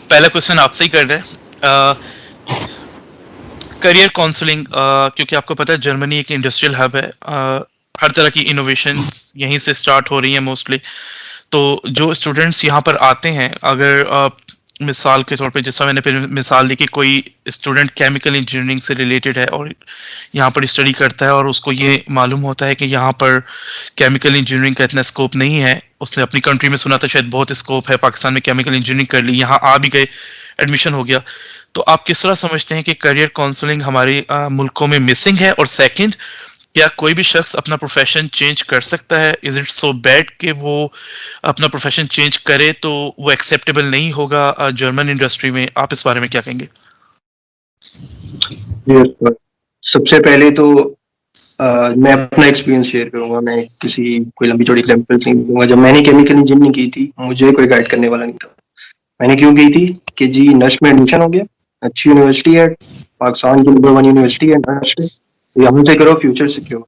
पहला क्वेश्चन आपसे ही कर रहे हैं। करियर काउंसलिंग, क्योंकि आपको पता है जर्मनी एक इंडस्ट्रियल हब है। हर तरह की इनोवेशंस यहीं से स्टार्ट हो रही हैं मोस्टली। तो जो स्टूडेंट्स यहाँ पर आते हैं, अगर मिसाल के तौर पे जैसा मैंने फिर मिसाल दी कि कोई स्टूडेंट केमिकल इंजीनियरिंग से रिलेटेड है और यहाँ पर स्टडी करता है और उसको ये मालूम होता है कि यहाँ पर केमिकल इंजीनियरिंग का इतना स्कोप नहीं है। उसने अपनी कंट्री में सुना था शायद बहुत स्कोप है, पाकिस्तान में केमिकल इंजीनियरिंग कर ली, यहाँ आ भी गए, एडमिशन हो गया। तो आप किस तरह समझते हैं कि करियर काउंसलिंग हमारे मुल्कों में मिसिंग है? और सेकंड, क्या कोई भी शख्स अपना प्रोफेशन चेंज कर सकता है? इज इट सो बैड कि वो अपना प्रोफेशन चेंज करे तो वो एक्सेप्टेबल नहीं होगा जर्मन इंडस्ट्री में? आप इस बारे में क्या कहेंगे? सबसे पहले तो मैं अपना एक्सपीरियंस शेयर करूंगा। मैं किसी कोई लंबी चौड़ी एग्जांपल नहीं दूंगा। जब मैंने केमिकल इंजीनियरिंग की थी, मुझे कोई गाइड करने वाला नहीं था। मैंने क्यों की थी कि जी नष्ट में एडमिशन हो गया, अच्छी यूनिवर्सिटी है, पाकिस्तान की नंबर 1 यूनिवर्सिटी है नष्ट, यहाँ से करो, फ्यूचर सिक्योर।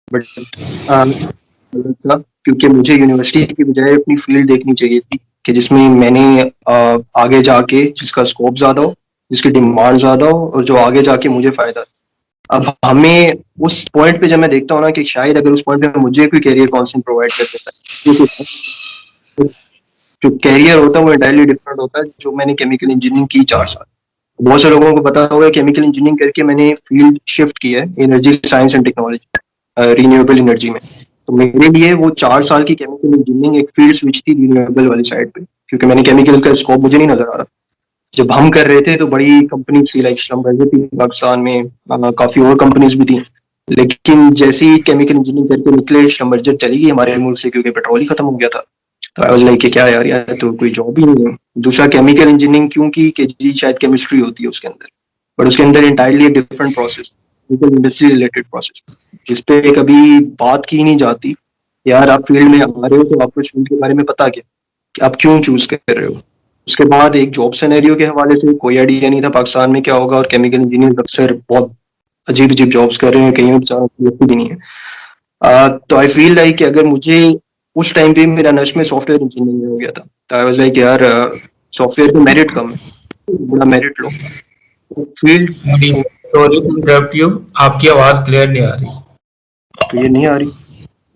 बट क्योंकि मुझे यूनिवर्सिटी की बजाय अपनी फील्ड देखनी चाहिए थी कि जिसमें मैंने आगे जाके जिसका स्कोप ज्यादा हो, जिसकी डिमांड ज्यादा हो और जो आगे जाके मुझे फायदा। अब हमें उस पॉइंट पे जब मैं देखता हूँ ना कि शायद अगर उस पॉइंट पे मुझे कोई करियर काउंसलिंग प्रोवाइड कर देता है, जो कैरियर होता है वो एंटायरली डिफरेंट होता है। जो मैंने केमिकल इंजीनियरिंग की 4 साल, बहुत से लोगों को पता होगा केमिकल इंजीनियरिंग करके मैंने फील्ड शिफ्ट की है energy science and technology, renewable energy में। तो मेरे लिए वो 4 साल की केमिकल इंजीनियरिंग एक फील्ड स्विच थी रिन्यूएबल वाली साइड पे, क्योंकि मैंने केमिकल का स्कोप मुझे नहीं नजर आ रहा। जब हम कर रहे थे तो बड़ी कंपनी थी, लाइक श्रमबर्जर थी पाकिस्तान में, काफी और कंपनीज भी थी। लेकिन जैसे ही केमिकल इंजीनियरिंग करके निकले, श्रमबर्जर चली गई हमारे मुल्क से क्योंकि पेट्रोल ही खत्म हो गया था। तो आई वाज लाइक क्या यार, यार तो कोई जॉब ही नहीं है। दूसरा केमिकल इंजीनियरिंग क्यों की कि जी शायद केमिस्ट्री होती है उसके अंदर, बट उसके अंदर entirely different process, industry related process, जिसपे कभी बात की नहीं जाती। यार आप फील्ड में आ रहे हो तो आपको फील्ड के बारे में पता क्या कि आप क्यों चूज कर रहे हो। उसके बाद एक जॉब सिनेरियो के हवाले से कोई आइडिया नहीं था पाकिस्तान में क्या होगा, और केमिकल इंजीनियर अक्सर बहुत अजीब अजीब जॉब्स कर रहे हैं, कहीं बेचारों को लगती भी नहीं है। तो आई फील लाइक कि अगर मुझे उस टाइम पे मेरा नश में सॉफ्टवेयर इंजीनियरिंग हो गया था, तो आई वाज लाइक यार सॉफ्टवेयर पे मेरिट कम है, बड़ा merit low field. Sorry to interrupt you, आपकी आवाज क्लियर नहीं आ रही। क्लियर नहीं आ रही?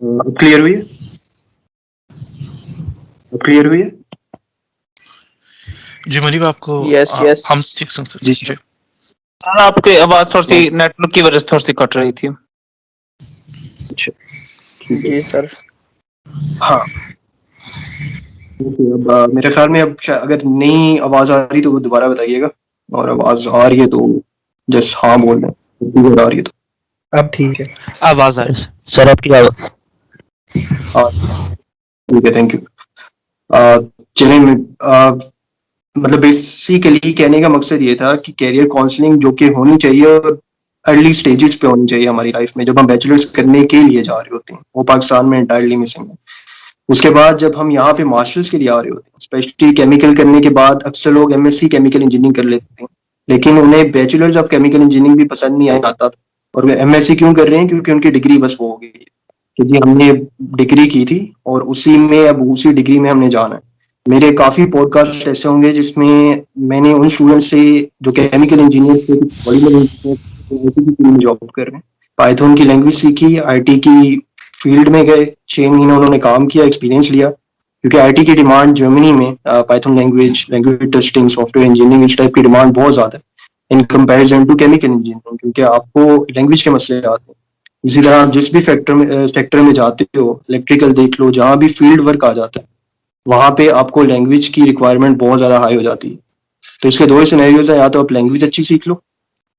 क्लियर हुई है? क्लियर हुई है? जी मनीब, आपको यस हम ठीक सुन सकते जी। आपकी आवाज थोड़ी सी नेटवर्क की वजह से थोड़ी सी कट रही थी। अच्छा जी सर। हाँ, अब मेरे ख्याल में अब अगर नई आवाज आ रही तो वो दोबारा बताइएगा, और आवाज आ रही है तो जस्ट हाँ बोल दें, क्लियर आ रही है तो। अब ठीक है, आवाज आ रही है सर आपकी आवाज। ठीक है, थैंक यू। चलिए, मतलब बेसिकली कहने का मकसद ये था कि कैरियर काउंसलिंग जो कि होनी चाहिए और अर्ली स्टेजेस पे होनी चाहिए हमारी लाइफ में, जब हम बैचलर्स करने के लिए जा रहे होते हैं, वो पाकिस्तान में एंटायरली मिसिंग है। उसके बाद जब हम यहाँ पे मास्टर्स के लिए आ रहे होते हैं, स्पेशली केमिकल करने के बाद अक्सर लोग एमएससी केमिकल इंजीनियरिंग कर लेते हैं, लेकिन उन्हें बैचलर्स ऑफ केमिकल इंजीनियरिंग भी पसंद नहीं आता था। और वे एमएससी क्यों कर रहे हैं? क्योंकि उनकी डिग्री बस वो हो गई है क्योंकि हमने डिग्री की थी और उसी में अब उसी डिग्री में हमने जाना है। मेरे काफी पॉडकास्ट ऐसे होंगे जिसमें मैंने उन स्टूडेंट से जो केमिकल इंजीनियर थे, पॉलीमर में जॉब कर रहे हैं, पाइथन की लैंग्वेज सीखी, आईटी की फील्ड में गए, 6 महीने उन्होंने काम किया, एक्सपीरियंस लिया, क्योंकि आईटी की डिमांड जर्मनी में Python language testing, software engineering, इस टाइप की डिमांड बहुत ज्यादा है in comparison to chemical engineering, क्योंकि आपको लैंग्वेज के मसले आते हैं। इसी तरह आप जिस भी सेक्टर में जाते हो, इलेक्ट्रिकल देख लो, जहां भी फील्ड वर्क आ जाता है, वहां पे आपको लैंग्वेज की रिक्वायरमेंट बहुत ज्यादा हाई हो जाती है। तो इसके दो ही सिनेरियोज है, या तो आप लैंग्वेज अच्छी सीख लो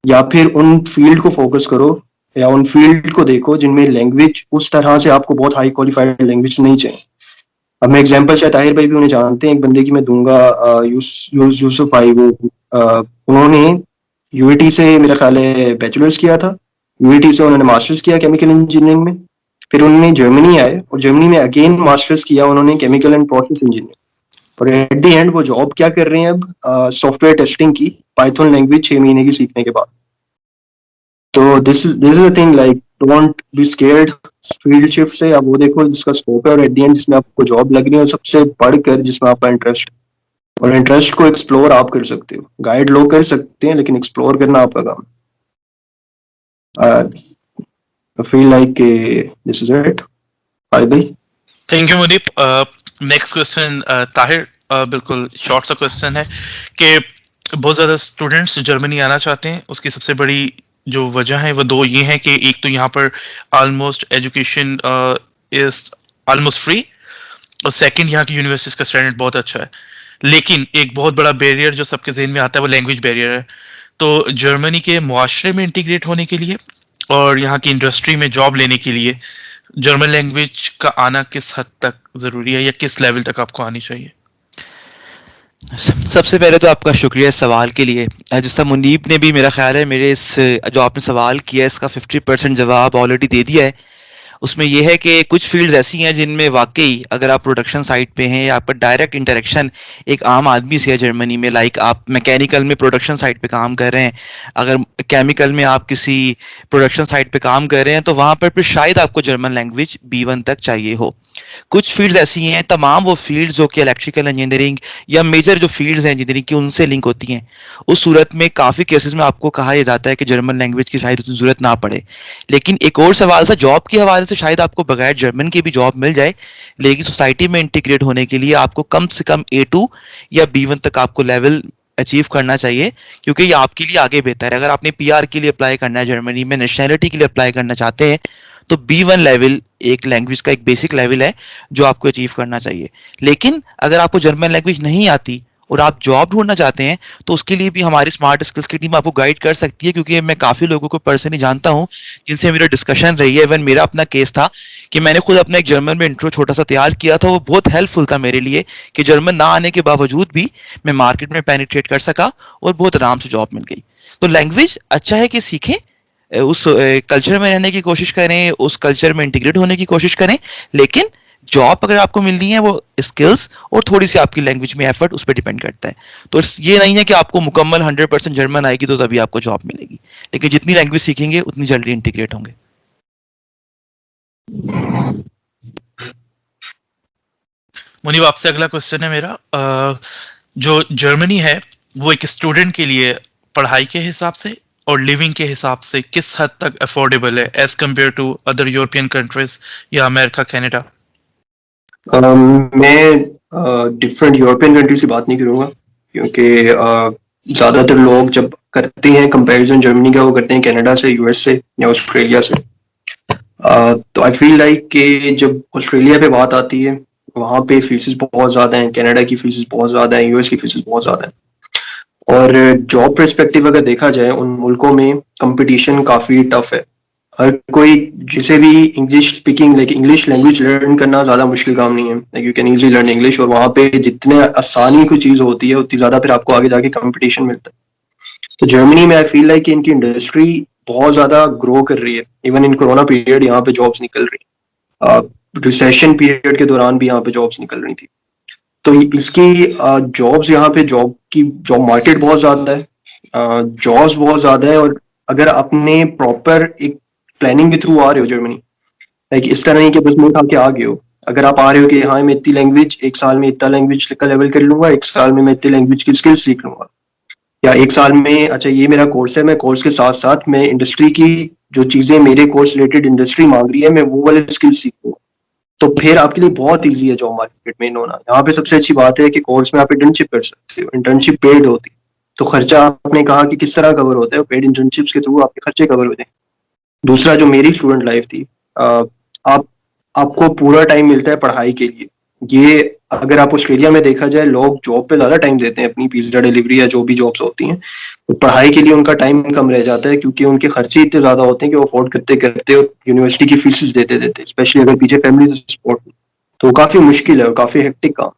या फिर उन फील्ड को फोकस करो या उन फील्ड को देखो जिनमें लैंग्वेज उस तरह से आपको बहुत हाई क्वालिफाइड लैंग्वेज नहीं चाहिए। अब मैं एग्जांपल शायद ताहिर भाई भी उन्हें जानते हैं, एक बंदे की मैं दूंगा, यूसुफ आई, वो उन्होंने यूएटी से मेरा ख्याल है बैचलर्स किया था, यूएटी से उन्होंने मास्टर्स किया केमिकल इंजीनियरिंग में, फिर उन्होंने जर्मनी आए और जर्मनी में अगेन मास्टर्स किया उन्होंने केमिकल एंड प्रोसेस इंजीनियरिंग, और एट द एंड वो जॉब क्या कर रहे हैं अब, सॉफ्टवेयर टेस्टिंग की, पाइथन लैंग्वेज 6 महीने की सीखने के बाद। तो this is the thing, like don't be scared field shift से, आप वो देखो जिसका स्कोप है और एट द एंड जिसमें आपको जॉब लग रही है, और सबसे बढ़कर जिसमें आपका इंटरेस्ट, और इंटरेस्ट को एक्सप्लोर आप कर सकते हो। गाइड लोग कर सकते हैं लेकिन एक्सप्लोर करना आपका काम। I feel like this is it. भाई thank you Munib. Next question Tahir, बिल्कुल शॉर्ट सा क्वेश्चन है कि बहुत ज़्यादा स्टूडेंट्स जर्मनी आना चाहते हैं, उसकी सबसे बड़ी जो वजह है वो दो ये हैं कि एक तो यहाँ पर almost education is almost free, और सेकंड यहाँ की यूनिवर्सिटीज़ का स्टैंडर्ड बहुत अच्छा है। लेकिन एक बहुत बड़ा बैरियर जो सबके जहन में आता है वो लैंग्वेज बैरियर है। तो जर्मनी के मुआशरे में इंटीग्रेट होने के लिए और यहाँ की इंडस्ट्री में जॉब लेने के लिए जर्मन लैंग्वेज का आना किस हद तक ज़रूरी है, या किस लेवल तक आपको आनी चाहिए? सबसे पहले तो आपका शुक्रिया इस सवाल के लिए। जिस तरह मुनीब ने भी, मेरा ख्याल है, मेरे इस जो आपने सवाल किया है इसका 50% जवाब ऑलरेडी दे दिया है। उसमें यह है कि कुछ फील्ड्स ऐसी हैं जिनमें वाकई अगर आप प्रोडक्शन साइट पे हैं या आप पर डायरेक्ट इंटरेक्शन एक आम आदमी से है जर्मनी में, लाइक आप मैकेनिकल में प्रोडक्शन साइट पे काम कर रहे हैं, अगर केमिकल में आप किसी प्रोडक्शन साइट पे काम कर रहे हैं, तो वहाँ पर फिर शायद आपको जर्मन लैंग्वेज B1 तक चाहिए हो। कुछ फील्ड्स ऐसी हैं, तमाम वो फील्ड्स जो कि इलेक्ट्रिकल इंजीनियरिंग या मेजर जो फील्ड्स हैं इंजीनियरिंग की उनसे लिंक होती हैं, उस सूरत में काफ़ी केसेस में आपको कहा यह जाता है कि जर्मन लैंग्वेज की शायद उतनी ज़रूरत ना पड़े। लेकिन एक और सवाल था जॉब के हवाले से, शायद आपको बगैर जर्मन की भी जॉब मिल जाए, लेकिन सोसाइटी में इंटीग्रेट होने के लिए आपको कम से कम A2 या B1 तक आपको लेवल अचीव करना चाहिए, क्योंकि ये आपके लिए आगे बेहतर है। अगर आपने PR के लिए अप्लाई करना है, जर्मनी में नेशनैलिटी के लिए अप्लाई करना चाहते हैं, तो B1 लेवल एक लैंग्वेज का एक बेसिक लेवल है जो आपको अचीव करना चाहिए। लेकिन अगर आपको जर्मन लैंग्वेज नहीं आती और आप जॉब ढूंढना चाहते हैं, तो उसके लिए भी हमारी स्मार्ट स्किल्स की टीम आपको गाइड कर सकती है, क्योंकि मैं काफ़ी लोगों को पर्सनली जानता हूं जिनसे मेरा डिस्कशन रही है। इवन मेरा अपना केस था कि मैंने खुद अपना एक जर्मन में इंट्रो छोटा सा तैयार किया था, वो बहुत हेल्पफुल था मेरे लिए कि जर्मन ना आने के बावजूद भी मैं मार्केट में पेनिट्रेट कर सका और बहुत आराम से जॉब मिल गई। तो लैंग्वेज अच्छा है कि सीखें, उस कल्चर में रहने की कोशिश करें, उस कल्चर में इंटीग्रेट होने की कोशिश करें, लेकिन जॉब अगर आपको मिलनी है वो स्किल्स और थोड़ी सी आपकी लैंग्वेज में एफर्ट उस पर डिपेंड करता है। तो ये नहीं है कि आपको मुकम्मल 100% जर्मन आएगी तो तभी आपको जॉब मिलेगी, लेकिन जितनी लैंग्वेज सीखेंगे उतनी जल्दी इंटीग्रेट होंगे। मुनीब, आपसे अगला क्वेश्चन है मेरा। जो जर्मनी है वो एक स्टूडेंट के लिए पढ़ाई के हिसाब से और लिविंग के हिसाब से किस हद तक अफोर्डेबल है as compared to other European countries या अमेरिका, कनाडा? मैं डिफरेंट यूरोपियन कंट्रीज की बात नहीं करूंगा, क्योंकि ज्यादातर लोग जब करते हैं कंपैरिजन जर्मनी का, वो करते हैं कनाडा से, US से या ऑस्ट्रेलिया से। तो आई फील लाइक कि जब ऑस्ट्रेलिया पे बात आती है, वहाँ पे फीसेस बहुत ज्यादा हैं, कनाडा की फीसेस बहुत ज्यादा हैं, US की फीसेस बहुत ज्यादा हैं। और जॉब पर्सपेक्टिव अगर देखा जाए, उन मुल्कों में कंपटीशन काफी टफ है। हर कोई, जिसे भी English speaking, like English language learn करना ज्यादा मुश्किल काम नहीं है, like you can easily learn English, और वहाँ पे जितने आसानी कोई चीज होती है उतनी ज्यादा फिर आपको आगे जाके कंपटीशन मिलता है। तो जर्मनी में आई फील लाइक कि इनकी इंडस्ट्री बहुत ज्यादा ग्रो कर रही है। इवन इन कोरोना पीरियड यहाँ पे जॉब्स निकल रही, रिसेशन पीरियड के दौरान भी यहाँ पे जॉब्स निकल रही थी। तो इसकी जॉब्स यहाँ पे, जॉब मार्केट बहुत ज्यादा है, जॉब्स बहुत ज्यादा है। और अगर आपने प्रॉपर एक प्लानिंग के थ्रू आ रहे हो जर्मनी, लाइक इस तरह नहीं कि बस मुंह उठा के आ गए हो, अगर आप आ रहे हो कि हाँ मैं इतनी लैंग्वेज, एक साल में इतना लैंग्वेज का लेवल कर लूंगा, एक साल में मैं इतनी लैंग्वेज की स्किल्स सीख लूंगा, या एक साल में अच्छा ये मेरा कोर्स है, मैं कोर्स के साथ साथ मैं इंडस्ट्री की जो चीजें मेरे कोर्स रिलेटेड इंडस्ट्री मांग रही है, मैं वो वाले स्किल्स सीखूंगा, तो फिर आपके लिए बहुत ईजी है जॉब मार्केट में इन होना। यहाँ पे सबसे अच्छी बात है कि कोर्स में आप इंटर्नशिप कर सकते हो, इंटर्नशिप पेड होती है, तो खर्चा आपने कहा कि किस तरह कवर होता है, पेड इंटर्नशिप्स के थ्रू आपके खर्चे कवर हो जाएंगे। दूसरा, जो मेरी स्टूडेंट लाइफ थी, आप आपको पूरा टाइम मिलता है पढ़ाई के लिए। ये अगर आप ऑस्ट्रेलिया में देखा जाए, लोग जॉब पे ज्यादा टाइम देते हैं, अपनी पिज्जा डिलीवरी या जो भी जॉब्स होती हैं, तो पढ़ाई के लिए उनका टाइम कम रह जाता है, क्योंकि उनके खर्चे इतने ज्यादा होते हैं कि वो अफोर्ड करते करते यूनिवर्सिटी की फीसेस देते देते, स्पेशली अगर पीछे फैमिली सपोर्ट, तो काफी मुश्किल है और काफी हेक्टिक काम।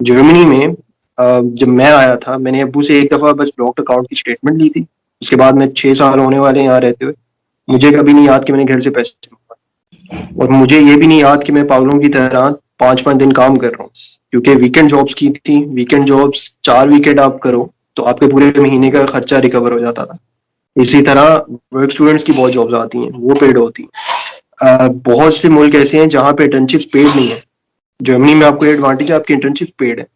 जर्मनी में जब मैं आया था, मैंने अब्बू से एक दफा बस ब्लॉक्ड अकाउंट की स्टेटमेंट ली थी। उसके बाद में 6 साल होने वाले यहाँ रहते हुए, मुझे कभी नहीं याद कि मैंने घर से पैसे मंगवाए, और मुझे ये भी नहीं याद कि मैं पागलों की तरह 5-5 दिन काम कर रहा हूँ, क्योंकि वीकेंड जॉब्स की थी। वीकेंड जॉब्स 4 वीकेंड आप करो तो आपके पूरे महीने का खर्चा रिकवर हो जाता था। इसी तरह वर्क स्टूडेंट्स की बहुत जॉब्स आती हैं, वो पेड होती हैं। बहुत से मुल्क ऐसे हैं जहाँ पे इंटर्नशिप पेड नहीं है। जर्मनी में आपको एडवांटेज है, आपकी इंटर्नशिप पेड है।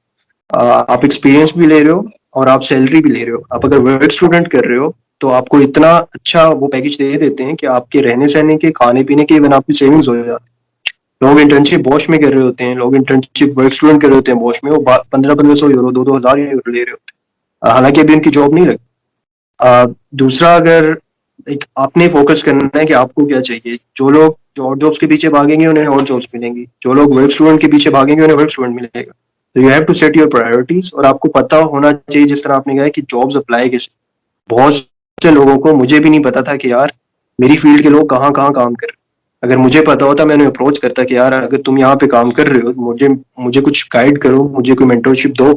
आप एक्सपीरियंस भी ले रहे हो और आप सैलरी भी ले रहे हो। आप अगर वर्क स्टूडेंट कर रहे हो तो आपको इतना अच्छा वो पैकेज दे देते हैं कि आपके रहने सहने के, खाने पीने के, इवन आपकी सेविंग्स हो जाती है। लोग इंटर्नशिप बॉश में कर रहे होते हैं, लोग इंटर्नशिप वर्क स्टूडेंट कर रहे होते हैं बॉश में, वो 1500 यूरो, 2000 यूरो ले रहे होते हैं, हालांकि अभी उनकी जॉब नहीं लगी। दूसरा, अगर एक आपने फोकस करना है कि आपको क्या चाहिए। जो लोग जो और जॉब्स के पीछे भागेंगे उन्हें और जॉब्स मिलेंगी, जो लोग वर्क स्टूडेंट के पीछे भागेंगे उन्हें वर्क स्टूडेंट मिलेगा। तो you have to set your priorities, और आपको पता होना चाहिए, जिस तरह आपने कहा कि जॉब्स अप्लाई कैसे। बहुत से लोगों को, मुझे भी नहीं पता था कि यार मेरी फील्ड के लोग कहाँ कहाँ काम कर रहे हैं। अगर मुझे पता होता, मैं उन्हें अप्रोच करता कि यार अगर तुम यहाँ पे काम कर रहे हो, मुझे मुझे कुछ गाइड करो, मुझे कोई मेंटरशिप दो,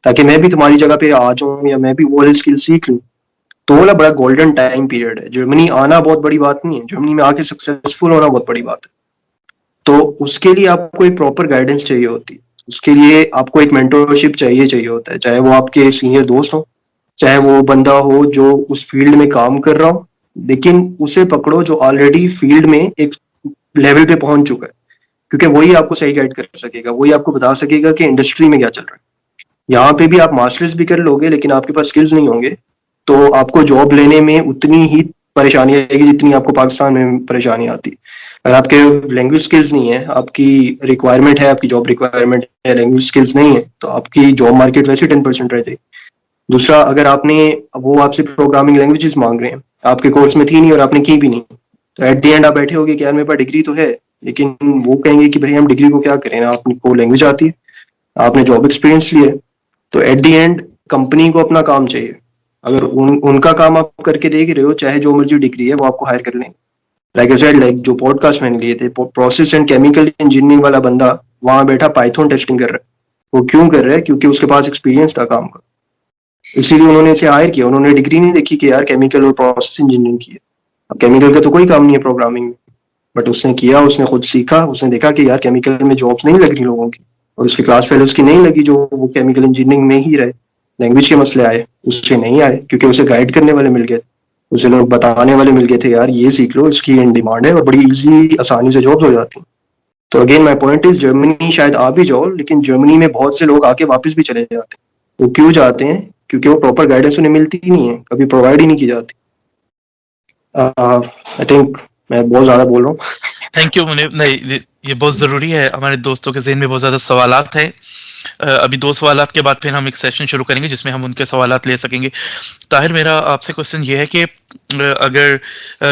ताकि मैं भी तुम्हारी जगह पे आ जाऊँ या मैं भी वो स्किल सीख लूँ। तो वो ना बड़ा गोल्डन टाइम पीरियड है। जर्मनी आना बहुत बड़ी बात नहीं है, जर्मनी में आके सक्सेसफुल होना बहुत बड़ी बात है। तो उसके लिए आपको एक प्रॉपर गाइडेंस चाहिए होती है। उसके लिए आपको एक मेंटरशिप चाहिए होता है, चाहे वो आपके सीनियर दोस्त हो, चाहे वो बंदा हो जो उस फील्ड में काम कर रहा हो, लेकिन उसे पकड़ो जो ऑलरेडी फील्ड में एक लेवल पे पहुंच चुका है, क्योंकि वही आपको सही गाइड कर सकेगा, वही आपको बता सकेगा कि इंडस्ट्री में क्या चल रहा है। यहाँ पे भी आप मास्टर्स भी कर लोगे, लेकिन आपके पास स्किल्स नहीं होंगे तो आपको जॉब लेने में उतनी ही परेशानी आएगी जितनी आपको पाकिस्तान में परेशानी आती है। अगर आपके लैंग्वेज स्किल्स नहीं है, आपकी रिक्वायरमेंट है, आपकी जॉब रिक्वायरमेंट है, लैंग्वेज स्किल्स नहीं है, तो आपकी जॉब मार्केट वैसे 10% रह जाएगी। दूसरा, अगर आपने, वो आपसे प्रोग्रामिंग लैंग्वेजेस मांग रहे हैं, आपके कोर्स में थी नहीं और आपने की भी नहीं, तो एट द एंड आप बैठे होगे कि यार मेरे पास डिग्री तो है, लेकिन वो कहेंगे कि भाई हम डिग्री को क्या करें, आपको लैंग्वेज आती है, आपने जॉब एक्सपीरियंस लिया है। तो एट द एंड कंपनी को अपना काम चाहिए। अगर उनका काम आप करके देख रहे हो, चाहे जो मर्जी डिग्री है, वो आपको हायर कर लेंगे। लाइक आई सेड, लाइक जो पॉडकास्ट मैंने लिए थे, प्रोसेस एंड केमिकल इंजीनियरिंग वाला बंदा वहां बैठा पाइथन टेस्टिंग कर रहा है। वो क्यों कर रहा है? क्योंकि उसके पास एक्सपीरियंस था काम का, इसीलिए उन्होंने इसे हायर किया। उन्होंने डिग्री नहीं देखी कि यार केमिकल और प्रोसेस इंजीनियरिंग की है, अब केमिकल का तो कोई काम नहीं है प्रोग्रामिंग में, बट उसने किया, उसने खुद सीखा, उसने देखा कि यार केमिकल में जॉब्स नहीं लग रही लोगों की, और उसके क्लास फेलोज की नहीं लगी जो वो केमिकल इंजीनियरिंग में ही रहे। लैंग्वेज के मसले आए, उससे नहीं आए, क्योंकि उसे गाइड करने वाले मिल गए, उसे लोग बताने वाले मिल गए थे, यार ये सीख लो, इसकी इन डिमांड है, और बड़ी इजी आसानी से जॉब्स हो जाती हैं। तो again my point is, Germany शायद आ भी जाओ, लेकिन जर्मनी में बहुत से लोग आके वापस भी चले जाते हैं। वो क्यों जाते हैं? क्योंकि वो प्रॉपर गाइडेंस उन्हें मिलती ही नहीं है, कभी प्रोवाइड ही नहीं की जाती। आई थिंक मैं बहुत ज्यादा बोल रहा हूँ। Thank you Muneeb. नहीं, ये बहुत ज़रूरी है, हमारे दोस्तों के ज़हन में बहुत ज़्यादा सवालात हैं। अभी 2 सवालात के बाद फिर हम एक सेशन शुरू करेंगे जिसमें हम उनके सवालात ले सकेंगे। ताहिर, मेरा आपसे क्वेश्चन ये है कि अगर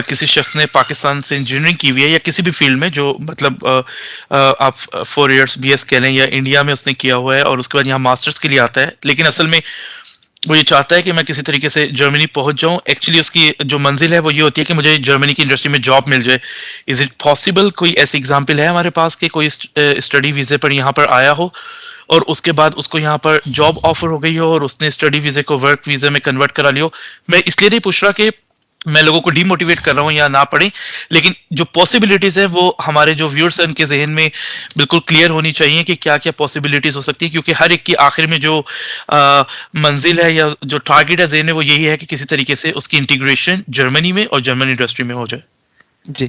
किसी शख्स ने पाकिस्तान से इंजीनियरिंग की हुई है या किसी भी फील्ड में, जो मतलब आप 4 इयर्स बीएस कह लें, या इंडिया में उसने किया हुआ है और उसके बाद यहाँ मास्टर्स के लिए आता है, लेकिन असल में वो ये चाहता है कि मैं किसी तरीके से जर्मनी पहुंच जाऊं। एक्चुअली उसकी जो मंजिल है वो ये होती है कि मुझे जर्मनी की इंडस्ट्री में जॉब मिल जाए। Is it possible? कोई ऐसी एग्जांपल है हमारे पास कि कोई स्टडी वीजे पर यहाँ पर आया हो और उसके बाद उसको यहाँ पर जॉब ऑफर हो गई हो और उसने स्टडी वीजे को वर्क वीजे में कन्वर्ट करा लियो? मैं इसलिए नहीं पूछ रहा कि मैं लोगों को डिमोटिवेट कर रहा हूँ या ना पढ़ें, लेकिन जो पॉसिबिलिटीज है वो हमारे जो व्यूअर्स हैं उनके जहन में बिल्कुल क्लियर होनी चाहिए कि क्या क्या पॉसिबिलिटीज हो सकती है, क्योंकि हर एक की आखिर में जो मंजिल है या जो टारगेट है जहन में, वो यही है कि किसी तरीके से उसकी इंटीग्रेशन जर्मनी में और जर्मन इंडस्ट्री में हो जाए। जी,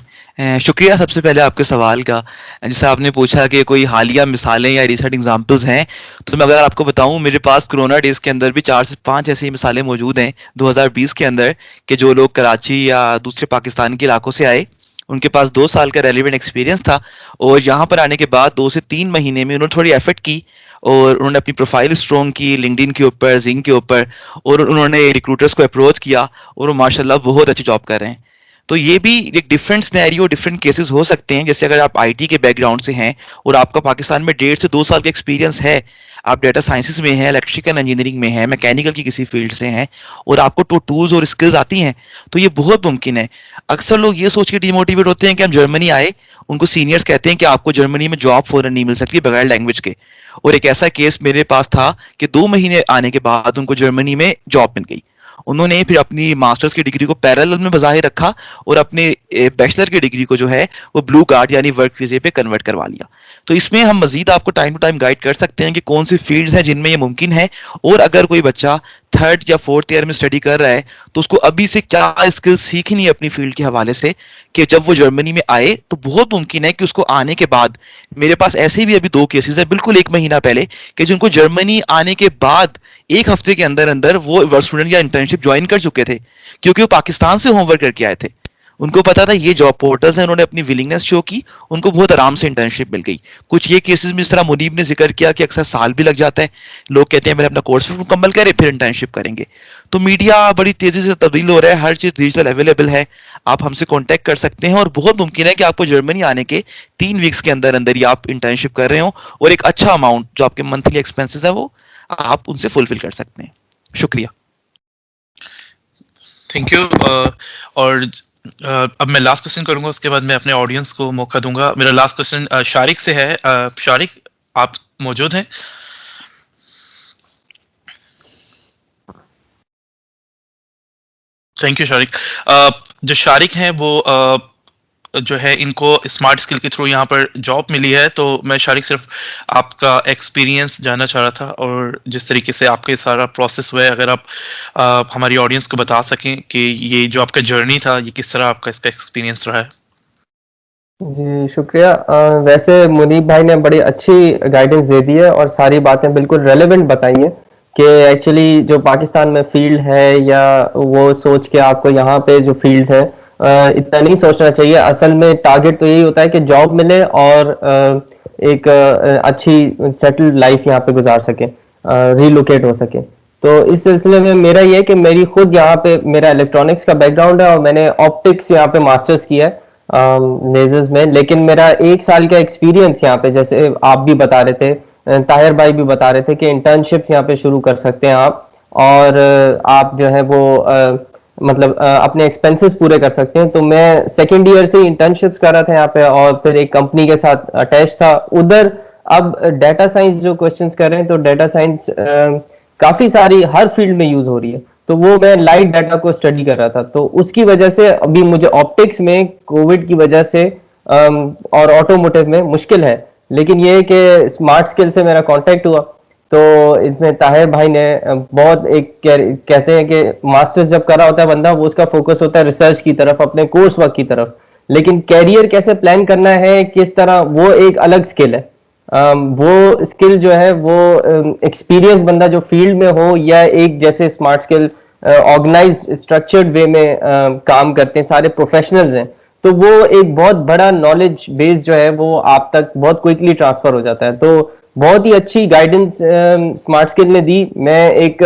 शुक्रिया सबसे पहले आपके सवाल का। जैसे आपने पूछा कि कोई हालिया मिसालें या रिसेंट एग्जांपल्स हैं, तो मैं अगर आपको बताऊं, मेरे पास कोरोना डेज के अंदर भी 4 से 5 ऐसी मिसालें मौजूद हैं 2020 के अंदर, कि जो लोग कराची या दूसरे पाकिस्तान के इलाकों से आए, उनके पास 2 साल का रेलिवेंट एक्सपीरियंस था, और यहाँ पर आने के बाद 2 से 3 महीने में उन्होंने थोड़ी एफर्ट की और उन्होंने अपनी प्रोफाइल स्ट्रॉन्ग की लिंक्डइन के ऊपर, जिंक के ऊपर, और उन्होंने रिक्रूटर्स को अप्रोच किया और वो माशाल्लाह बहुत अच्छी जॉब कर रहे हैं। तो ये भी एक डिफरेंट सिनेरियो, डिफरेंट केसेस हो सकते हैं। जैसे अगर आप आईटी के बैकग्राउंड से हैं और आपका पाकिस्तान में 1.5 से 2 साल का एक्सपीरियंस है, आप डेटा साइंसेस में हैं, इलेक्ट्रिकल इंजीनियरिंग में हैं, मैकेनिकल की किसी फील्ड से हैं, और आपको तो टूल्स और स्किल्स आती हैं, तो ये बहुत मुमकिन है। अक्सर लोग ये सोच के डिमोटिवेट होते हैं कि हम जर्मनी आए, उनको सीनियर्स कहते हैं कि आपको जर्मनी में जॉब फौरन नहीं मिल सकती बगैर लैंग्वेज के। और एक ऐसा केस मेरे पास था कि 2 महीने आने के बाद उनको जर्मनी में जॉब मिल गई, उन्होंने फिर अपनी मास्टर्स की डिग्री को पैरेलल में बजाय रखा और अपने बैचलर की डिग्री को जो है वो ब्लू कार्ड यानी वर्क वीजे पे कन्वर्ट करवा लिया। तो इसमें हम मजीद आपको टाइम टू टाइम गाइड कर सकते हैं कि कौन सी फील्ड्स हैं जिनमें ये मुमकिन है, और अगर कोई बच्चा 3rd या 4th ईयर में स्टडी कर रहा है तो उसको अभी से क्या स्किल्स सीखनी है अपनी फील्ड के हवाले से, कि जब वो जर्मनी में आए तो बहुत मुमकिन है कि उसको आने के बाद, मेरे पास ऐसे भी अभी 2 केसेस है बिल्कुल 1 महीना पहले, कि जिनको जर्मनी आने के बाद 1 हफ्ते के अंदर अंदर वो वर्क स्टूडेंट या इंटर्नशिप ज्वाइन कर चुके थे, क्योंकि वो पाकिस्तान से होमवर्क करके आए थे। उनको पता था ये जॉब पोर्टल्स हैं, उन्होंने अपनी विलिंगनेस शो की, उनको बहुत आराम से इंटर्नशिप मिल गई। कुछ ये केसेस में जिस तरह मुनीब ने जिक्र किया कि अक्सर साल भी लग जाता है, लोग कहते हैं पहले अपना कोर्स मुकम्मल करें फिर इंटर्नशिप करेंगे। तो मीडिया बड़ी तेजी से तब्दील हो रहा है, हर चीज डिजिटल अवेलेबल है, आप हमसे कांटेक्ट कर सकते हैं, और बहुत मुमकिन है कि आपको जर्मनी आने के 3 वीक्स के अंदर अंदर ही आप इंटर्नशिप कर रहे हो और एक अच्छा अमाउंट जो आपके मंथली एक्सपेंसेस है वो आप उनसे फुलफिल कर सकते हैं। शुक्रिया। Thank you. और अब मैं लास्ट क्वेश्चन करूंगा, उसके बाद मैं अपने ऑडियंस को मौका दूंगा। मेरा लास्ट क्वेश्चन शारिक से है। शारिक, आप मौजूद हैं? Thank you Shariq. जो शारिक हैं वो जो है इनको स्मार्ट स्किल के थ्रू यहाँ पर जॉब मिली है, तो मैं शारिक सिर्फ आपका एक्सपीरियंस जानना चाह रहा था और जिस तरीके से आपके सारा प्रोसेस हुआ है, अगर आप हमारी ऑडियंस को बता सकें कि ये जो आपका जर्नी था ये किस तरह आपका इसका एक्सपीरियंस रहा है। जी शुक्रिया। वैसे मुनीब भाई ने बड़ी अच्छी गाइडेंस दे दी है और सारी बातें बिल्कुल रेलेवेंट बताई हैं कि एक्चुअली जो पाकिस्तान में फील्ड है या वो सोच के आपको यहाँ पे जो फील्ड्स हैं इतना नहीं सोचना चाहिए। असल में टारगेट तो यही होता है कि जॉब मिले और एक अच्छी सेटल्ड लाइफ यहाँ पे गुजार सके, रिलोकेट हो सके। तो इस सिलसिले में मेरा ये है कि मेरी खुद यहाँ पे मेरा इलेक्ट्रॉनिक्स का बैकग्राउंड है और मैंने ऑप्टिक्स यहाँ पे मास्टर्स किया है लेजर्स में, लेकिन मेरा 1 साल का एक्सपीरियंस यहाँ पे, जैसे आप भी बता रहे थे, ताहिर भाई भी बता रहे थे कि इंटर्नशिप्स यहाँ पे शुरू कर सकते हैं आप, और आप जो है वो मतलब अपने एक्सपेंसेस पूरे कर सकते हैं। तो मैं 2nd ईयर से इंटर्नशिप्स कर रहा था यहाँ पे और फिर एक कंपनी के साथ अटैच था उधर। अब डाटा साइंस जो क्वेश्चंस कर रहे हैं, तो डाटा साइंस काफी सारी हर फील्ड में यूज हो रही है, तो वो मैं लाइट डाटा को स्टडी कर रहा था। तो उसकी वजह से अभी मुझे ऑप्टिक्स में कोविड की वजह से और ऑटोमोटिव में मुश्किल है, लेकिन ये है कि स्मार्ट स्किल से मेरा कांटेक्ट हुआ। तो इसमें ताहिर भाई ने बहुत एक कहते हैं कि मास्टर्स जब कर रहा होता है बंदा, वो उसका फोकस होता है रिसर्च की तरफ, अपने कोर्स वर्क की तरफ, लेकिन कैरियर कैसे प्लान करना है किस तरह, वो एक अलग स्किल है। वो स्किल जो है वो एक्सपीरियंस बंदा जो फील्ड में हो या एक जैसे smart skill organise structured way में काम करते हैं सारे प्रोफेशनल्स हैं, तो वो एक बहुत बड़ा नॉलेज बेस जो है वो आप तक बहुत क्विकली ट्रांसफर हो जाता है। तो बहुत ही अच्छी गाइडेंस स्मार्ट स्किल ने दी। मैं एक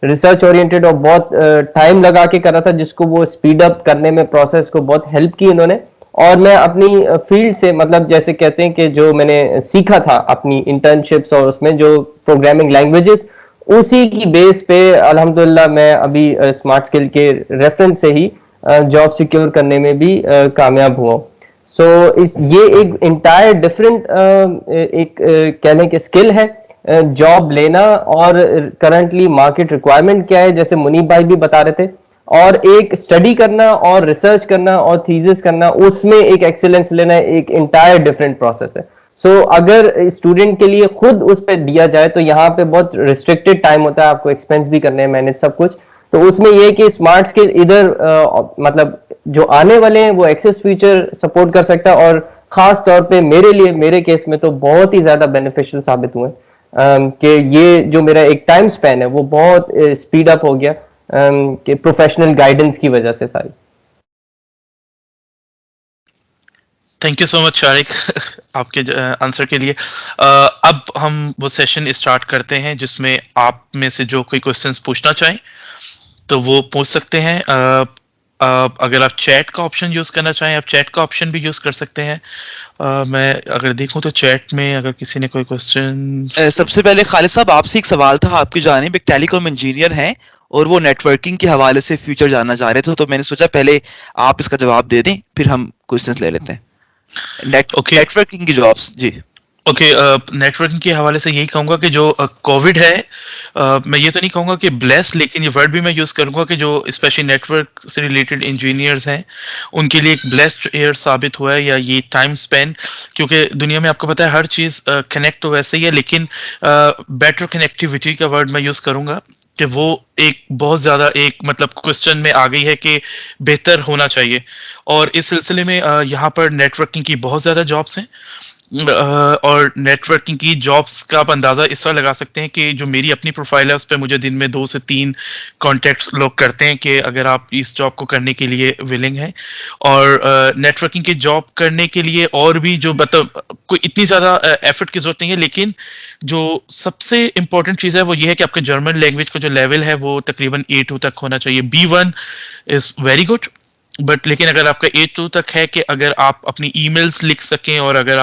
रिसर्च ओरिएंटेड और बहुत टाइम लगा के कर रहा था, जिसको वो स्पीड अप करने में प्रोसेस को बहुत हेल्प की उन्होंने। और मैं अपनी फील्ड से, मतलब जैसे कहते हैं कि जो मैंने सीखा था अपनी इंटर्नशिप्स और उसमें जो प्रोग्रामिंग लैंग्वेजेस, उसी की बेस पे अल्हम्दुलिल्लाह मैं अभी स्मार्ट स्किल के रेफरेंस से ही जॉब सिक्योर करने में भी कामयाब हुआ। सो इस ये एक इंटायर डिफरेंट एक कहने के स्किल है जॉब लेना, और करंटली मार्केट रिक्वायरमेंट क्या है जैसे मुनीब भाई भी बता रहे थे, और एक स्टडी करना और रिसर्च करना और थीसिस करना, उसमें एक एक्सीलेंस लेना एक इंटायर डिफरेंट प्रोसेस है। सो अगर स्टूडेंट के लिए खुद उस पर दिया जाए तो यहाँ पे बहुत रिस्ट्रिक्टेड टाइम होता है, आपको एक्सपेंस भी करने हैं, मैनेज सब कुछ। तो उसमें ये कि स्मार्ट स्किल इधर मतलब जो आने वाले हैं वो एक्सेस फीचर सपोर्ट कर सकता है, और खास तौर पे मेरे लिए, मेरे केस में तो बहुत ही ज्यादा बेनिफिशियल साबित हुए कि ये जो मेरा एक टाइम स्पैन है वो बहुत स्पीड अप हो गया कि प्रोफेशनल गाइडेंस की वजह से सारी। Thank you so much Shariq आपके आंसर के लिए। अब हम वो सेशन स्टार्ट करते हैं जिसमें आप में से जो कोई क्वेश्चंस पूछना चाहें तो वो पूछ सकते हैं। अगर आप चैट का ऑप्शन यूज करना चाहें, आप चैट का ऑप्शन भी यूज कर सकते हैं। मैं अगर देखूं तो चैट में अगर किसी ने कोई क्वेश्चन, सबसे पहले खालिद साहब आपसे एक सवाल था, आपकी जानिब एक टेलीकॉम इंजीनियर हैं और वो नेटवर्किंग के हवाले से फ्यूचर जानना चाह रहे थे, तो मैंने सोचा पहले आप इसका जवाब दे दें फिर हम क्वेश्चंस ले लेते हैं। ओके। नेटवर्किंग की जॉब्स जी। ओके, नेटवर्किंग के हवाले से यही कहूँगा कि जो कोविड है, मैं ये तो नहीं कहूँगा कि ब्लेस्ड, लेकिन ये वर्ड भी मैं यूज़ करूँगा कि जो स्पेशली नेटवर्क से रिलेटेड इंजीनियर्स हैं, उनके लिए एक ब्लेस्ड ईयर साबित हुआ है, या ये टाइम स्पेन, क्योंकि दुनिया में आपको पता है हर चीज़ कनेक्ट तो वैसे ही है, लेकिन बेटर कनेक्टिविटी का वर्ड मैं यूज़ करूँगा कि वो एक बहुत ज़्यादा एक मतलब क्वेश्चन में आ गई है कि बेहतर होना चाहिए। और इस सिलसिले में यहाँ पर नेटवर्किंग की बहुत ज़्यादा जॉब्स हैं, और नेटवर्किंग की जॉब्स का आप अंदाज़ा इस बार लगा सकते हैं कि जो मेरी अपनी प्रोफाइल है उस पे मुझे दिन में 2 से 3 कॉन्टैक्ट्स लोग करते हैं कि अगर आप इस जॉब को करने के लिए विलिंग हैं। और नेटवर्किंग की जॉब करने के लिए और भी जो मतलब कोई इतनी ज़्यादा एफर्ट की ज़रूरत नहीं है, लेकिन जो सबसे इम्पोर्टेंट चीज़ है वो ये है कि आपके जर्मन लैंग्वेज का जो लेवल है वो तकरीबन A2 तक होना चाहिए। B1 is very good, but लेकिन अगर आपका A2 तक है कि अगर आप अपनी ईमेल्स लिख सकें, और अगर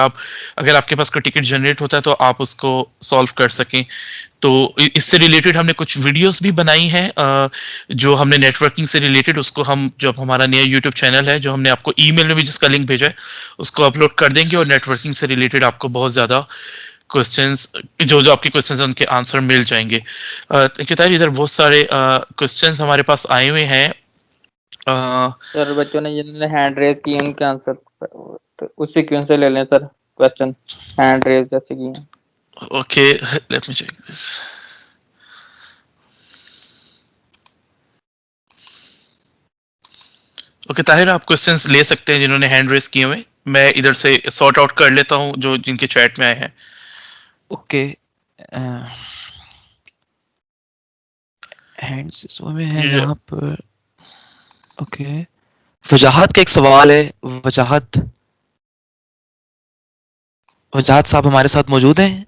आपके पास कोई टिकट जनरेट होता है तो आप उसको सॉल्व कर सकें। तो इससे रिलेटेड हमने कुछ वीडियोस भी बनाई हैं, जो हमने नेटवर्किंग से रिलेटेड, उसको हम जब हमारा नया यूट्यूब चैनल है जो हमने आपको ईमेल में भी जिसका लिंक भेजा है उसको अपलोड कर देंगे, और नेटवर्किंग से रिलेटेड आपको बहुत ज़्यादा क्वेश्चंस, जो जो आपके क्वेश्चंस हैं उनके आंसर मिल जाएंगे। Thank you Tahir. इधर बहुत सारे क्वेश्चंस हमारे पास आए हुए हैं। सर बच्चों ने जिन्होंने हैंड रेज किए उनके आंसर तो उस सीक्वेंस से ले लें सर, क्वेश्चन हैंड रेज जैसे किए हैं। Okay, let me check this. Okay Tahir, आप क्वेश्चंस ले सकते हैं जिन्होंने हैंड रेस किए हुए। मैं इधर से सॉर्ट आउट कर लेता हूँ जो जिनके चैट में आए हैं। ओके, हैंड्स में है ये- यहाँ पर। ओके, वजाहत का एक सवाल है। वजाहत वजाहत साहब हमारे साथ मौजूद हैं?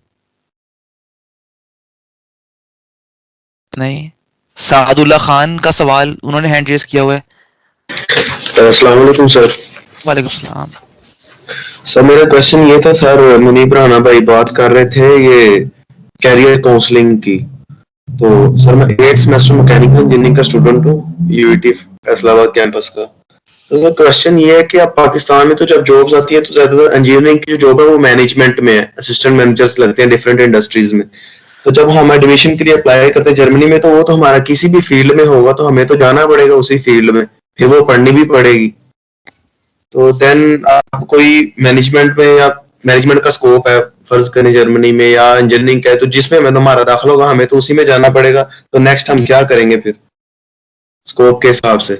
नहीं। सादुल्ला खान का सवाल, उन्होंने हैंड रेस किया हुआ है। अस्सलाम वालेकुम सर। वालेकुम सलाम। सर मेरा क्वेश्चन ये था सर, मुनीब राना भाई बात कर रहे थे ये कैरियर काउंसलिंग की। तो सर मैं 8th सेमेस्टर मैकेनिकल इंजीनियरिंग का स्टूडेंट हूँ, यूईटी फैसलाबाद कैंपस का। तो क्वेश्चन ये है कि अब पाकिस्तान में तो जब जॉब्स आती है तो ज्यादातर इंजीनियरिंग की जो जॉब है वो मैनेजमेंट में है, असिस्टेंट मैनेजर्स लगते हैं डिफरेंट इंडस्ट्रीज में। तो जब हम एडमिशन के लिए अप्लाई करते हैं जर्मनी में, तो वो तो हमारा किसी भी फील्ड में होगा तो हमें तो जाना पड़ेगा उसी फील्ड में, फिर वो पढ़नी भी पड़ेगी। तो देन आप कोई मैनेजमेंट में या मैनेजमेंट का स्कोप है फर्ज करें जर्मनी में या इंजीनियरिंग का है, तो जिसमें हमें हमारा दाखिला होगा हमें तो उसी में जाना पड़ेगा। तो नेक्स्ट हम क्या करेंगे फिर स्कोप के हिसाब से?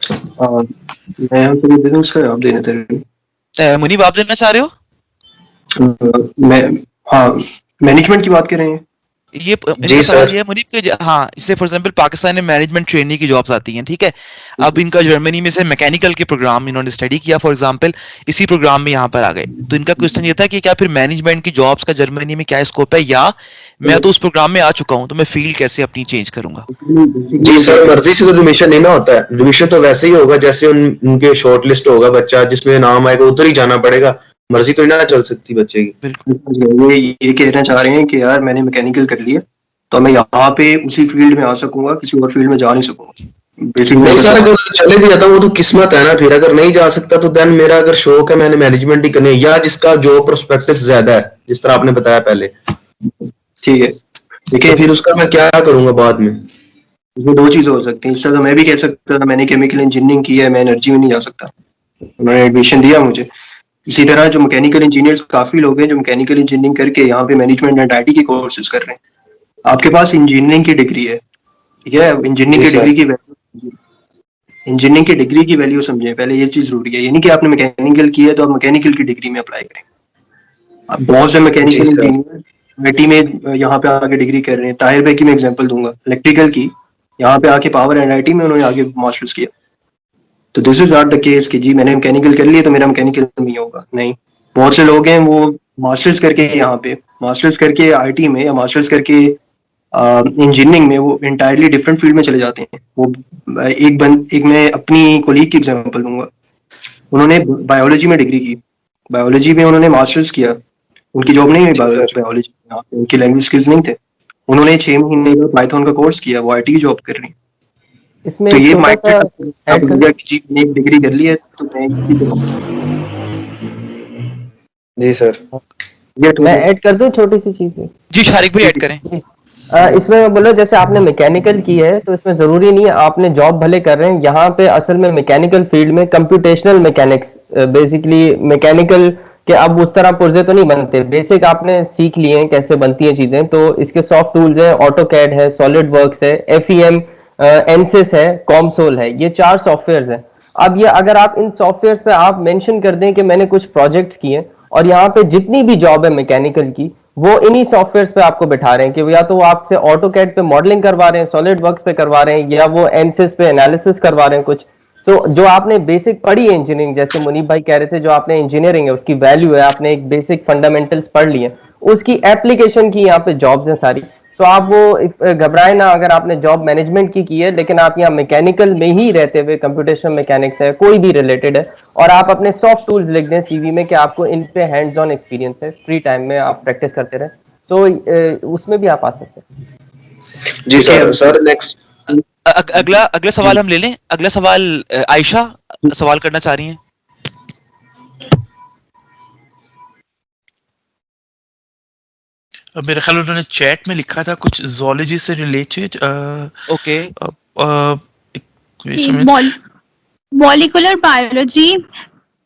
मैं आपको दे दूं इसका जवाब देने थे। मुनीब, आप देना चाह रहे हो? मैं, हाँ, मैनेजमेंट की बात कर रहे हैं। ये इनका सवाल ये है मुनीब कि हाँ, इससे फॉर एग्जांपल पाकिस्तान में मैनेजमेंट ट्रेनी की जॉब्स आती हैं, ठीक है। अब इनका जर्मनी में से मैकेनिकल के प्रोग्राम इन्होंने स्टडी किया फॉर एग्जांपल, इसी प्रोग्राम में यहाँ पर आ गए। तो इनका क्वेश्चन ये था कि क्या फिर मैनेजमेंट की जॉब्स का जर्मनी में क्या स्कोप है, या मैं तो उस प्रोग्राम में आ चुका हूँ तो मैं फील्ड कैसे अपनी चेंज करूंगा? जी सर, मर्जी से तो एडमिशन नहीं ना होता है, एडमिशन तो वैसे ही होगा जैसे उनके शॉर्ट लिस्ट होगा, बच्चा जिसमें नाम आएगा उधर ही जाना पड़ेगा, मर्जी तो ना चल सकती बच्चे की। ये कहना चाह रहे हैं कि यार मैंने मैकेनिकल कर लिया तो मैं यहाँ पे उसी फील्ड में आ सकूंगा, किसी और फील्ड में जा नहीं सकूंगा। नहीं सर, अगर चले भी जाता वो तो किस्मत है ना, फिर अगर नहीं जा सकता तो देन मेरा अगर शौक है मैंने मैनेजमेंट ही करनी है, या जिसका जॉब प्रोस्पेक्टस ज्यादा है जिस तरह आपने बताया पहले, ठीक है। देखिए तो फिर उसका मैं क्या करूंगा बाद में? इसमें दो चीजें हो सकती हैं। इस तरह मैं भी कह सकता था मैंने केमिकल इंजीनियरिंग की है, मैं एनर्जी में नहीं जा सकता, उन्होंने एडमिशन दिया मुझे। इसी तरह जो मैकेनिकल इंजीनियर्स काफी लोग हैं जो मैकेनिकल इंजीनियरिंग करके यहाँ पे मैनेजमेंट एंड आईटी के कोर्सेज कर रहे हैं। आपके पास इंजीनियरिंग की डिग्री है, ठीक है, इंजीनियरिंग की डिग्री की वैल्यू, इंजीनियरिंग की डिग्री की वैल्यू समझें पहले, ये चीज जरूरी है। ये नहीं कि आपने मैकेनिकल किया है तो आप मैकेनिकल की डिग्री में अप्लाई करें। अब बहुत से मैकेनिकल इंजीनियर आईटी में यहाँ पे आके डिग्री कर रहे हैं। ताहिर भाई की मैं एग्जांपल दूंगा, इलेक्ट्रिकल की, यहाँ पे आके पावर एंड आईटी में उन्होंने आगे मास्टर्स किया। तो this is not the case कि जी मैंने मैकेनिकल कर लिया तो मेरा मैकेनिकल नहीं होगा, नहीं। बहुत से लोग हैं वो मास्टर्स करके यहाँ पे, मास्टर्स करके आईटी में या मास्टर्स करके इंजीनियरिंग में वो इंटायरली डिफरेंट फील्ड में चले जाते हैं। वो एक मैं अपनी कोलीग की एग्जांपल दूंगा, उन्होंने बायोलॉजी में डिग्री की, बायोलॉजी में उन्होंने मास्टर्स किया, उनकी जॉब नहीं हुई बायोलॉजी में, उनकी लैंग्वेज स्किल्स नहीं थे, उन्होंने 6 महीने का पाइथन का कोर्स किया, वो आईटी की जॉब कर रही। इसमें तो एक ये छोटा सा ऐड कर माइंड जी मैंने एक डिग्री कर ली है तो मैं जी सर। ये मैं ऐड कर दूं छोटी सी चीज? जी शारिक भाई ऐड करें। इसमें मैं बोलो, जैसे आपने मैकेनिकल की है तो इसमें जरूरी नहीं है आपने जॉब भले कर रहे हैं, यहाँ पे असल में मैकेनिकल फील्ड में कंप्यूटेशनल मैकेनिक्स, बेसिकली मैकेनिकल के अब उस तरह पुर्जे तो नहीं बनते, बेसिक आपने सीख लिए हैं कैसे बनती हैं चीजें। तो इसके सॉफ्ट टूल्स है, ऑटोकैड है, सॉलिड वर्क्स है, FEM, एनसिस है, कॉमसोल है, ये 4 सॉफ्टवेयर्स हैं। अब ये अगर आप इन सॉफ्टवेयर्स पे आप मेंशन कर दें कि मैंने कुछ प्रोजेक्ट्स किए, और यहाँ पे जितनी भी जॉब है मैकेनिकल की वो इन्हीं सॉफ्टवेयर्स पे आपको बिठा रहे हैं कि या तो वो आपसे ऑटोकैड पे मॉडलिंग करवा रहे हैं, सॉलिड वर्क्स पे करवा रहे हैं, या वो एनसिस पे एनालिसिस करवा रहे हैं कुछ। तो जो आपने बेसिक पढ़ी है इंजीनियरिंग, जैसे मुनीब भाई कह रहे थे, जो आपने इंजीनियरिंग है उसकी वैल्यू है, आपने एक बेसिक फंडामेंटल्स पढ़ लिए, उसकी एप्लीकेशन की यहाँ पे जॉब्स हैं सारी। तो आप वो घबराए ना अगर आपने जॉब मैनेजमेंट की है, लेकिन आप यहाँ मैकेनिकल में ही रहते हुए, कंप्यूटेशनल मैकेनिक्स है कोई भी रिलेटेड है, और आप अपने सॉफ्ट टूल्स लिख दें सीवी में कि आपको इन पे हैंड्स ऑन एक्सपीरियंस है, फ्री टाइम में आप प्रैक्टिस करते रहे, तो उसमें भी आप आ सकते हैं। जी सर। सर नेक्स्ट अगला अगला सवाल हम ले लें। अगला सवाल आयशा सवाल करना चाह रही हैं। मेरे ख्याल उन्होंने चैट में लिखा था कुछ ज़ूलॉजी से रिलेटेड। ओके मॉलिक्यूलर बायोलॉजी,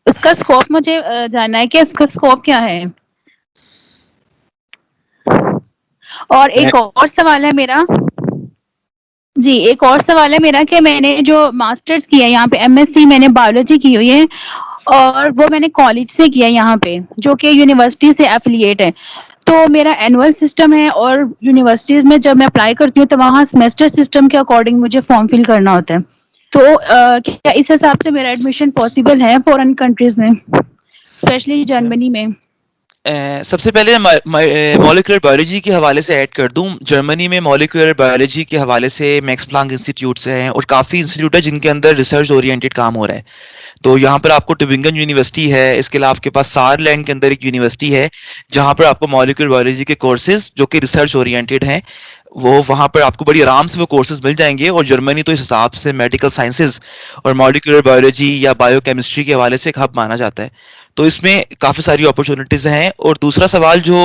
उसका स्कोप मुझे जानना है कि उसका स्कोप क्या है। और एक और सवाल है मेरा जी, एक और सवाल है मेरा कि मैंने जो मास्टर्स किया है यहाँ पे, MSc मैंने बायोलॉजी की हुई है, और वो मैंने कॉलेज से किया यहाँ पे, जो कि यूनिवर्सिटी से एफिलिएट है। तो मेरा एनुअल सिस्टम है, और यूनिवर्सिटीज में जब मैं अप्लाई करती हूँ तो वहाँ सेमेस्टर सिस्टम के अकॉर्डिंग मुझे फॉर्म फिल करना होता है। तो क्या इस हिसाब से मेरा एडमिशन पॉसिबल है फॉरेन कंट्रीज में, स्पेशली जर्मनी में? सबसे पहले मॉलिक्यूलर बायोलॉजी के हवाले से ऐड कर दूं, जर्मनी में मॉलिक्यूलर बायोलॉजी के हवाले से मैक्स प्लांक इंस्टीट्यूट हैं और काफ़ी इंस्टीट्यूट है जिनके अंदर रिसर्च ओरिएंटेड काम हो रहा है। तो यहाँ पर आपको ट्यूबिंगन यूनिवर्सिटी है, इसके अलावा आपके पास सारलैंड के अंदर एक यूनिवर्सिटी है जहाँ पर आपको मॉलिक्यूलर बायोलॉजी के कोर्सेज जो कि रिसर्च ओरिएंटेड हैं, वो वहाँ पर आपको बड़ी आराम से वो कोर्सेज मिल जाएंगे। और जर्मनी तो इस हिसाब से मेडिकल साइंसेज और मॉलिक्यूलर बायोलॉजी या बायोकेमिस्ट्री के हवाले से एक हब माना जाता है। तो इसमें काफ़ी सारी अपॉर्चुनिटीज़ हैं। और दूसरा सवाल जो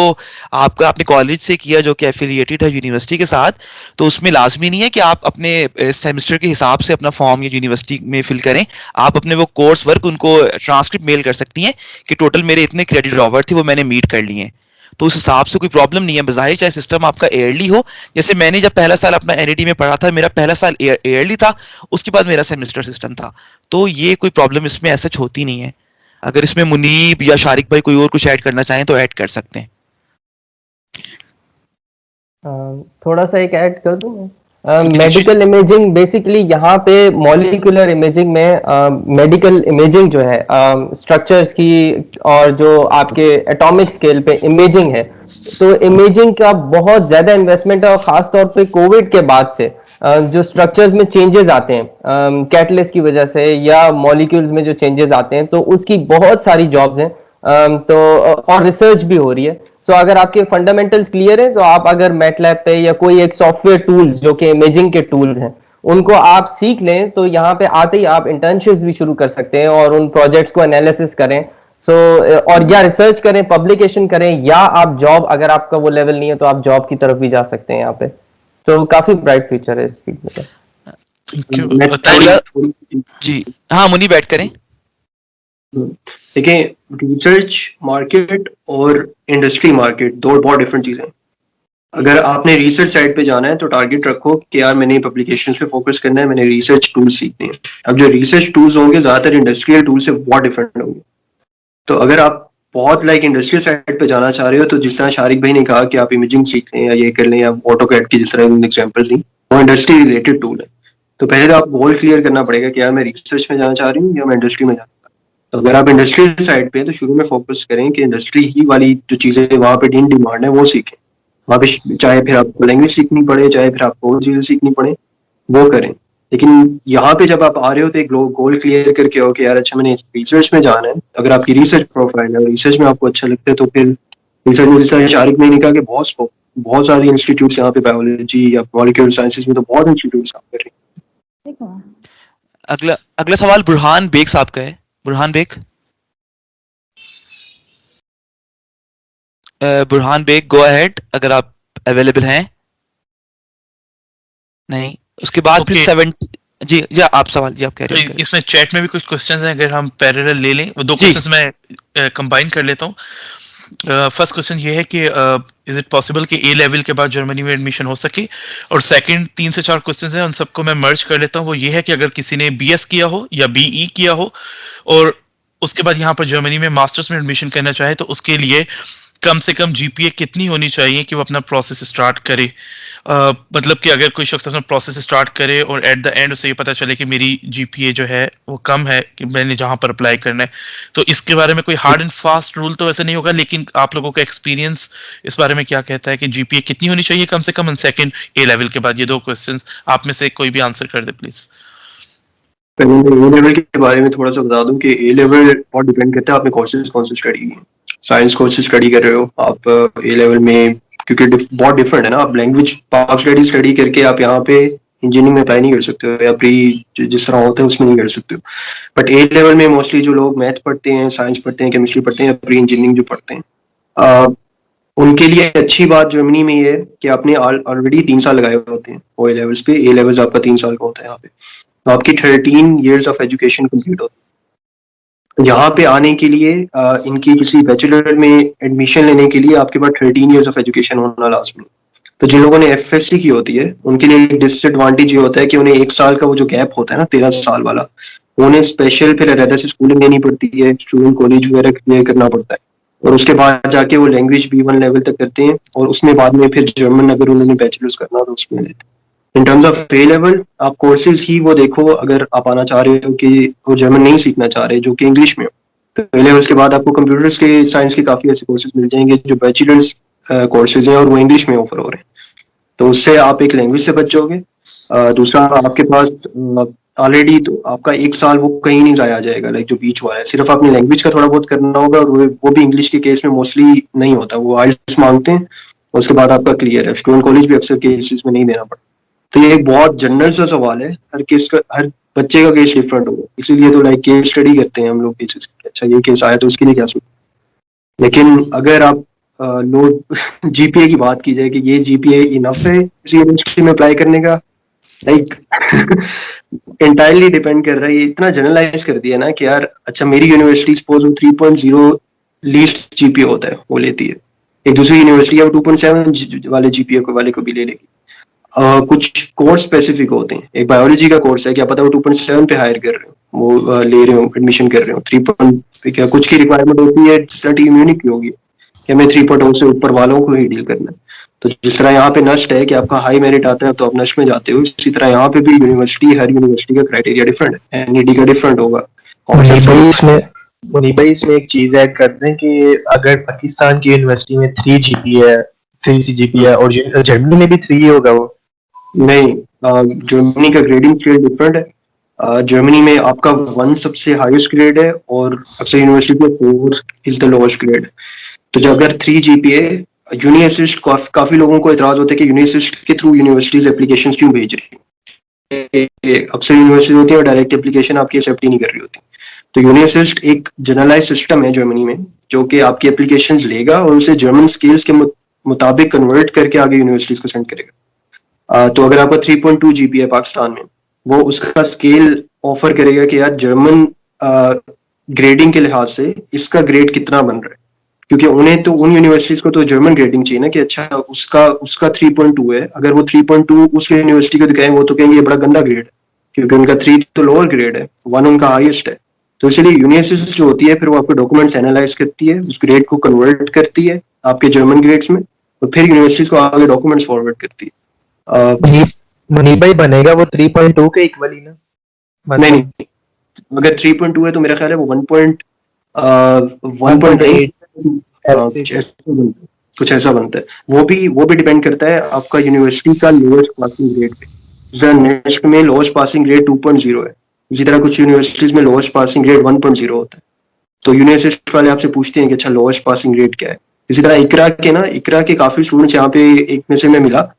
आपने कॉलेज से किया जो कि एफिलिएटेड है यूनिवर्सिटी के साथ, तो उसमें लाजमी नहीं है कि आप अपने सेमेस्टर के हिसाब से अपना फॉर्म या यूनिवर्सिटी में फिल करें। आप अपने वो कोर्स वर्क उनको ट्रांसक्रिप्ट मेल कर सकती हैं कि टोटल मेरे इतने क्रेडिट आवर थे, वो मैंने मीट कर लिए हैं। तो उस हिसाब से कोई प्रॉब्लम नहीं है। बज़ाहिर चाहे सिस्टम आपका ईयरली हो, जैसे मैंने जब पहला साल अपना NIT में पढ़ा था, मेरा पहला साल ईयरली था, उसके बाद मेरा सेमेस्टर सिस्टम था। तो ये कोई प्रॉब्लम इसमें ऐसा होती नहीं है। अगर इसमें मुनीब या शारिक भाई कोई और कुछ ऐड करना चाहें तो ऐड कर सकते हैं। थोड़ा सा एक ऐड कर दूं मैं। मेडिकल इमेजिंग, बेसिकली यहाँ पे मॉलिक्यूलर इमेजिंग में मेडिकल इमेजिंग जो है स्ट्रक्चर्स की और जो आपके एटॉमिक स्केल पे इमेजिंग है, तो इमेजिंग का बहुत ज्यादा इन्वेस्टमेंट है, और खास तौर पे कोविड के बाद से जो स्ट्रक्चर्स में चेंजेस आते हैं कैटलिस्ट की वजह से, या मॉलिक्यूल्स में जो चेंजेस आते हैं, तो उसकी बहुत सारी जॉब्स हैं। तो और रिसर्च भी हो रही है। सो अगर आपके फंडामेंटल्स क्लियर है तो आप अगर मैटलैब पे या कोई एक सॉफ्टवेयर टूल्स जो कि इमेजिंग के टूल्स हैं उनको आप सीख लें, तो यहाँ पे आते ही आप इंटर्नशिप भी शुरू कर सकते हैं और उन प्रोजेक्ट्स को एनालिसिस करें। और या रिसर्च करें, पब्लिकेशन करें, या आप जॉब, अगर आपका वो लेवल नहीं है तो आप जॉब की तरफ भी जा सकते हैं यहाँ पे। तो काफी ब्राइट फ्यूचर है इस फील्ड में। जी हाँ, मुनीब ऐड करें। देखिए, रिसर्च मार्केट और इंडस्ट्री मार्केट दो बहुत डिफरेंट चीजें हैं। अगर आपने रिसर्च साइड पे जाना है तो टारगेट रखो कि यार मैंने पब्लिकेशंस पे फोकस करना है, मैंने रिसर्च टूल्स सीखने हैं। अब जो रिसर्च टूल्स होंगे ज्यादातर इंडस्ट्रियल टूल से बहुत डिफरेंट होंगे। तो अगर आप बहुत इंडस्ट्रियल साइड पे जाना चाह रहे हो, तो जिस तरह शारिक भाई ने कहा कि आप इमेजिंग सीख लें या ये कर लें, या ऑटोकैड की जिस तरह एग्जाम्पल दी, वो इंडस्ट्री रिलेटेड टूल है। तो पहले तो आप गोल क्लियर करना पड़ेगा कि यार मैं रिसर्च में जाना चाह रही हूँ या मैं इंडस्ट्री में जाना। तो अगर आप इंडस्ट्रियल साइड पे हैं तो शुरू में फोकस करें कि इंडस्ट्री ही वाली जो चीजें वहां पे इन डिमांड है वो सीखें। वहां पे चाहे फिर आपको लैंग्वेज सीखनी पड़े, चाहे फिर आपको और चीजें सीखनी पड़े, वो करें। लेकिन यहाँ पे जब आप आ रहे हो तो एक गोल क्लियर करके हो कि यार अच्छा मैंने रिसर्च में जाना है। अगर आपकी रिसर्च प्रोफाइल है, रिसर्च में आपको अच्छा लगता है, तो फिर रिसर्च में, जिस तरह शारिक ने कहा कि बहुत सारी इंस्टीट्यूट्स यहाँ पे बायोलॉजी या मॉलिक्यूलर साइंसेज में तो बहुत इंस्टीट्यूट्स काम कर रहे हैं। अगला सवाल बुरहान बेग साहब का है। बुरहान बेग, बुरहान बेग, गो अहेड अगर आप अवेलेबल हैं। नहीं, उसके बाद फिर ओके 70। जी जी, आप सवाल जी आप कह तो रहे हैं। इसमें चैट में भी कुछ क्वेश्चंस हैं, अगर हम पैरेलल ले लें वो दो जी क्वेश्चंस मैं कंबाइन कर लेता हूँ। फर्स्ट क्वेश्चन ये है कि इज इट पॉसिबल कि ए लेवल के बाद जर्मनी में एडमिशन हो सके, और सेकंड 3 से 4 क्वेश्चंस हैं उन सबको मैं मर्ज कर लेता हूँ। वो ये है कि अगर किसी ने बीएस किया हो या बीई किया हो और उसके बाद यहाँ पर जर्मनी में मास्टर्स में एडमिशन करना चाहे, तो उसके लिए कम से कम जीपीए कितनी होनी चाहिए कि वो अपना प्रोसेस स्टार्ट करे। मतलब कि अगर कोई शख्स अपना प्रोसेस स्टार्ट करे और एट द एंड उसे ये पता चले कि मेरी जीपीए जो है वो कम है कि मैंने जहां पर अप्लाई करना है, तो इसके बारे में कोई हार्ड एंड फास्ट रूल तो वैसे नहीं होगा, लेकिन आप लोगों का एक्सपीरियंस इस बारे में क्या कहता है कि जीपीए कितनी होनी चाहिए कम से कम, एंड सेकंड ए लेवल के बाद। ये दो क्वेश्चंस आप में से कोई भी आंसर कर दे प्लीज। पहले मैं ए लेवल के बारे में थोड़ा सा बता दूं कि ए लेवल बहुत डिपेंड करता है आपने कोर्सेज कौन से स्टडी किए। साइंस कोर्सेज स्टडी कर रहे हो आप ए लेवल में, क्योंकि बहुत डिफरेंट है ना। आप लैंग्वेज पाक स्टडी करके आप यहाँ पे इंजीनियरिंग में अप्लाई नहीं कर सकते हो, या प्री जिस तरह होता है उसमें नहीं कर सकते हो। बट ए लेवल में मोस्टली जो लोग मैथ पढ़ते हैं, साइंस पढ़ते हैं, केमिस्ट्री पढ़ते हैं, प्री इंजीनियरिंग जो पढ़ते हैं, उनके लिए अच्छी बात जर्मनी में ये है कि आपने ऑलरेडी 3 साल लगाए होते हैं ओ ए लेवल्स पे। ए लेवल्स आपका 3 साल का होता है यहाँ पे, तो आपकी 13 years ऑफ एजुकेशन कंप्लीट होती है। तो यहाँ पे आने के लिए इनकी किसी बैचलर में एडमिशन लेने के लिए आपके पास 13 years ऑफ एजुकेशन होना लाजमी। तो जिन लोगों ने एफएससी की होती है उनके लिए एक डिसएडवांटेज ये होता है कि उन्हें 1 साल का वो जो गैप होता है ना, 13 साल वाला, उन्हें स्पेशल फिर अलग से स्कूलिंग लेनी पड़ती है, स्टूडेंट कॉलेज वगैरह क्लियर करना पड़ता है, और उसके बाद जाके वो लैंग्वेज B1 लेवल तक करते हैं, और उसमें बाद में फिर जर्मन अगर उन्होंने बैचलर्स करना तो उसमें लेते हैं। In terms of A level आप कोर्सेज ही वो देखो, अगर आप आना चाह रहे हो कि वो जर्मन नहीं सीखना चाह रहे जो कि इंग्लिश में हो, तो ए लेवल्स के बाद आपको कंप्यूटर्स के साइंस के काफी ऐसे कोर्सेज मिल जाएंगे जो बैचलर्स कोर्सेज हैं और वो इंग्लिश में ऑफर हो रहे हैं। तो उससे आप एक लैंग्वेज से बच जाओगे। दूसरा, आपके पास ऑलरेडी तो आपका 1 साल वो कहीं नहीं जाया जाएगा, लाइक जो बीच वाला है। सिर्फ आपने लैंग्वेज का थोड़ा बहुत करना होगा, और वो भी इंग्लिश के केस में मोस्टली नहीं होता, वो आइल्स मांगते हैं, उसके बाद आपका क्लियर है। स्टूडेंट कॉलेज भी अक्सर केसेस में नहीं देना पड़ता। तो ये एक बहुत जनरल सा सवाल है, हर केस का, हर बच्चे का केस डिफरेंट होगा, इसीलिए तो लाइक केस स्टडी करते हैं हम लोग केसेस। अच्छा ये केस आया तो उसके लिए क्या सोचें। लेकिन अगर आप लोग जीपीए की बात की जाए कि ये जीपीए इनफ है किसी यूनिवर्सिटी में अप्लाई करने का, लाइक एंटायरली डिपेंड कर रहा है। ये इतना जनरलाइज कर दिया ना कि यार, अच्छा मेरी यूनिवर्सिटी सपोज 3.0 लीस्ट जीपीए होता है वो लेती है, एक दूसरी यूनिवर्सिटी है वो 2.7 वाले जीपीए वाले को भी ले लेगी। कुछ कोर्स स्पेसिफिक होते हैं, एक बायोलॉजी का कोर्स है, क्या पता वो 2.7 पे हायर कर रहे हो, वो ले रहे हो, एडमिशन कर रहे हो 3. क्या कुछ की रिक्वायरमेंट होती है, जिस तरह टीम यूनिक की होगी कि हमें 3.0 से ऊपर वालों को ही डील करना है। तो जिस तरह यहाँ पे नस्ट है कि आपका हाई मेरिट आता है तो आप नस्ट में जाते हो, इसी तरह यहाँ पे भी यूनिवर्सिटी, हर यूनिवर्सिटी का क्राइटेरिया डिफरेंट है, एनईडी का डिफरेंट होगा। मुनीब भाई इसमें एक चीज ऐड कर दें कि अगर पाकिस्तान की यूनिवर्सिटी में 3 जीपी है, 3 जीपी है, और जर्मनी में भी 3 ही होगा वो? नहीं, जर्मनी का ग्रेडिंग स्केल डिफरेंट है। जर्मनी में आपका 1 सबसे हाईएस्ट ग्रेड है, और अक्सर यूनिवर्सिटी में 4 इज द लोएस्ट ग्रेड। तो जब अगर 3 जीपीए, यूनिअसिस्ट, काफी लोगों को एतराज होता है कि यूनिअसिस्ट के थ्रू यूनिवर्सिटीज एप्लीकेशन क्यों भेज रही है। अक्सर यूनिवर्सिटी होती है और डायरेक्ट एप्लीकेशन आपकी एक्सेप्ट ही नहीं कर रही होती। तो यूनिअसिस्ट एक जनरलाइज सिस्टम है जर्मनी में, जो कि आपकी एप्लीकेशन लेगा और उसे जर्मन स्केल्स के मुताबिक कन्वर्ट करके आगे यूनिवर्सिटीज को सेंड करेगा। तो अगर आपका 3.2 जीपी है पाकिस्तान में, वो उसका स्केल ऑफर करेगा कि यार जर्मन ग्रेडिंग के लिहाज से इसका ग्रेड कितना बन रहा है, क्योंकि उन्हें तो उन यूनिवर्सिटीज को तो जर्मन ग्रेडिंग चाहिए ना कि अच्छा उसका 3.2 है। अगर वो 3.2 उस यूनिवर्सिटी को दिखाएंगे, वो तो कहेंगे ये बड़ा गंदा ग्रेड है, क्योंकि उनका 3 तो लोअर ग्रेड है, 1 उनका हाईएस्ट है। तो इसलिए यूनिवर्सिटी जो होती है फिर वो आपके डॉक्यूमेंट्स एनालाइज करती है, उस ग्रेड को कन्वर्ट करती है आपके जर्मन ग्रेड्स में, और फिर यूनिवर्सिटीज को आगे डॉक्यूमेंट्स फॉरवर्ड करती है। मुनीब भाई बनेगा वो 3.2 के इक्वल ही ना? नहीं, अगर 3.2 है तो मेरा ख्याल है वो 1.8 कुछ ऐसा बनता है। वो भी डिपेंड करता है आपका यूनिवर्सिटी का lowest passing grade pay. Next में लोएस्ट पासिंग ग्रेड 2.0 है, इसी तरह कुछ यूनिवर्सिटीज में लोएस्ट पासिंग ग्रेड 1.0 होता है। तो यूनिवर्सिटी वाले आपसे पूछते हैं कि अच्छा लोएस्ट पासिंग ग्रेड क्या है। इसी तरह इकरा के काफी स्टूडेंट्स यहाँ पे, एक में से मैं मिला,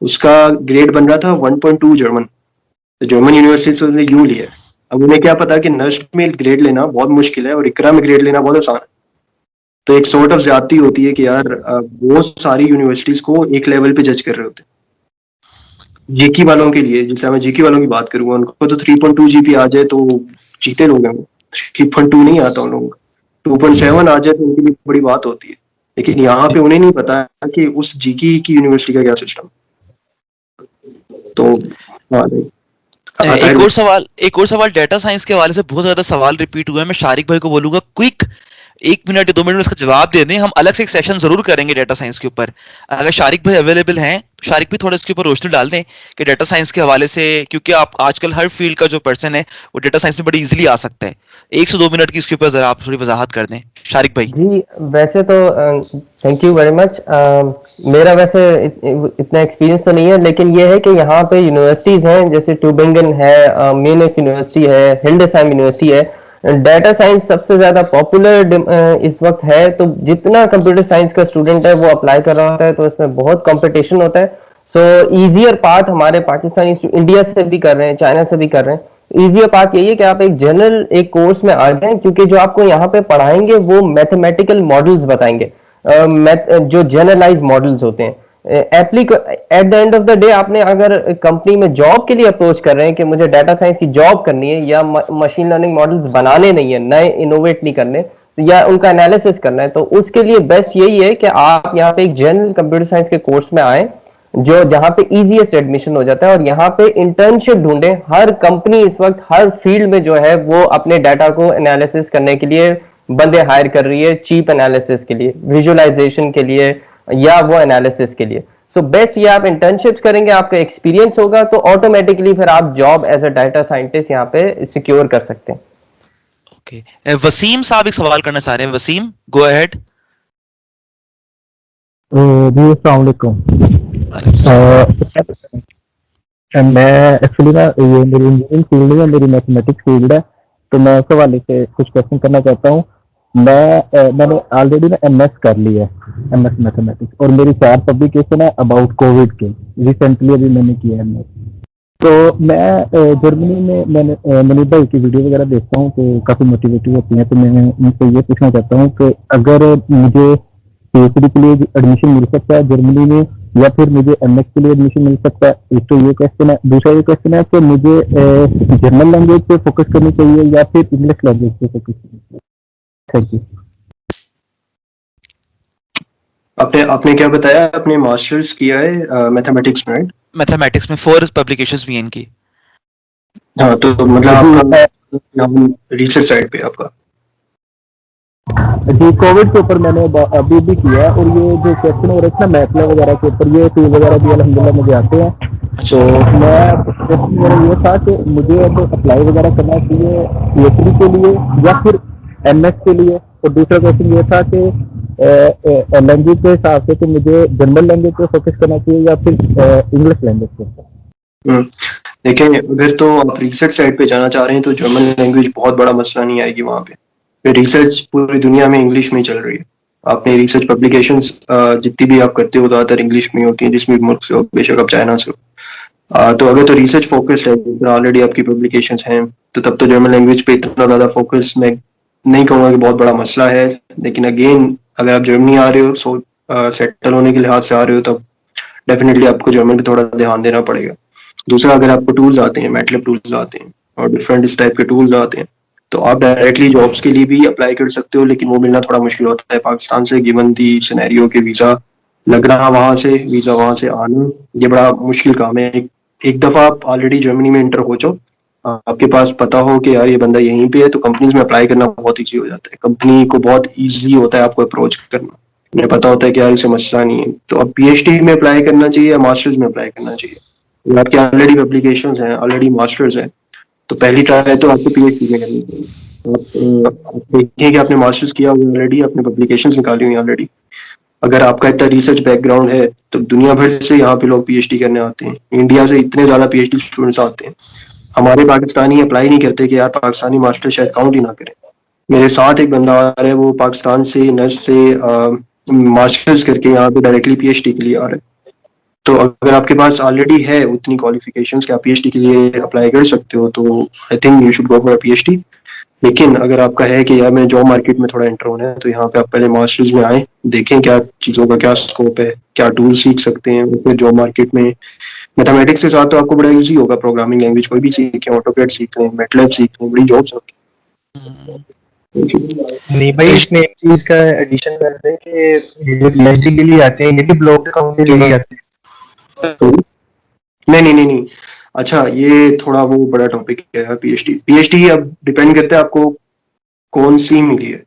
उसका ग्रेड बन रहा था 1.2 जर्मन। तो जर्मन यूनिवर्सिटी ने यूं लिया। अब उन्हें क्या पता कि नस्ट में ग्रेड लेना बहुत मुश्किल है और इकरा में ग्रेड लेना बहुत आसान है। तो एक सॉर्ट ऑफ ज्यादती होती है कि यार वो सारी यूनिवर्सिटीज को एक लेवल पे जज कर रहे होते हैं। जीकी वालों के लिए, जैसे मैं जीकी वालों की बात करूंगा, उनको तो 3.2 जीपी आ जाए तो जीते लोग हैं। 3.2 नहीं आता उन लोगों को, 2.7 आ जाए तो उनके लिए बड़ी बात होती है। लेकिन यहाँ पे उन्हें नहीं पता कि उस जीकी की यूनिवर्सिटी का क्या सिस्टम। तो हाँ, एक और सवाल डाटा साइंस के हवाले से बहुत ज्यादा सवाल रिपीट हुआ है। मैं शारिक भाई को बोलूंगा क्विक 1 मिनट या 2 मिनट में इसका जवाब दे दें। हम अलग से एक सेशन जरूर करेंगे डाटा साइंस के ऊपर। अगर शारिक भाई अवेलेबल हैं तो शारिक भी थोड़ा इसके ऊपर रोशनी डाल दें कि डाटा साइंस के हवाले से, क्योंकि आप आजकल हर फील्ड का जो पर्सन है वो डाटा साइंस में बड़ी इजीली आ सकता है। 1 से 2 मिनट की इसके ऊपर जरा आप थोड़ी वजाहत कर दें शारिक भाई। जी, वैसे तो थैंक यू वेरी मच। मेरा वैसे इतना एक्सपीरियंस तो नहीं है, लेकिन ये है कि यहाँ पे यूनिवर्सिटीज़ हैं, जैसे ट्यूबिंगन है, म्यूनिख यूनिवर्सिटी है, हिल्डेसहाइम यूनिवर्सिटी है। डाटा साइंस सबसे ज़्यादा पॉपुलर इस वक्त है, तो जितना कंप्यूटर साइंस का स्टूडेंट है वो अप्लाई कर रहा होता है, तो इसमें बहुत कंपटीशन होता है। सो ईजियर पाथ हमारे पाकिस्तानी इंडिया से भी कर रहे हैं, चाइना से भी कर रहे हैं। ईजियर पाथ यही है कि आप एक जनरल एक कोर्स में आ जाएं, क्योंकि जो आपको यहाँ पे पढ़ाएंगे वो मैथमेटिकल मॉडल्स बताएंगे, जो जनरलाइज मॉडल्स होते हैं। At the end of the day आपने अगर कंपनी में जॉब के लिए अप्रोच कर रहे हैं कि मुझे डाटा साइंस की जॉब करनी है, या मशीन लर्निंग मॉडल्स बनाने नहीं है, नए इनोवेट नहीं करने, या उनका एनालिसिस करना है, तो उसके लिए बेस्ट यही है कि आप यहाँ पे एक जनरल कंप्यूटर साइंस के कोर्स में आए, जो जहां पे इजीएस्ट एडमिशन हो जाता है, और यहाँ पे इंटर्नशिप ढूंढे। हर कंपनी इस वक्त हर फील्ड में जो है वो अपने डाटा को एनालिसिस करने के लिए बंदे हायर कर रही है, चीप एनालिसिस के लिए, विजुअलाइजेशन के लिए, या वो एनालिसिस के लिए। सो बेस्ट ये आप इंटर्नशिप्स करेंगे, आपका एक्सपीरियंस होगा, तो ऑटोमेटिकली फिर आप job as a data scientist यहाँ पे सिक्योर कर सकते हैं। ओके, वसीम साहब एक सवाल करना चाह रहे हैं। Wasim, go ahead. जी अस्सलाम वालेकुम। मैं एक्चुअली ना, ये मेरी इंजीनियरिंग फील्ड है, मेरी मैथमेटिक्स फील्ड है, तो मैं उस हवाले से कुछ क्वेश्चन करना चाहता हूँ। मैंने ऑलरेडी ना एमएस कर लिया है, एमएस मैथमेटिक्स, और मेरी 4 पब्लिकेशन है अबाउट कोविड के, रिसेंटली अभी मैंने किया है एमएस। तो मैं जर्मनी में मैंने मनीष भाई की वीडियो वगैरह देखता हूँ, तो काफ़ी मोटिवेटिव होती हैं। तो मैं उनसे ये पूछना चाहता हूँ कि अगर मुझे पीएचडी के लिए एडमिशन मिल सकता है जर्मनी में, या फिर मुझे एमएस के लिए एडमिशन मिल सकता है, एक तो ये क्वेश्चन है। दूसरा ये क्वेश्चन है कि मुझे जर्मन लैंग्वेज पे फोकस करनी चाहिए या फिर इंग्लिश लैंग्वेज पे फोकस करनी चाहिए। Thank you. आपने क्या बताया, आपने मास्टर्स किया है मैथमेटिक्स में, राइट? मैथमेटिक्स में 4 पब्लिकेशंस भी हैं इनकी। हाँ, तो मतलब आपका रिसर्च साइड पे आपका जी, कोविड के ऊपर मैंने अभी भी किया है, और ये जो क्वेश्चन हो रहे थे ना मैथलैब वगैरह के ऊपर, ये टूल वगैरह भी अल्हम्दुलिल्लाह मुझे आते हैं। तो मैं क्वेश्चन मेरा ये था कि मुझे अब अप्लाई वगैरह करना चाहिए पीएचडी के लिए या फिर एमएस के लिए, और दूसरा क्वेश्चन ये था कि लैंग्वेज के हिसाब से कि मुझे जनरल लैंग्वेज पे फोकस करना चाहिए या फिर इंग्लिश लैंग्वेज पे। देखिए, अगर तो आप रिसर्च साइड पे जाना चाह रहे हैं तो जर्मन लैंग्वेज बहुत बड़ा मसला नहीं आएगी वहाँ पे। रिसर्च पूरी दुनिया में इंग्लिश में चल रही है। आपने रिसर्च पब्लिकेशंस जितनी भी आप करते हो ज़्यादातर इंग्लिश में होती हैं, जिसमें मुल्क से हो, बेशक आप चाइना से हो। तो अगर तो रिसर्च फोकस्ड है, ऑलरेडी आपकी पब्लिकेशंस हैं, तो तब तो जर्मन लैंग्वेज पे इतना ज़्यादा फोकस मैं नहीं कहूँगा कि बहुत बड़ा मसला है। लेकिन अगेन, अगर आप जर्मनी आ रहे हो, सेटल होने के लिहाज से आ रहे हो, तब डेफिनेटली आपको जर्मन पे थोड़ा ध्यान देना पड़ेगा। दूसरा, अगर आपको टूल्स आते हैं, मैटलैब टूल्स आते हैं और डिफरेंट इस टाइप के टूल्स आते हैं, तो आप डायरेक्टली जॉब्स के लिए भी अप्लाई कर सकते हो, लेकिन वो मिलना थोड़ा मुश्किल होता है पाकिस्तान से, गिवन दी सिनेरियो के वीज़ा लगना वहाँ से, वीज़ा वहाँ से आना, ये बड़ा मुश्किल काम है। एक दफ़ा आप ऑलरेडी जर्मनी में इंटर हो जाओ, आपके पास पता हो कि यार ये बंदा यहीं पे है, तो कंपनीज में अप्लाई करना बहुत ईजी हो जाता है। कंपनी को बहुत ईजी होता है आपको अप्रोच करना, उन्हें पता होता है कि यार इसे मसला नहीं है। तो अब पीएचडी में अप्लाई करना चाहिए या मास्टर्स में अप्लाई करना चाहिए? आपकी ऑलरेडी पब्लिकेशंस हैं, ऑलरेडी मास्टर्स हैं, तो पहली ट्राई तो आपको पीएचडी में करनी चाहिए। आप देखिए कि आपने मास्टर्स किया हुआ ऑलरेडी, आपने पब्लिकेशंस निकाली हुई ऑलरेडी। अगर आपका इतना रिसर्च बैकग्राउंड है तो दुनिया भर से यहाँ पे लोग पीएचडी करने आते हैं। इंडिया से इतने ज्यादा पीएचडी स्टूडेंट्स आते हैं, हमारे पाकिस्तानी अप्लाई नहीं करते कि यार पाकिस्तानी मास्टर शायद काउंट ही ना करें। मेरे साथ एक बंदा आ रहा है, वो पाकिस्तान से नर्स से मास्टर्स करके यहाँ पे डायरेक्टली पीएचडी के लिए आ रहा है। तो अगर आपके पास ऑलरेडी है उतनी क्वालिफिकेशंस कि आप पीएचडी के लिए अप्लाई कर सकते हो, तो I think you should go for a PhD. लेकिन अगर आपका है कि यार मैंने जॉब मार्केट में थोड़ा इंटर होना है, तो यहाँ पे आप पहले मास्टर्स में आए, देखें क्या चीज़ों का क्या स्कोप है, क्या टूल सीख सकते हैं उसमें जॉब मार्केट में। मैथमेटिक्स के साथ तो आपको बड़ा ईजी होगा, प्रोग्रामिंग लैंग्वेज कोई भी सीखें, ऑटोकैड सीख लें, मैटलैब सीख लें, बड़ी जॉब्स नहीं भाई, इसमें एक चीज का एडिशन कर दें कि ये जो पीएचडी के लिए आते हैं, ये भी ब्लॉक अकाउंट के लिए आते हैं। नहीं। अच्छा, ये थोड़ा वो बड़ा टॉपिक है पीएचडी अब डिपेंड करता है आपको कौन सी मिली है।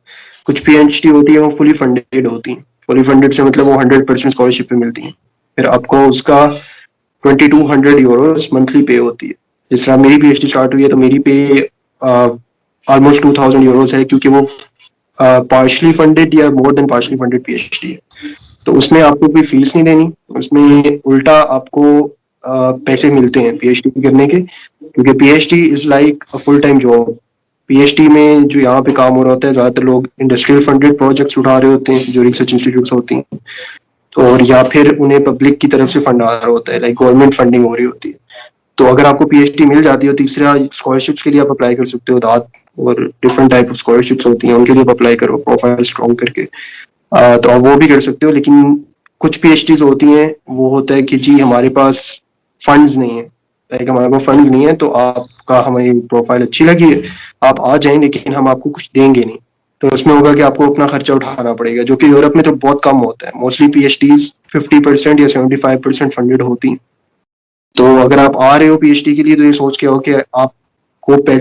कुछ पीएचडी होती है वो फुली फंडेड होती है। फुली फंडेड से मतलब वो 100% स्कॉलरशिप पे मिलती है। फिर आपको उसका 2200 यूरोस मंथली पे होती है। जिस तरह मेरी पीएचडी स्टार्ट हुई है तो मेरी पे ऑलमोस्ट 2000 यूरोस है, क्योंकि वो पार्शली फंडेड या more than partially funded PhD है। तो उसमें आपको कोई फीस नहीं देनी, उसमें उल्टा आपको पैसे मिलते हैं पीएचडी करने के, क्योंकि PhD is like a full time job. PhD में जो यहाँ पे काम हो रहा होता है, ज्यादातर लोग इंडस्ट्रियल फंडेड प्रोजेक्ट्स उठा रहे होते हैं जो रिसर्च इंस्टीट्यूट्स होती हैं, और या फिर उन्हें पब्लिक की तरफ से फंड आ रहा होता है, लाइक गवर्नमेंट फंडिंग हो रही होती है। तो अगर आपको पीएचडी मिल जाती है, तीसरा स्कॉलरशिप्स के लिए आप अप्लाई कर सकते हो, दाद और डिफरेंट टाइप ऑफ स्कॉलरशिप्स होती हैं, उनके लिए आप अप्लाई करो प्रोफाइल स्ट्रॉन्ग करके। तो आप वो भी कर सकते हो। लेकिन कुछ पीएचडीज होती हैं, वो होता है कि जी हमारे पास फंड्स नहीं है, लाइक हमारे पास फंड्स नहीं है, तो आपका हमारी प्रोफाइल अच्छी लगी है, आप आ जाएं, लेकिन हम आपको कुछ देंगे नहीं। तो उसमें होगा कि आपको अपना खर्चा उठाना पड़ेगा, जो कि यूरोप में तो बहुत कम होता है। मोस्टली पीएचडीज 50% या 75% फंडेड होती हैं। तो अगर आप आ रहे हो पीएचडी के लिए, तो ये सोच के आओ कि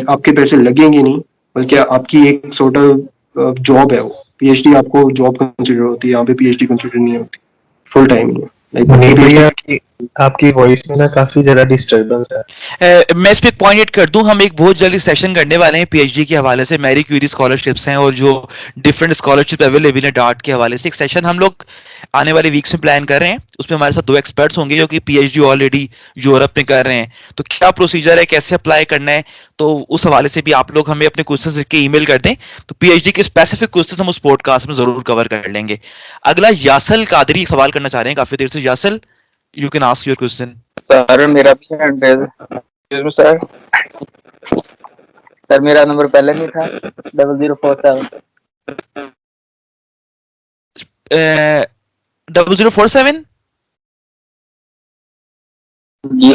आपके पैसे लगेंगे नहीं, बल्कि आपकी एक सॉर्ट ऑफ जॉब है वो। पीएचडी आपको जॉब कंसिडर होती है, यहाँ पे पीएचडी कंसिडर नहीं होती, फुल टाइम ही है। नहीं भैया, आपकी वॉइस में ना काफी ज्यादा डिस्टरबेंस है। मैं इस पे एक पॉइंट ऐड कर दूं, हम एक बहुत जल्दी सेशन करने वाले हैं पीएचडी के हवाले से। मैरी क्यूरी स्कॉलरशिप्स हैं और जो डिफरेंट स्कॉलरशिप अवेलेबल है डार्ट के हवाले से, एक सेशन हम लोग आने वाले वीक्स में प्लान कर रहे हैं। उसमें हमारे साथ 2 एक्सपर्ट्स होंगे जो कि पीएचडी ऑलरेडी यूरोप में कर रहे हैं। तो क्या प्रोसीजर है, कैसे अप्लाई करना है, तो उस हवाले से भी आप लोग हमें अपने क्वेश्चंस लिख के ईमेल कर दें, तो पीएचडी के स्पेसिफिक क्वेश्चंस हम उस पॉडकास्ट में जरूर कवर कर लेंगे। अगला यासल कादरी सवाल करना चाह रहे हैं काफी देर से। यासल, you can ask your question. Sir मेरा भी हैंड रेज सर मेरा नंबर पहले नहीं था 0047 0047 जी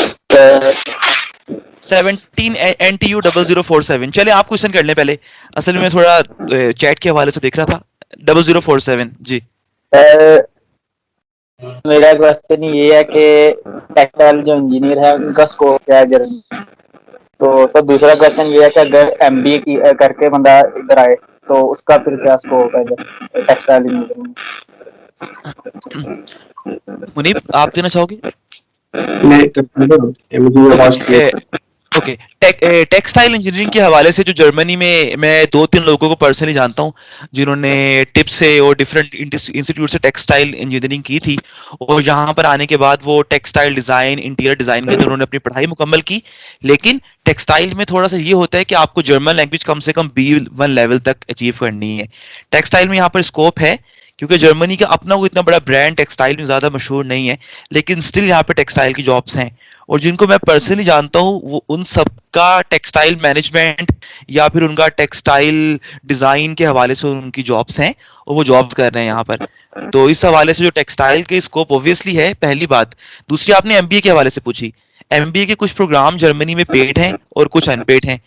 17 NTU 0047। चले आप क्वेश्चन कर लें पहले, असल में थोड़ा चैट के हवाले से देख रहा था। 0047 जी। मेरा क्वेश्चन ये है कि टेक्सटाइल जो इंजीनियर है उनका स्कोप क्या है जर्मनी। तो सर दूसरा क्वेश्चन ये है कि अगर एमबीए की करके बंदा इधर आए तो उसका फिर क्या स्कोप है टेक्सटाइल इंजीनियर में। मुनीब, आप देना चाहोगे? ओके, टेक्सटाइल इंजीनियरिंग के हवाले से जो जर्मनी में मैं 2-3 लोगों को पर्सनली जानता हूं जिन्होंने टिप्स से और डिफरेंट इंस्टीट्यूट से टेक्सटाइल इंजीनियरिंग की थी, और यहाँ पर आने के बाद वो टेक्सटाइल डिजाइन, इंटीरियर डिजाइन के अंदर उन्होंने अपनी पढ़ाई मुकम्मल की। लेकिन टेक्सटाइल में थोड़ा सा ये होता है कि आपको जर्मन लैंग्वेज कम से कम B1 लेवल तक अचीव करनी है। टेक्सटाइल में यहाँ पर स्कोप है, क्योंकि जर्मनी का अपना कोई इतना बड़ा ब्रांड टेक्सटाइल में ज्यादा मशहूर नहीं है, लेकिन स्टिल यहाँ पे टेक्सटाइल की जॉब्स हैं। और जिनको मैं पर्सनली जानता हूँ वो उन सबका टेक्सटाइल मैनेजमेंट या फिर उनका टेक्सटाइल डिजाइन के हवाले से उनकी जॉब्स हैं और वो जॉब्स कर रहे हैं यहाँ पर। तो इस हवाले से जो टेक्सटाइल के स्कोप ऑब्वियसली है, पहली बात। दूसरी, आपने एमबीए के हवाले से पूछी। एमबीए के कुछ प्रोग्राम जर्मनी में पेड हैं और कुछ अनपेड हैं।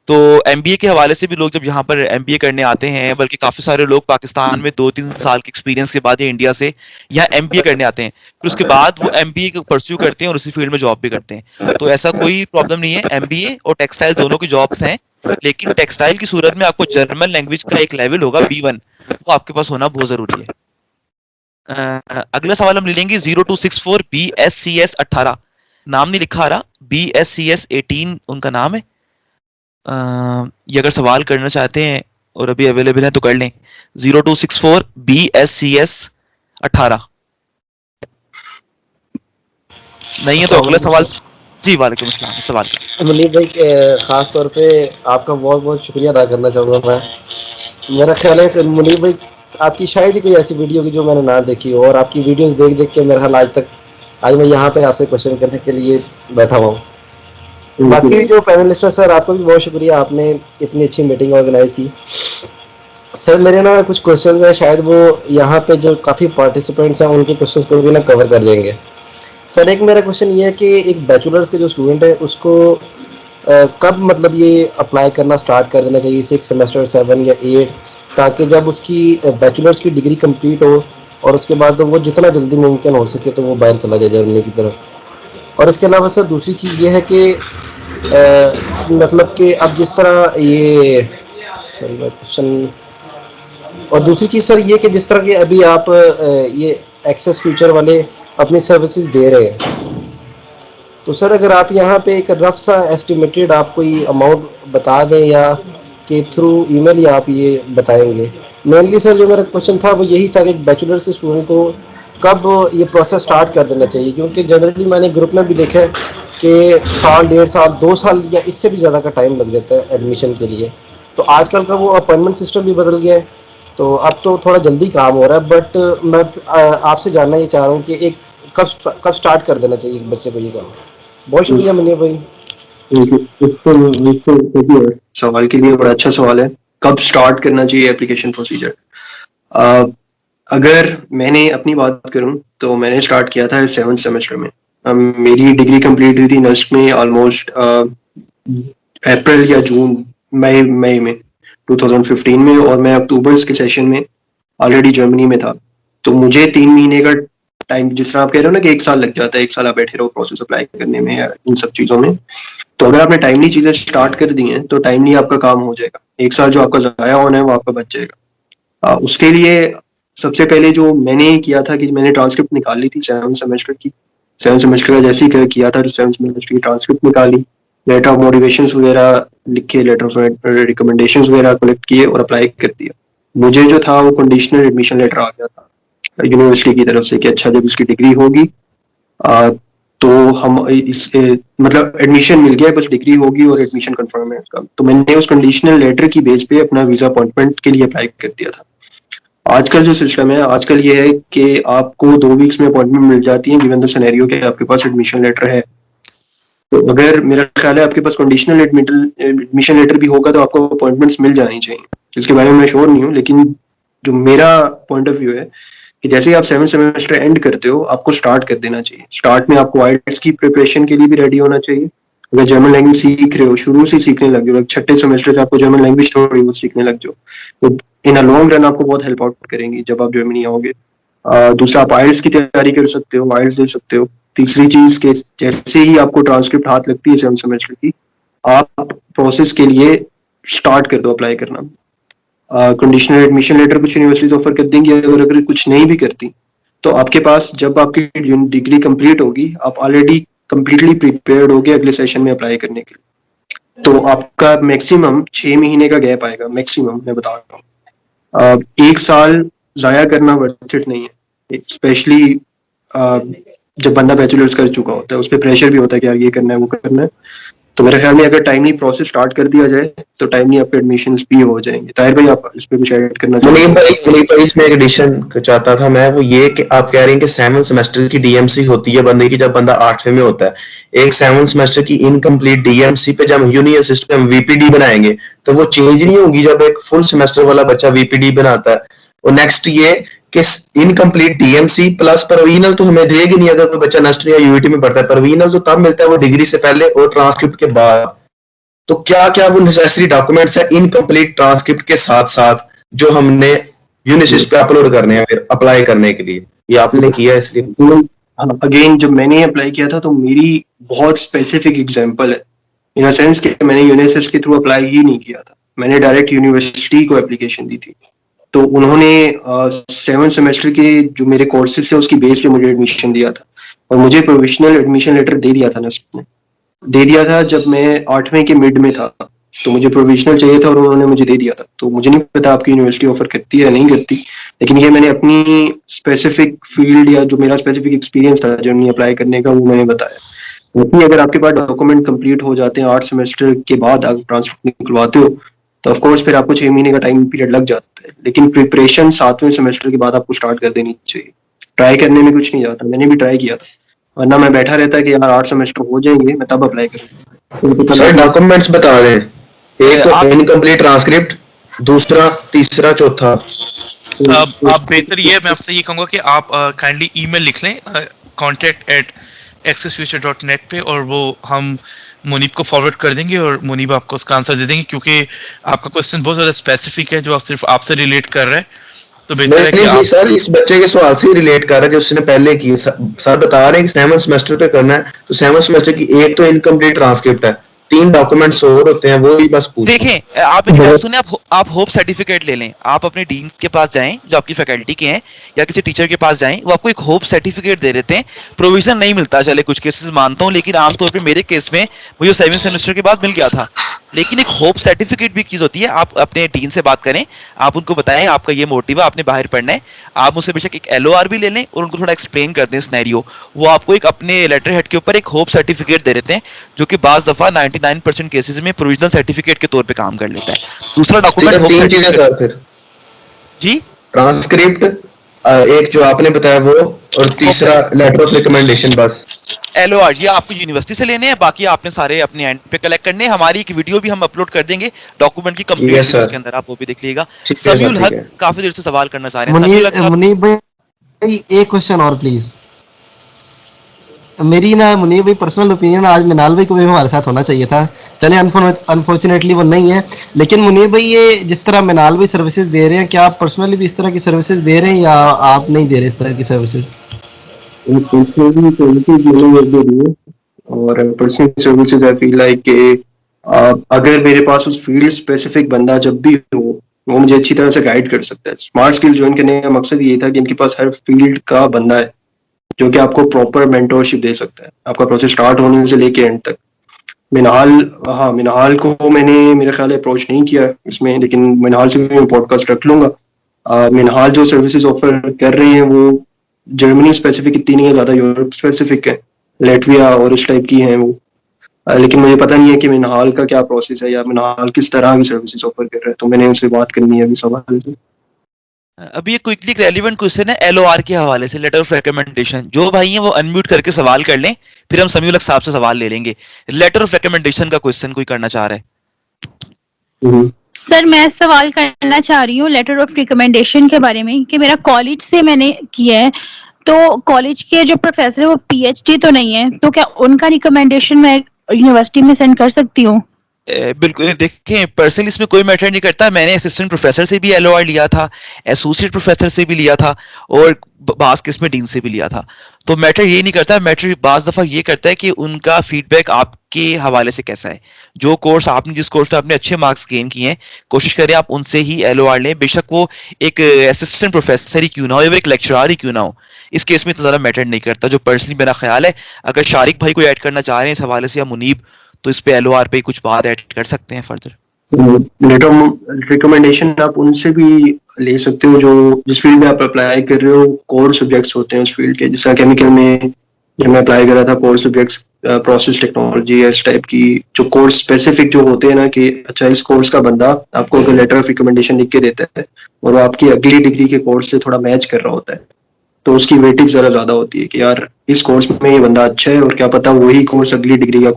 तो एमबीए के हवाले से भी लोग जब यहाँ पर एमबीए करने आते हैं, बल्कि काफी सारे लोग पाकिस्तान में 2-3 साल के एक्सपीरियंस के बाद इंडिया से यहाँ एमबीए करने आते हैं, फिर उसके बाद वो एमबीए को परस्यू करते हैं और उसी फील्ड में जॉब भी करते हैं। तो ऐसा कोई प्रॉब्लम नहीं है, एमबीए और टेक्सटाइल दोनों की जॉब्स हैं। लेकिन टेक्सटाइल की सूरत में आपको जर्मन लैंग्वेज का एक लेवल होगा B1, वो आपके पास होना बहुत जरूरी है। अगला सवाल हम ले लेंगे 0264 BSCS 18। नाम नहीं लिखा आ रहा, BSCS 18 उनका नाम है। ये अगर सवाल करना चाहते हैं और अभी अवेलेबल है तो कर लें। 0264 BSCS 18 नहीं है तो अगला सवाल। जी वालेकुम अस्सलाम। सवाल मुनीब भाई, खास तौर पे आपका बहुत बहुत शुक्रिया अदा करना चाहूँगा मैं। मेरा ख्याल है कि मुनीब भाई आपकी शायद ही कोई ऐसी वीडियो की जो मैंने ना देखी हो, और आपकी वीडियोस देख देख के मेरा ख्याल आज मैं यहाँ पे आपसे क्वेश्चन करने के लिए बैठा हुआ हूँ। बाकी जो पैनलिस्ट है सर, आपका भी बहुत शुक्रिया, आपने इतनी अच्छी मीटिंग ऑर्गेनाइज की। सर मेरे ना कुछ क्वेश्चंस हैं, शायद वो यहाँ पे जो काफ़ी पार्टिसिपेंट्स हैं उनके क्वेश्चंस को भी ना कवर कर देंगे। सर एक मेरा क्वेश्चन ये है कि एक बैचलर्स के जो स्टूडेंट है उसको कब मतलब ये अप्लाई करना स्टार्ट कर देना चाहिए, 6 सेमेस्टर 7 या 8, ताकि जब उसकी बैचलर्स की डिग्री कंप्लीट हो और उसके बाद तो वो जितना जल्दी मुमकिन हो सके तो वो बाहर चला जाए जर्मनी की तरफ। और इसके अलावा सर दूसरी चीज़ ये है कि मतलब कि अब जिस तरह ये सॉरी क्वेश्चन, और दूसरी चीज़ सर ये कि जिस तरह के अभी आप ये एक्सेस फ्यूचर वाले अपनी सर्विसेज दे रहे हैं, तो सर अगर आप यहाँ पे एक रफ सा एस्टिमेटेड आप कोई अमाउंट बता दें या कि थ्रू ईमेल या आप ये बताएंगे। मेनली सर जो मेरा क्वेश्चन था वो यही था कि एक बैचलर्स के स्टूडेंट को कब ये प्रोसेस स्टार्ट कर देना चाहिए, क्योंकि जनरली मैंने ग्रुप में भी देखा है कि साल, 1.5 साल, 2 साल या इससे भी ज़्यादा का टाइम लग जाता है एडमिशन के लिए। तो आजकल का वो अपॉइंटमेंट सिस्टम भी बदल गया है, तो अब तो थोड़ा जल्दी काम हो रहा है। बट मैं आपसे जानना ये चाह रहा हूँ कि एक कब स्टार्ट कर देना चाहिए एक बच्चे को ये काम। बहुत शुक्रिया मुनीब भाई। सवाल के लिए बड़ा अच्छा सवाल है, कब स्टार्ट करना चाहिए एप्लीकेशन प्रोसीजर। अगर मैंने अपनी बात करूं तो मैंने स्टार्ट किया था 7th सेमेस्टर में। मेरी डिग्री कंप्लीट हुई थी नर्स में ऑलमोस्ट अप्रैल या जून मई में 2015 में, और मैं अक्टूबर के सेशन में ऑलरेडी जर्मनी में था। तो मुझे 3 महीने का टाइम, जिस तरह आप कह रहे हो ना कि 1 साल लग जाता है, 1 साल आप बैठे रहो प्रोसेस अप्लाई करने में या इन सब चीज़ों में, तो अगर आपने टाइमली चीज़ें स्टार्ट कर दी हैं तो टाइमली आपका काम हो जाएगा। 1 साल जो आपका ज़ाया होना है वो आपका बच जाएगा। उसके लिए सबसे पहले जो मैंने किया था कि मैंने ट्रांसक्रिप्ट निकाल ली थी 7th सेमेस्टर की। 7th सेमेस्टर का जैसे ही किया था 7th सेमेस्टर की ट्रांसक्रिप्ट निकाली, लेटर ऑफ मोटिवेशंस वगैरह लिखे, लेटर ऑफ रिकमेंडेशंस वगैरह कलेक्ट किए और अप्लाई कर दिया। मुझे जो था वो कंडीशनल एडमिशन लेटर आ गया था यूनिवर्सिटी की तरफ से कि अच्छा जब इसकी डिग्री होगी तो हम इस मतलब एडमिशन मिल गया, बस डिग्री होगी और एडमिशन कंफर्म है उसका। तो मैंने उस कंडीशनल लेटर की बेस पे अपना वीजा अपॉइंटमेंट के लिए अप्लाई कर दिया था। आजकल जो सिस्टम है, आजकल ये है कि आपको 2 वीक्स में अपॉइंटमेंट मिल जाती है गिवन द सिनेरियो कि आपके पास एडमिशन लेटर है। तो अगर मेरा ख्याल है आपके पास कंडीशनल एडमिशन लेटर भी होगा तो आपको अपॉइंटमेंट्स मिल जानी चाहिए। इसके बारे में मैं श्योर नहीं हूँ, लेकिन जो मेरा पॉइंट ऑफ व्यू है कि जैसे ही आप 7th सेमेस्टर एंड करते हो आपको स्टार्ट कर देना चाहिए। स्टार्ट में आपको आइल्स की प्रिपरेशन के लिए भी रेडी होना चाहिए। अगर जर्मन लैंग्वेज सीख रहे हो, शुरू से सीखने लग जाओ, 6ठे सेमेस्टर से आपको जर्मन लैंग्वेज थोड़ी बहुत सीखने लग जाओ, तो इन अ लॉन्ग रन आपको बहुत हेल्प आउट करेंगी जब आप जर्मनी आओगे। दूसरा, आप आइल्स की तैयारी कर सकते हो, आइल्स दे सकते हो। तीसरी चीज के जैसे ही आपको ट्रांसक्रिप्ट हाथ लगती है 7th सेमेस्टर की, आप प्रोसेस के लिए स्टार्ट कर दो अप्लाई करना। कंडीशनल एडमिशन लेटर कुछ यूनिवर्सिटीज ऑफर कर देंगी, अगर कुछ नहीं भी करती तो आपके पास जब आपकी डिग्री कंप्लीट होगी आप ऑलरेडी कंप्लीटली प्रिपेयर्ड होगे अगले सेशन में अप्लाई करने के लिए। तो आपका मैक्सिमम 6 महीने का गैप आएगा, मैक्सिमम मैं बता रहा हूँ। 1 साल जाया करना वर्थ इट नहीं है, स्पेशली जब बंदा बैचलर्स कर चुका होता है, उस पर प्रेशर भी होता है कि यार ये करना है वो करना है। तो मेरे ख्याल में अगर टाइमली प्रोसेस स्टार्ट कर दिया जाए तो टाइमली आपके एडमिशंस भी हो जाएंगे। ताहिर भाई आप इस पे कुछ ऐड करना चाहेंगे? मुनीब भाई इसमें एक एडिशन चाहता था मैं, वो ये कि आप कह रहे हैं कि 7th सेमेस्टर की डीएमसी होती है बंदे की जब बंदा 8वें में होता है। एक 7th सेमेस्टर की इनकम्प्लीट डीएमसी पे जब यूनियन सिस्टम वीपीडी बनाएंगे तो वो चेंज नहीं होगी जब एक फुल सेमेस्टर वाला बच्चा वीपीडी बनाता है। और नेक्स्ट ये कि इनकम्प्लीट डीएमसी प्लस प्रोविजनल तो हमें देगी नहीं अगर कोई बच्चा नर्सरी या यूईटी में पढ़ता है। प्रोविजनल तो तब मिलता है वो डिग्री से पहले और ट्रांसक्रिप्ट के बाद। तो क्या क्या वो नेसेसरी डॉक्यूमेंट्स है इनकम्प्लीट ट्रांसक्रिप्ट के साथ साथ जो हमने यूनिसिस्ट पे अपलोड करने हैं फिर अप्लाई करने के लिए? ये आपने किया इसलिए अगेन जब मैंने अप्लाई किया था तो मेरी बहुत स्पेसिफिक एग्जांपल है, इन अ सेंस कि मैंने यूनिसिस्ट के थ्रू अप्लाई ही नहीं किया था, मैंने डायरेक्ट यूनिवर्सिटी को एप्लीकेशन दी थी। तो उन्होंने 7th सेमेस्टर के जो मेरे कोर्सेज थे उसकी बेस पे मुझे एडमिशन दिया था और मुझे प्रोविजनल एडमिशन लेटर दे दिया था नस्प ने, दे दिया था जब मैं 8वें के मिड में था। तो मुझे प्रोविजनल चाहिए था और उन्होंने मुझे दे दिया था। तो मुझे नहीं पता आपकी यूनिवर्सिटी ऑफर करती है या नहीं करती, लेकिन ये मैंने अपनी स्पेसिफिक फील्ड या जो मेरा स्पेसिफिक एक्सपीरियंस था जर्मनी अप्लाई करने का वो मैंने बताया। क्योंकि अगर आपके पास डॉक्यूमेंट कंप्लीट हो जाते हैं 8 सेमेस्टर के बाद आप ट्रांसफर निकलवाते हो तो ऑफ कोर्स फिर आपको 6 महीने का टाइम पीरियड लग जाता है, लेकिन प्रिपरेशन 7वें सेमेस्टर के बाद आपको स्टार्ट कर देनी चाहिए। ट्राई करने में कुछ नहीं जाता, मैंने भी ट्राई किया था, वरना मैं बैठा रहता कि यार 8 सेमेस्टर हो जाएंगे मैं तब अप्लाई करूंगा। सर डॉक्यूमेंट्स बता दें, एक तो आप इनकम्प्लीट ट्रांसक्रिप्ट, दूसरा, तीसरा, चौथा। आप बेहतर ये मैं आपसे ये कहूँगा कि आप काइंडली ईमेल लिख लें contact@accessfuture.net पे, और वो हम मुनीब को फॉरवर्ड कर देंगे और मुनीब आपको उसका आंसर दे देंगे, क्योंकि आपका क्वेश्चन बहुत ज़्यादा स्पेसिफिक है जो आप सिर्फ आपसे रिलेट कर रहा है, तो बेहतर है कि नहीं आप सर, इस बच्चे के सवाल से रिलेट कर रहा है जो उसने पहले की। सर बता रहे हैं कि 7th सेमेस्टर पे करना है, तो 7th सेमेस्टर की एक तो इनकम्प्लीट ट्रांसक्रिप्ट है, 3 डॉक्यूमेंट्स और होते हैं, वो ही बस पूछ। देखें, आप मेरी बात सुने, आप होप सर्टिफिकेट ले लें, आप अपने डीन के पास जाएं जो आपकी फैकल्टी के हैं, या किसी टीचर के पास जाएं, वो आपको एक होप सर्टिफिकेट दे देते हैं। प्रोविजन नहीं मिलता, चले कुछ केसेस मानता हूं, लेकिन आमतौर पे मेरे केस में मुझे 7th सेमेस्टर के बाद मिल गया था। लेकिन एक होप सर्टिफिकेट भी एक चीज होती है। आप अपने डीन से बात करें, आप उनको बताएं आपका ये मोटिव है, आपने बाहर पढ़ना है, आप मुझसे बेशक एक LOR भी ले लें और उनको थोड़ा एक्सप्लेन कर दें सिनेरियो, वो आपको एक अपने लेटर हेड के ऊपर एक होप सर्टिफिकेट दे देते हैं, जो कि बाज दफा 99% केसेस में प्रोविजनल सर्टिफिकेट के तौर पे काम कर लेता है। दूसरा डॉक्यूमेंट होप 3 चीजें सर्टिफिकेट सर फिर जी, ट्रांसक्रिप्ट, एक जो आपने बताया वो, और तीसरा लेटर ऑफ रिकमेंडेशन। बस LOR ये आपको यूनिवर्सिटी से लेने हैं, बाकी आपने सारे अपने एंड पे कलेक्ट करने हैं। हमारी एक वीडियो भी हम अपलोड कर देंगे डॉक्यूमेंट की कंप्लीट लिस्ट के अंदर, आप वो भी देख लीजिएगा। समीउल हक काफी देर से सवाल करना चाह रहे हैं। समीउल हक साहब, मुनीब भाई एक क्वेश्चन और प्लीज। मेरी ना मुनीब भाई पर्सनल ओपिनियन, आज मिनाल भाई को भी हमारे साथ होना चाहिए था, चले अनफॉर्चुनेटली वो नहीं है। लेकिन मुनीब भाई ये जिस तरह मिनाल भाई सर्विसेज दे रहे हैं, क्या आप पर्सनली भी इस तरह की सर्विसेज दे रहे हैं या आप नहीं दे रहे इस तरह की सर्विसेज? और personal services I feel like कि अगर मेरे पास उस फील्ड स्पेसिफिक बंदा जब भी हो, वो मुझे अच्छी तरह से गाइड कर सकता है। स्मार्ट स्किल ज्वाइन करने का मकसद ये था कि इनके पास हर फील्ड का बंदा है जो कि आपको प्रॉपर मेंटोरशिप दे सकता है, आपका प्रोसेस स्टार्ट होने से लेके एंड तक। मिनहाल को मैंने मेरे ख्याल अप्रोच नहीं किया इसमें, लेकिन मिनहाल से भी मैं पॉडकास्ट रख लूंगा। मिनहाल जो सर्विसेज ऑफर कर रही हैं वो जर्मनी स्पेसिफिक इतनी नहीं है, ज्यादा यूरोप स्पेसिफिक है, लेटविया और इस टाइप की हैं वो। लेकिन मुझे पता नहीं है कि मिनहाल का क्या प्रोसेस है या मिनहाल किस तरह की सर्विसेज ऑफर कर रहा है, तो मैंने उनसे बात करनी है अभी सवाल से। अभी ये क्विकली रेलेवेंट क्वेश्चन है LOR के हवाले से, लेटर ऑफ रिकमेंडेशन। जो भाई हैं वो अनम्यूट करके सवाल कर लें, फिर हम समीउल हक साहब से सवाल ले लेंगे। लेटर ऑफ रिकमेंडेशन का क्वेश्चन कोई करना चाह रहा है? सर मैं सवाल करना चाह रही हूँ लेटर ऑफ रिकमेंडेशन के बारे में, कि मेरा कॉलेज से मैंने किया है, तो कॉलेज के जो प्रोफेसर है वो PhD तो नहीं है, तो क्या उनका रिकमेंडेशन मैं यूनिवर्सिटी में सेंड कर सकती हूँ? बिल्कुल, देखें पर्सनली इसमें कोई मैटर नहीं करता। मैंने असिस्टेंट प्रोफेसर से भी LOR लिया था, एसोसिएट प्रोफेसर से भी लिया था, और बास केस में डीन से भी लिया था। तो मैटर ये नहीं करता, मैटर बाज दफा ये करता है कि उनका फीडबैक आपके हवाले से कैसा है। जो कोर्स आपने, जिस कोर्स में आपने अच्छे मार्क्स गेन किए हैं, कोशिश करें आप उनसे ही LOR लें, बेशक वो एक असिस्टेंट प्रोफेसर ही क्यों ना हो या एक लेक्चरर ही क्यों ना हो। इस केस में इतना ज़्यादा मैटर नहीं करता, जो पर्सनली मेरा ख्याल है। अगर शारिक भाई को ऐड करना चाह रहे हैं इस हवाले से, या मुनीब, तो इस पे LOR पे कुछ बात ऐड कर सकते हैं फर्दर। लेटर ऑफ रिकमेंडेशन आप उनसे भी ले सकते हो जो जिस फील्ड में आप अप्लाई कर रहे हो, कोर सब्जेक्ट्स होते हैं उस फील्ड के। जैसा केमिकल में जब मैं अप्लाई कर रहा था, कोर सब्जेक्ट्स प्रोसेस टेक्नोलॉजी या इस टाइप की जो कोर्स स्पेसिफिक जो होते हैं ना, कि अच्छा इस कोर्स का बंदा आपको अगर लेटर ऑफ रिकमेंडेशन लिख के देता है और वो आपकी अगली डिग्री के कोर्स से थोड़ा मैच कर रहा होता है, तो उसकी वेटेज जरा ज्यादा होती है कि यार इस कोर्स में ये बंदा अच्छा है, और क्या पता वही कोर्स अगली डिग्री का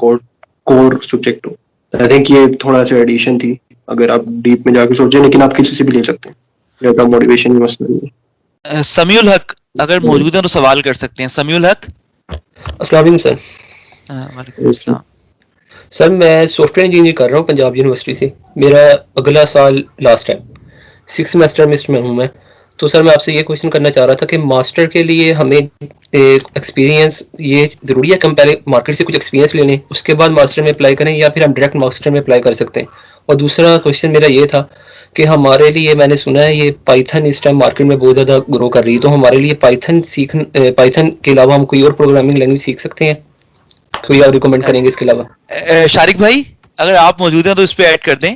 कोर सब्जेक्ट हो। आई थिंक ये थोड़ा सा एडिशन थी, अगर आप डीप में जाके सोचें, लेकिन आप किसी से भी ले सकते हैं, लेटर ऑफ मोटिवेशन ही मसला नहीं है। समीउल हक अगर मौजूद है तो सवाल कर सकते हैं। समीउल हक। अस्सलाम वालेकुम सर। वालेकुम अस्सलाम। सर मैं सॉफ्टवेयर इंजीनियरिंग कर रहा हूँ पंजाब यूनिवर्सिटी से, मेरा अगला साल लास्ट है, 6th सेमेस्टर में हूँ मैं। तो सर मैं आपसे ये क्वेश्चन करना चाह रहा था कि मास्टर के लिए हमें एक्सपीरियंस ये ज़रूरी है कि हम पहले मार्केट से कुछ एक्सपीरियंस ले लें, उसके बाद मास्टर में अप्लाई करें, या फिर हम डायरेक्ट मास्टर में अप्लाई कर सकते हैं? और दूसरा क्वेश्चन मेरा ये था कि हमारे लिए, मैंने सुना है ये पाइथन इस टाइम मार्केट में बहुत ज़्यादा ग्रो कर रही है, तो हमारे लिए पाइथन के अलावा हम कोई और प्रोग्रामिंग लैंग्वेज सीख सकते हैं? कोई और रिकमेंड करेंगे इसके अलावा? शारिक भाई अगर आप मौजूद हैं तो इस पे ऐड कर दें।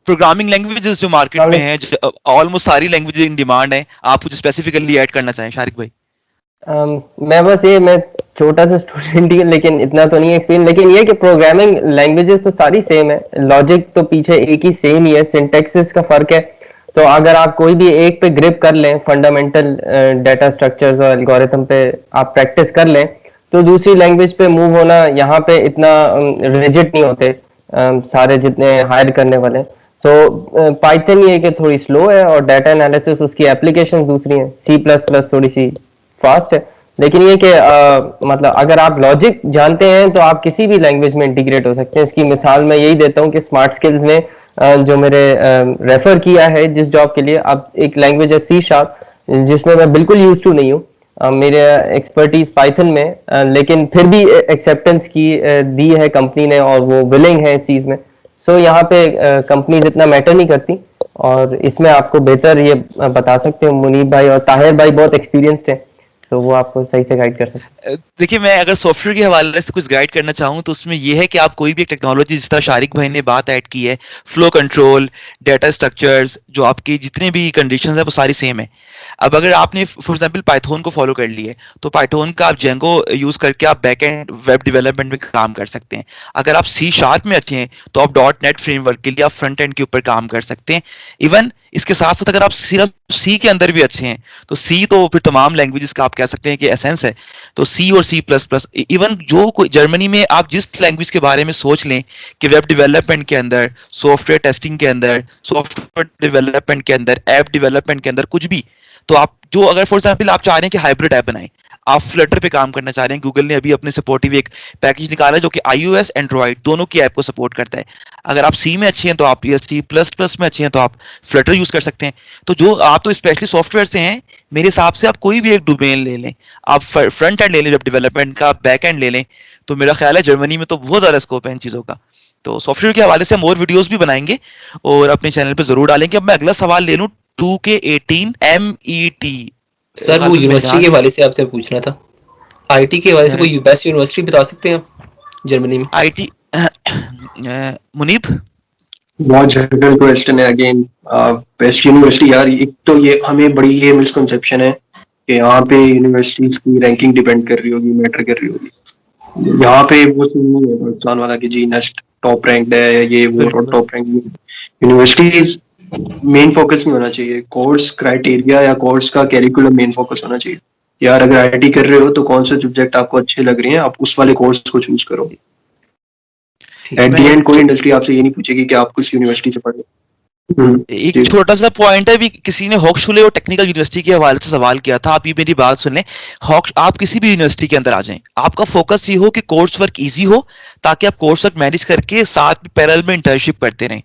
प्रोग्रामिंग लैंग्वेजेस जो मार्केट में है, ऑलमोस्ट सारी लैंग्वेजेस इन डिमांड है, आप कुछ स्पेसिफिकली ऐड करना चाहें शारिक भाई? मैं छोटा सा स्टूडेंट ही, लेकिन इतना तो नहीं एक्सपीरियंस, लेकिन ये कि प्रोग्रामिंग लैंग्वेजेस तो सारी सेम है, लॉजिक तो पीछे एक ही सेम ही है, सिंटैक्सिस का फर्क है। तो अगर आप कोई भी एक पे ग्रिप कर लें, फंडामेंटल डाटा स्ट्रक्चर्स और एल्गोरिथम पे आप प्रैक्टिस कर लें, तो दूसरी लैंग्वेज पे मूव होना यहाँ पे इतना रिजिड नहीं होते सारे जितने हायर करने वाले। सो पाइथन ये कि थोड़ी स्लो है और डाटा एनालिसिस उसकी एप्लीकेशन दूसरी है, C++ थोड़ी सी फास्ट है। लेकिन ये कि मतलब अगर आप लॉजिक जानते हैं तो आप किसी भी लैंग्वेज में इंटीग्रेट हो सकते हैं। इसकी मिसाल मैं यही देता हूँ कि स्मार्ट स्किल्स ने जो मेरे रेफर किया है जिस जॉब के लिए, अब एक लैंग्वेज है C# जिसमें मैं बिल्कुल यूज टू नहीं हूँ, मेरे एक्सपर्टीज पाइथन में, लेकिन फिर भी एक्सेप्टेंस की दी है कंपनी ने और वो विलिंग है इस चीज़ में। सो यहाँ पे कंपनीज इतना मैटर नहीं करती और इसमें आपको बेहतर ये बता सकते हो मुनीब भाई, और ताहिर भाई बहुत एक्सपीरियंस्ड है तो वो आपको सही से गाइड कर सकते हैं। देखिए, मैं अगर सॉफ्टवेयर के हवाले से कुछ गाइड करना चाहूँ तो उसमें ये है कि आप कोई भी एक टेक्नोलॉजी, जिस तरह शारिक भाई ने बात ऐड की है, फ्लो कंट्रोल, डाटा स्ट्रक्चर्स, जो आपकी जितने भी कंडीशंस हैं वो सारी सेम है। अब अगर आपने फॉर एग्जांपल पाइथन को फॉलो कर लिया है तो पाइथन का आप जेंगो यूज करके आप बैक एंड वेब डेवलपमेंट में काम कर सकते हैं। अगर आप C# में अच्छे हैं तो आप .NET फ्रेमवर्क के लिए आप फ्रंट एंड के ऊपर काम कर सकते हैं। इवन इसके साथ साथ अगर आप सिर्फ C के अंदर भी अच्छे हैं तो C तो फिर तमाम लैंग्वेजेस का आप कह सकते हैं कि एसेंस है, तो C और C++। इवन जो कोई जर्मनी में आप जिस लैंग्वेज के बारे में सोच लें कि वेब डेवलपमेंट के अंदर, सॉफ्टवेयर टेस्टिंग के अंदर, सॉफ्टवेयर डेवलपमेंट के अंदर, ऐप डेवलपमेंट के अंदर, कुछ भी, तो आप जो अगर फॉर एग्जांपल आप चाह रहे हैं कि हाइब्रिड ऐप बनाएं, आप फ्लटर पे काम करना चाह रहे हैं, गूगल ने अभी अपने सपोर्टिव एक पैकेज निकाला है जो कि iOS एंड्रॉइड दोनों की ऐप को सपोर्ट करता है। अगर आप C में अच्छे हैं तो आप, या C++ में अच्छे हैं तो आप फ्लटर यूज कर सकते हैं। तो जो आप तो स्पेशली सॉफ्टवेयर से हैं, मेरे हिसाब से आप कोई भी एक डोमेन ले लें, आप फ्रंट एंड ले लें वेब डेवलपमेंट का, बैक एंड ले लें, तो मेरा ख्याल है जर्मनी में तो बहुत ज्यादा स्कोप है इन चीजों का। तो सॉफ्टवेयर के हवाले से हम और वीडियोस भी बनाएंगे और अपने चैनल पे जरूर डालेंगे। अब मैं अगला सवाल ले लूं, 2K18 MET। सर वो यूनिवर्सिटी के हवाले से आपसे पूछना था, आईटी के हवाले से कोई बेस्ट यूनिवर्सिटी बता सकते हैं आप जर्मनी में? आईटी मुनीब, बहुत जनरल क्वेश्चन है अगेन। बेस्ट यूनिवर्सिटी यार, एक तो ये हमें बड़ी ये मिसकंसेप्शन है कि यहाँ पे यूनिवर्सिटीज की रैंकिंग डिपेंड कर रही होगी, मैटर कर रही होगी। यहाँ पे वो सीन नहीं है पाकिस्तान वाला कि जी नेक्स्ट टॉप रैंक्ड है ये वो, top rank university main focus नहीं होना चाहिए, कोर्स क्राइटेरिया या कोर्स का कैरिकुलम मेन फोकस होना चाहिए। यार अगर आईटी कर रहे हो तो कौन से सब्जेक्ट आपको अच्छे लग रहे हैं, आप उस वाले कोर्स को चूज करो। एट द एंड कोई इंडस्ट्री आपसे ये नहीं पूछेगी कि आप किस यूनिवर्सिटी से पढ़े। एक छोटा सा पॉइंट है, भी किसी ने हॉक्सशुले और टेक्निकल यूनिवर्सिटी के हवाले से सवाल किया था, आप ये मेरी बात सुन लें। आप किसी भी यूनिवर्सिटी के अंदर आ जाएं, आपका फोकस ये हो कि कोर्स वर्क ईजी हो, ताकि आप कोर्स वर्क मैनेज करके साथ में पैरेलल में इंटर्नशिप करते रहें।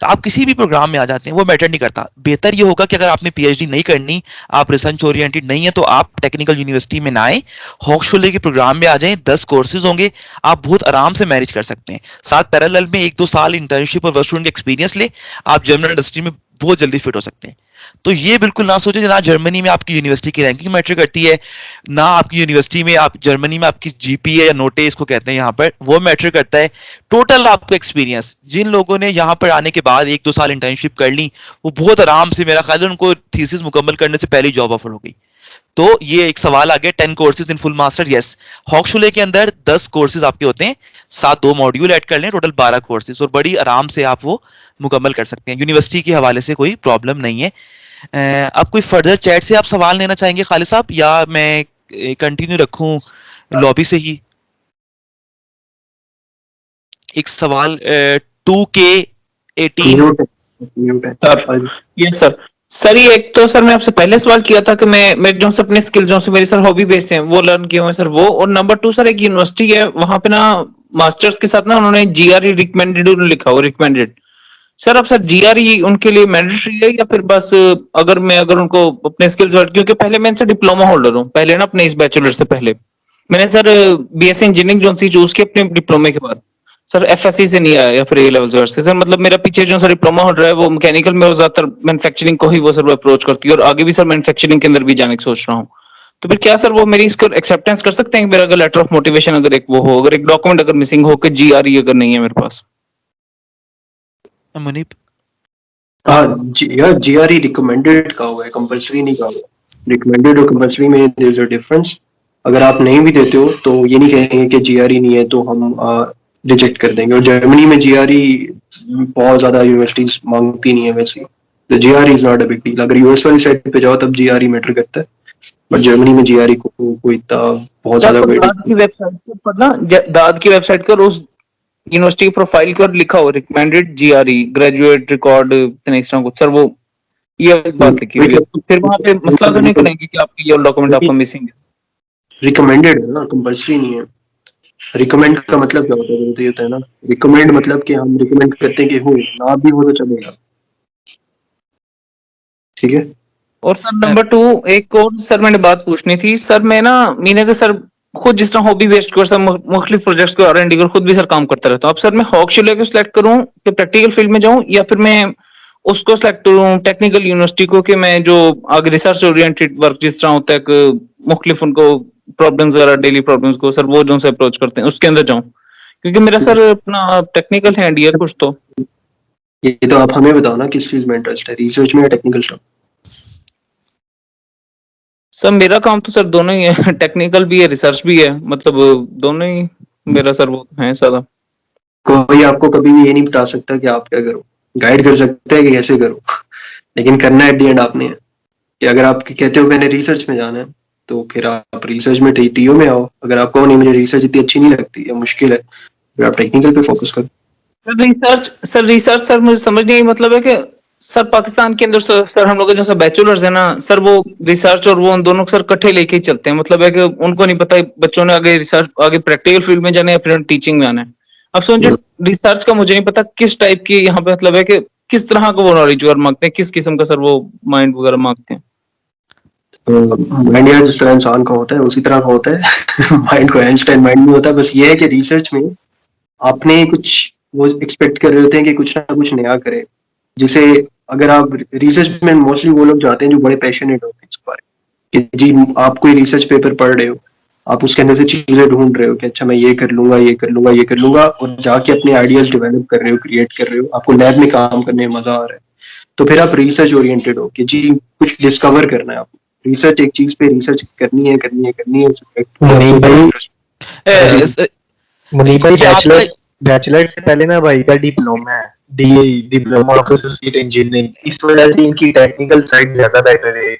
तो आप किसी भी प्रोग्राम में आ जाते हैं, वो मैटर नहीं करता। बेहतर ये होगा कि अगर आपने PhD नहीं करनी, आप रिसर्च ओरिएंटेड नहीं है, तो आप टेक्निकल यूनिवर्सिटी में ना आए, हॉक्सशुले के प्रोग्राम में आ जाएं। 10 कोर्सेज होंगे, आप बहुत आराम से मैनेज कर सकते हैं। साथ पैरेलल में 1-2 साल इंटर्नशिप और वर्क स्टूडेंट एक्सपीरियंस ले, आप जनरल इंडस्ट्री में बहुत जल्दी फिट हो सकते हैं। तो ये बिल्कुल ना सोचें ना जर्मनी में आपकी यूनिवर्सिटी की रैंकिंग मैटर करती है, ना आपकी यूनिवर्सिटी में आप जर्मनी में आपकी GPA या नोटे इसको कहते हैं यहाँ पर, वो मैटर करता है। टोटल आपका एक्सपीरियंस, जिन लोगों ने यहाँ पर आने के बाद 1-2 साल इंटर्नशिप कर ली, वो बहुत आराम से, मेरा ख्याल है उनको थीसिस मुकम्मल करने से पहले जॉब ऑफर हो गई। तो ये एक सवाल आ गया, 10 courses in full master. Yes, हॉक्सशुले के अंदर 10 कोर्सेज आपके होते हैं, साथ 2 मॉड्यूल ऐड कर लें, टोटल 12 कोर्सेज, और बड़ी आराम से आप वो मुकम्मल कर सकते हैं। यूनिवर्सिटी के हवाले से कोई प्रॉब्लम नहीं है। अब कोई फर्दर चैट से आप सवाल लेना चाहेंगे खालिद साहब, या मैं कंटिन्यू रखूं लॉबी से ही? एक सवाल 2K18। Yes sir. सर ये एक तो सर मैं आपसे पहले सवाल किया था कि मैं जो से अपने स्किल जो से मेरी सर हॉबी बेस्ड हैं वो लर्न किए हुए सर वो, और नंबर 2 सर एक यूनिवर्सिटी है वहां पे ना मास्टर्स के साथ ना उन्होंने GRE रिकमेंडेड लिखा हुआ, रिकमेंडेड। सर अब सर GRE उनके लिए मैंडेटरी है या फिर बस अगर उनको अपने स्किल्स, क्योंकि पहले मैं इनसे डिप्लोमा होल्डर हूँ, पहले ना अपने इस बैचलर से पहले मैंने सर BSc इंजीनियरिंग जो सी चूज की अपने डिप्लोमे के बाद, सर FSC से नहीं आया या फिर A लेवल से। सर मतलब मेरा पीछे जो सर डिप्लोमा हो रहा है वो मैकेनिकल में, ज्यादातर मैन्युफैक्चरिंग को ही वो सर अप्रोच करती है, और आगे भी सर मैन्युफैक्चरिंग के अंदर भी जाने की सोच रहा हूँ। तो फिर क्या सर वो मेरी इसको एक्सेप्टेंस कर सकते हैं, मेरा अगर लेटर ऑफ मोटिवेशन अगर एक वो हो, अगर एक डॉक्यूमेंट अगर मिसिंग हो कि GRE अगर नहीं है मेरे पास? मुनीब, हाँ यार GRE रिकमेंडेड का हुआ है, कंपलसरी नहीं का हुआ। रिकमेंडेड और कंपलसरी में देयर इज अ डिफरेंस। अगर आप नहीं भी देते हो तो ये नहीं कहेंगे कि GRE नहीं है तो हम रिजेक्ट कर देंगे। और जर्मनी में GRE बहुत ज्यादा यूनिवर्सिटीज मांगती नहीं है वैसे, तो GRE is not a big deal. अगर US वाली साइड पे जाओ तब GRE मैटर करता है, बट जर्मनी में जीआरई को इतना बहुत ज्यादा आपको वेटेज दाद की वेबसाइट के ऊपर ना दाद की वेबसाइट के और उस यूनिवर्सिटी की प्रोफाइल के और लिखा हो रिकमेंडेड जीआरई ग्रेजुएट रिकॉर्ड इतने इस तरह कुछ सर वो ये बात लिखी हुई है, तो फिर वहाँ पे मसला तो नहीं करेंगे कि आपकी ये डॉक्यूमेंट आपका मिसिंग है। रिकमेंडेड है ना, कंपल्सरी नहीं है। रिकमेंड का मतलब क्या होता है, तो ये होता है ना, रिकमेंड मतलब कि हम रिकमेंड करते हैं कि हो, ना भी हो तो चलेगा। ठीक है। और सर नंबर 2 एक और सर मैंने बात पूछनी थी सर, मैं ना मीने के सर खुद जिस तरह हॉबी बेस्ड कोर्स मुख्तलिफ प्रोजेक्ट्स को R&D कर खुद भी सर काम करता रहता हूँ। अब सर मैं हॉक्सले को सिलेक्ट करूँ कि प्रैक्टिकल फील्ड में जाऊँ, या फिर मैं उसको सिलेक्ट करूँ टेक्निकल यूनिवर्सिटी को कि मैं जो आगे रिसर्च ओरिएंटेड वर्क जिस तरह होता है मुख्तलिफ उनको प्रॉब्लम्स वगैरह डेली प्रॉब्लम्स को सर वो जो से अप्रोच करते हैं उसके अंदर जाऊँ, क्योंकि मेरा सर अपना टेक्निकल हैंड है कुछ तो। ये तो आप हमें बताओ ना किस चीज में इंटरेस्ट है, रिसर्च में या टेक्निकल स्टफ? सर मेरा काम तो सर दोनों ही है, टेक्निकल भी है रिसर्च भी है, मतलब दोनों ही मेरा सर वो है सारा। कोई आपको कभी भी ये नहीं बता सकता कि आप क्या करो, गाइड कर सकते हैं कि कैसे करो लेकिन करना एट द एंड आपने है। कि अगर आप कहते हो मैंने रिसर्च में जाना है तो फिर आप रिसर्च में टीओ में आओ। अगर आप कहो नहीं मुझे रिसर्च इतनी अच्छी नहीं लगती या मुश्किल है, फिर आप टेक्निकल पे फोकस करो। रिसर्च सर मुझे समझ नहीं मतलब है कि सर पाकिस्तान के अंदर सर हम लोग जो बैचलर्स है ना सर, वो रिसर्च और वो उन दोनों को सर इकट्ठे लेके ही चलते हैं, मतलब है कि उनको नहीं पता बच्चों ने आगे रिसर्च आगे प्रैक्टिकल फील्ड में जाना है या फिर टीचिंग में आना है। अब समझो रिसर्च का मुझे नहीं पता किस टाइप की यहाँ पे मतलब है कि किस तरह का वो नॉलेज वगैरह मांगते हैं, किस किस्म का सर वो माइंड वगैरह मांगते हैं। माइंड यार जिस तरह इंसान का होता है उसी तरह का होता है माइंड को आइंस्टाइन माइंड नहीं होता। बस ये है कि रिसर्च में आपने कुछ वो एक्सपेक्ट कर रहे होते हैं कि कुछ ना कुछ नया करे। जिसे अगर आप रिसर्च में मोस्टली वो लोग जाते हैं जो बड़े पैशनेट होते हैं इस बारे कि जी आप कोई रिसर्च पेपर पढ़ रहे हो, आप उसके अंदर से चीजें ढूंढ रहे हो कि अच्छा मैं ये कर लूंगा ये कर लूंगा ये कर लूंगा, और जाके अपने आइडियाज डेवलप कर रहे हो, क्रिएट कर रहे हो, आपको लैब में काम करने में मजा आ रहा है, तो फिर आप रिसर्च ओरिएंटेड हो कि जी कुछ डिस्कवर करना है आपको। रिसर्च एक चीज पे रिसर्च करनी है करनी है करनी है। मुनीब भाई बैचलर से पहले ना भाई का डिप्लोमा है, डिप्लोमा ऑफ एसोसिएट इंजीनियरिंग, इस वजह से इनकी टेक्निकल साइड ज्यादा बेटर है।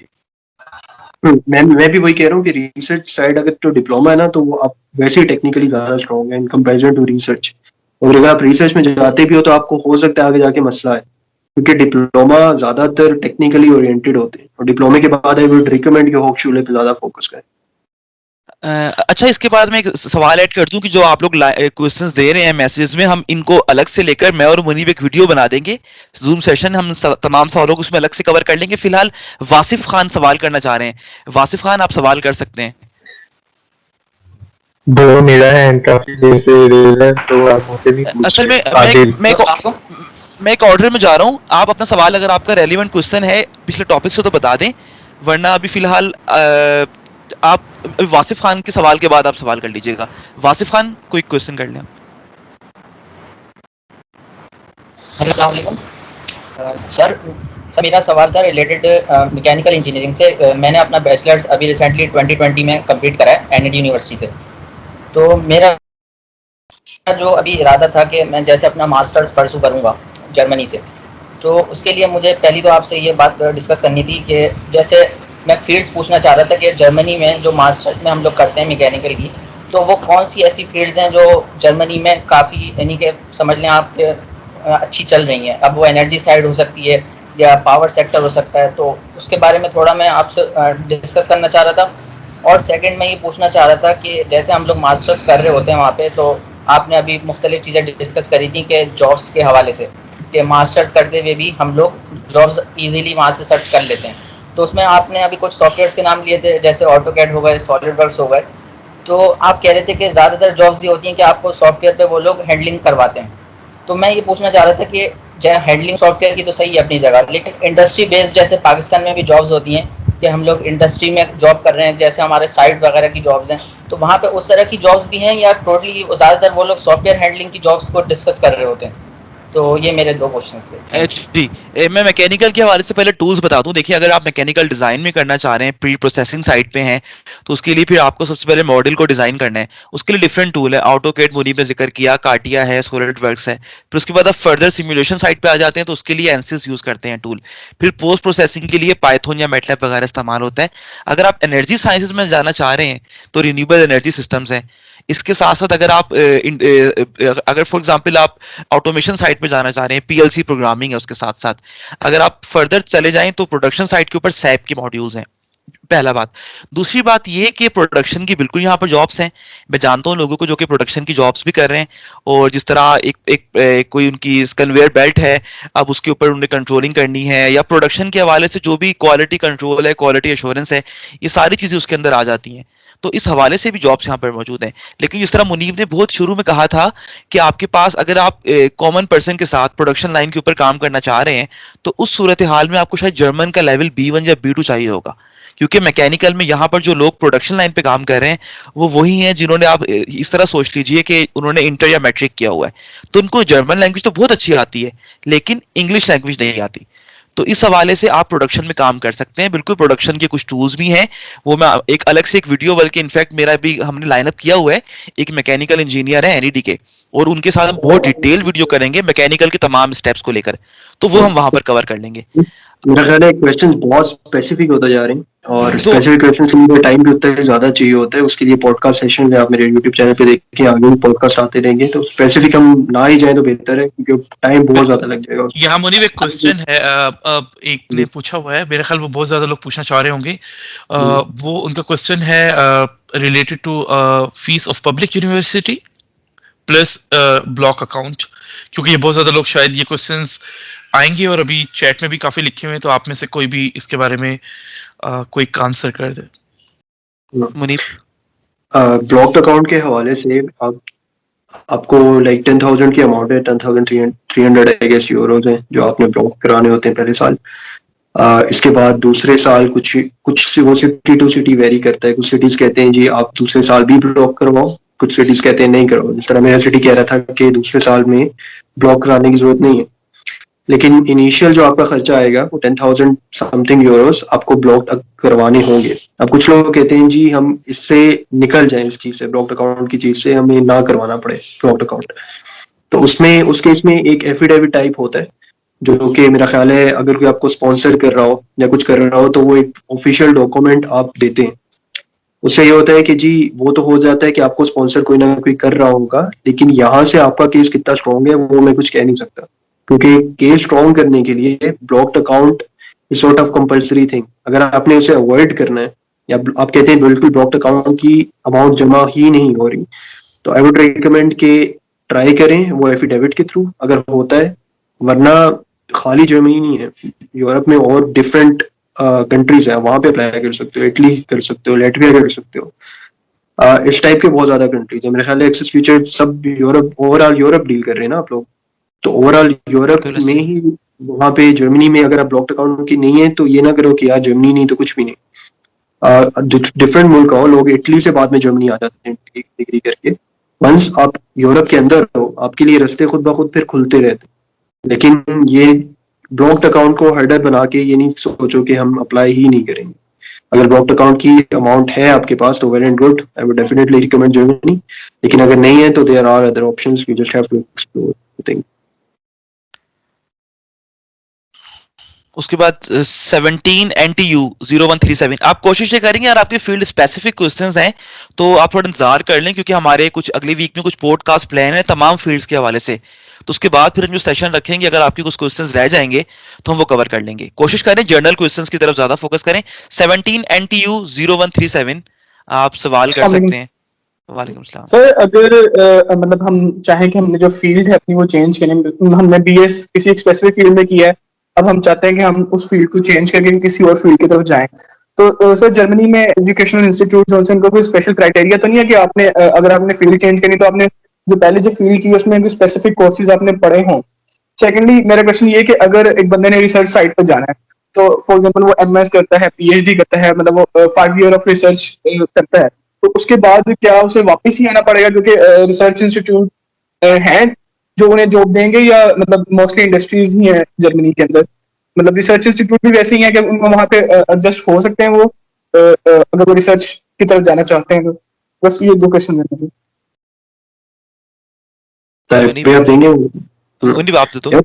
मैं भी वही कह रहा हूँ कि रिसर्च साइड अगर तो डिप्लोमा है ना तो वो आप वैसे ही टेक्निकली ज्यादा स्ट्रॉन्ग है इन कंपैरिजन टू रिसर्च। और अगर आप रिसर्च में जाते भी हो तो आपको हो सकता है आगे जाके मसला है, क्योंकि डिप्लोमा ज्यादातर टेक्निकली ओरिएंटेड होते हैं और डिप्लोमे के बाद आई वुड रिकमेंड कि होक्सचुले पे ज्यादा फोकस करें। अच्छा इसके बाद मैं एक सवाल ऐड कर दूं कि जो आप लोग क्वेश्चंस दे रहे हैं मैसेज में, हम इनको अलग से लेकर मैं और मुनीब एक वीडियो बना देंगे जूम सेशन, हम तमाम सवालों को उसमें अलग से कवर कर लेंगे। फिलहाल वासिफ खान सवाल करना चाह रहे हैं। वासिफ खान आप सवाल कर सकते हैं। दो मेरा हैंड काफी देर से रेज है तो आप मुझसे भी पूछ असल में मैं एक ऑर्डर में जा रहा हूँ, आप अपना सवाल अगर आपका रेलिवेंट क्वेश्चन है पिछले टॉपिक से तो बता दें, वरना अभी फिलहाल आप वासिफ खान के सवाल के बाद आप सवाल कर लीजिएगा। वासिफ खान कोई क्वेश्चन कर लें। अस्सलाम वालेकुम सर मेरा सवाल था रिलेटेड मैकेनिकल इंजीनियरिंग से। मैंने अपना बैचलर्स अभी रिसेंटली 2020 में कंप्लीट करा है एनईडी यूनिवर्सिटी से। तो मेरा जो अभी इरादा था कि मैं जैसे अपना मास्टर्स परसू करूँगा जर्मनी से, तो उसके लिए मुझे पहली तो आपसे ये बात डिस्कस करनी थी कि जैसे मैं फील्ड्स पूछना चाह रहा था कि जर्मनी में जो मास्टर्स में हम लोग करते हैं मैकेनिकल की, तो वो कौन सी ऐसी फील्ड्स हैं जो जर्मनी में काफ़ी यानी कि समझ लें आप अच्छी चल रही हैं। अब वो एनर्जी साइड हो सकती है या पावर सेक्टर हो सकता है, तो उसके बारे में थोड़ा मैं आपसे डिस्कस करना चाह रहा था। और सेकंड मैं ये पूछना चाह रहा था कि जैसे हम लोग मास्टर्स कर रहे होते हैं वहाँ पे, तो आपने अभी मुख्तलिफ चीज़ें डिस्कस करी थी कि जॉब्स के हवाले से कि मास्टर्स करते हुए भी हम लोग जॉब्स ईजीली वहाँ से सर्च कर लेते हैं। तो उसमें आपने अभी कुछ सॉफ्टवेयर्स के नाम लिए थे जैसे ऑटोकैड हो गए, सॉलिडवर्क्स हो गए। तो आप कह रहे थे कि ज़्यादातर जॉब्स ये होती हैं कि आपको सॉफ्टवेयर पे वो लोग हैंडलिंग करवाते हैं। तो मैं ये पूछना चाह रहा था कि हैंडलिंग सॉफ्टवेयर की तो सही है अपनी जगह, लेकिन इंडस्ट्री बेस्ड जैसे पाकिस्तान में भी जॉब्स होती हैं कि हम लोग इंडस्ट्री में जॉब कर रहे हैं, जैसे हमारे साइट वगैरह की जॉब्स हैं, तो वहाँ पे उस तरह की जॉब्स भी हैं या टोटली ज़्यादातर वो लोग सॉफ्टवेयर हैंडलिंग की जॉब्स को डिस्कस कर रहे होते हैं? तो ये मेरे 2 क्वेश्चंस थे। जी, मैं मैकेनिकल के हवाले से पहले टूल्स बता दूं। देखिए, अगर आप मैकेनिकल डिजाइन में करना चाह रहे हैं, प्री प्रोसेसिंग साइड पे हैं, तो उसके लिए फिर आपको सबसे पहले मॉडल को डिजाइन करना है। उसके लिए डिफरेंट टूल है, ऑटोकैड मुनीब ने जिक्र किया, कार्टिया है, सॉलिडवर्क्स है। फिर उसके बाद आप फर्दर सिमुलेशन साइड पे आ जाते हैं, तो उसके लिए एनसिस यूज करते हैं टूल। फिर पोस्ट प्रोसेसिंग के लिए पाइथन या मैटलैब वगैरह इस्तेमाल होता है। अगर आप एनर्जी साइंसेज में जाना चाह रहे हैं, तो रिन्यूएबल एनर्जी सिस्टम्स हैं। इसके साथ साथ अगर आप अगर फॉर एग्जांपल आप ऑटोमेशन साइड पे जाना चाह रहे हैं, पीएलसी प्रोग्रामिंग है उसके साथ साथ। अगर आप फर्दर चले जाएं तो प्रोडक्शन साइड के ऊपर सैप के मॉड्यूल्स हैं। पहला बात। दूसरी बात ये कि प्रोडक्शन की बिल्कुल यहाँ पर जॉब्स हैं। मैं जानता हूँ लोगों को जो कि प्रोडक्शन की जॉब्स भी कर रहे हैं, और जिस तरह कोई उनकी कन्वेयर बेल्ट है, अब उसके ऊपर उन्हें कंट्रोलिंग करनी है, या प्रोडक्शन के हवाले से जो भी क्वालिटी कंट्रोल है, क्वालिटी एश्योरेंस है, ये सारी चीजें उसके अंदर आ जाती हैं। तो इस हवाले से भी जॉब्स यहाँ पर मौजूद हैं। लेकिन जिस तरह मुनीब ने बहुत शुरू में कहा था कि आपके पास अगर आप कॉमन पर्सन के साथ प्रोडक्शन लाइन के ऊपर काम करना चाह रहे हैं, तो उस सूरत हाल में आपको शायद जर्मन का लेवल B1 या B2 चाहिए होगा। क्योंकि मैकेनिकल में यहाँ पर जो लोग प्रोडक्शन लाइन पे काम कर रहे हैं, वो वही हैं जिन्होंने, आप इस तरह सोच लीजिए कि उन्होंने इंटर या मैट्रिक किया हुआ है। तो उनको जर्मन लैंग्वेज तो बहुत अच्छी आती है, लेकिन इंग्लिश लैंग्वेज नहीं आती। तो इस हवाले से आप प्रोडक्शन में काम कर सकते हैं। बिल्कुल प्रोडक्शन के कुछ टूल्स भी हैं, वो मैं एक अलग से एक वीडियो, बल्कि इनफैक्ट मेरा भी हमने लाइनअप किया हुआ है, एक मैकेनिकल इंजीनियर है एनईडी के, और उनके साथ हम बहुत डिटेल वीडियो करेंगे मैकेनिकल के तमाम स्टेप्स को लेकर, तो वो हम वहां पर कवर कर लेंगे। मेरा ख्याल है क्वेश्चंस बहुत स्पेसिफिक होते जा रहे हैं, और स्पेसिफिक क्वेश्चंस के लिए टाइम भी उतना ही ज्यादा चाहिए होता है। उसके लिए पॉडकास्ट सेशन में आप मेरे यूट्यूब चैनल पे देखें, आगे भी पॉडकास्ट आते रहेंगे, तो स्पेसिफिक हम ना ही जाए तो बेहतर है, क्योंकि टाइम बहुत ज्यादा लग जाएगा। यहाँ मुनीब एक क्वेश्चन है, एक ने पूछा हुआ है, मेरे ख्याल वो बहुत ज्यादा लोग पूछना चाह रहे होंगे। वो उनका क्वेश्चन है related to fees of public university plus block account, क्योंकि ये बहुत ज्यादा लोग शायद ये क्वेश्चंस आएंगे, और अभी चैट में भी काफी लिखे हुए हैं, तो आप में से कोई भी इसके बारे में कोई आंसर कर दे। मुनीब, ब्लॉक अकाउंट के हवाले से आपको लाइक 10,000 की अमाउंट है, 10,300 आई गेस यूरोज हैं, जो आपने ब्लॉक कराने होते हैं पहले साल। इसके बाद दूसरे साल कुछ वो सिटी टू सिटी वेरी करता है। कुछ सिटीज कहते हैं जी आप दूसरे साल भी ब्लॉक करवाओ, कुछ सिटीज कहते हैं नहीं करवाओ। जिस तरह मेरा सिटी कह रहा था कि दूसरे साल में ब्लॉक कराने की जरूरत नहीं है, लेकिन इनिशियल जो आपका खर्चा आएगा वो 10,000 समथिंग यूरोस आपको ब्लॉक करवाने होंगे। अब कुछ लोग कहते हैं जी हम इससे निकल जाएं, इस चीज से, ब्लॉक अकाउंट की चीज से हमें ना करवाना पड़े ब्लॉक अकाउंट। तो उसमें उस केस में एक एफिडेविट टाइप होता है, जो कि मेरा ख्याल है अगर कोई आपको स्पॉन्सर कर रहा हो या कुछ कर रहा हो, तो वो एक ऑफिशियल डॉक्यूमेंट आप देते हैं। उससे ये होता है कि जी वो तो हो जाता है कि आपको स्पॉन्सर कोई ना कोई कर रहा होगा, लेकिन यहाँ से आपका केस कितना स्ट्रॉन्ग है वो मैं कुछ कह नहीं सकता, क्योंकि केस स्ट्रॉन्ग करने के लिए blocked account is sort of compulsory thing. अगर आपने उसे अवॉइड करना है, या आप कहते हैं बिल्कुल ब्लॉक्ड अकाउंट की अमाउंट जमा ही नहीं हो रही, तो आई वुड रिकमेंड के ट्राई करें वो एफिडेविट के थ्रू, अगर होता है। वरना खाली जर्मनी नहीं है, यूरोप में और डिफरेंट कंट्रीज है, वहां पे अप्लाई कर सकते हो, इटली कर सकते हो, लैटविया कर सकते हो। इस टाइप के बहुत ज्यादा कंट्रीज है। मेरे ख्याल है एक्सेस फ्यूचर सब यूरोप, ओवरऑल यूरोप डील कर रहे हैं ना आप लोग, तो ओवरऑल यूरोप में ही, वहां पे जर्मनी में अगर आप ब्लॉक्ड अकाउंट की नहीं है तो ये ना करो कि यार जर्मनी नहीं तो कुछ भी नहीं। डिफरेंट मुल्क हो, लोग इटली से बाद में जर्मनी आ जाते हैं डिग्री करके। वंस आप यूरोप के अंदर हो, आपके लिए रास्ते खुद ब खुद फिर खुलते रहते हैं। लेकिन ये ब्लॉक्ड अकाउंट को हर्डर बना के ये नहीं सोचो कि हम अप्लाई ही नहीं करेंगे। अगर ब्लॉक्ड अकाउंट की अमाउंट है आपके पास तो well and good, I would definitely recommend Germany. लेकिन अगर नहीं है तो there are other options, you just have to explore the thing. उसके बाद 17 NTU 0137, आप कोशिश ये करेंगे, और आपके फील्ड स्पेसिफिक क्वेश्चंस हैं तो आप थोड़ा इंतजार कर लें, क्योंकि हमारे कुछ अगले वीक में कुछ पॉडकास्ट प्लान है तमाम फील्ड्स के हवाले से। तो उसके बाद फिर हम जो सेशन रखेंगे, अगर आपके कुछ क्वेश्चंस रह जाएंगे तो हम वो कवर कर लेंगे। कोशिश करें जर्नल क्वेश्चंस की तरफ ज्यादा फोकस करें। 17 NTU 0137 आप सवाल कर सकते हैं। वालेकुम सलाम सर, अगर मतलब हम चाहें कि हमने जो फील्ड है अपनी वो चेंज करें, हमने BS किसी एक स्पेसिफिक फील्ड में किया है, अब हम चाहते हैं कि हम उस फील्ड को चेंज करके किसी और फील्ड की तरफ जाएं, तो सर जर्मनी में एजुकेशनल इंस्टीट्यूट उनका कोई स्पेशल क्राइटेरिया तो नहीं है कि आपने अगर आपने फील्ड चेंज करनी तो आपने जो पहले जो फील्ड की उसमें स्पेसिफिक कोर्सेज आपने पढ़े हों? सेकेंडली मेरा क्वेश्चन ये है कि अगर एक बंदे ने रिसर्च साइट पर जाना है, तो फॉर एग्जाम्पल वो MS करता है, PhD करता है, मतलब वो 5 ईयर ऑफ रिसर्च करता है, तो उसके बाद क्या उसे वापस ही आना पड़ेगा? क्योंकि रिसर्च इंस्टीट्यूट हैं जो उन्हें जॉब देंगे, या मतलब मोस्टली इंडस्ट्रीज ही हैं जर्मनी के अंदर? मतलब रिसर्च इंस्टीट्यूट भी वैसे ही है कि उनको वहाँ पे एडजस्ट हो सकते हैं वो, अगर वो रिसर्च की तरफ जाना चाहते हैं तो? बस ये 2 क्वेश्चन है मुझे। आप देंगे मुनीब आप तो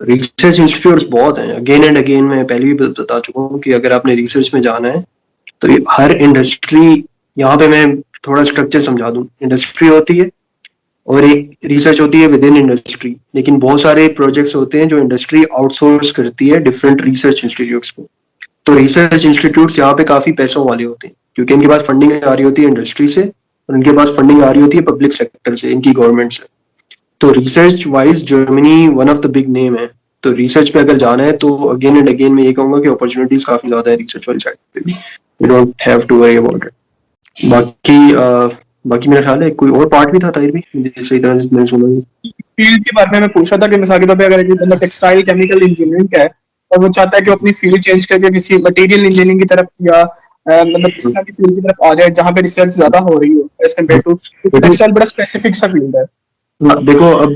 रिसर्च इंस्टीट्यूट्स बहुत हैं। अगेन एंड अगेन मैं पहले भी बता चुका हूँ कि अगर आपने रिसर्च में जाना है तो ये हर इंडस्ट्री, यहाँ पे मैं थोड़ा स्ट्रक्चर समझा दूं। इंडस्ट्री होती है और एक रिसर्च होती है विद इन इंडस्ट्री, लेकिन बहुत सारे प्रोजेक्ट्स होते हैं जो इंडस्ट्री आउटसोर्स करती है डिफरेंट रिसर्च इंस्टीट्यूट्स को। तो रिसर्च इंस्टीट्यूट्स यहाँ पे काफी पैसों वाले होते हैं, क्योंकि इनके पास फंडिंग आ रही होती है इंडस्ट्री से और इनके पास फंडिंग आ रही होती है पब्लिक सेक्टर से, इनकी गवर्नमेंट से। तो research wise Germany one of the big name है। तो रिसर्च पे अगर जाना है तो अगेन एंड अगेन मैं ये कहूंगा कि अपॉर्चुनिटीज काफी ज्यादा है रिसर्च वाली साइड पे भी। You don't have to worry about it. बाकी मेरा ख्याल है कोई और पार्ट भी था ताहिर भी, मुझे सही तरह से मैंने सुना नहीं। फील्ड के बारे में मैं पूछा था कि मिसाल के तौर पे अगर एक बंदा टेक्सटाइल केमिकल इंजीनियरिंग का है और वो चाहता है कि वो अपनी फील्ड चेंज करके किसी मटेरियल इंजीनियरिंग की तरफ या मतलब इस तरह की फील्ड की तरफ आ जाए जहाँ पे रिसर्च ज्यादा हो रही हो एज कम्पेयर टू, क्योंकि टेक्सटाइल बड़ा स्पेसिफिक सा फील्ड है। देखो अब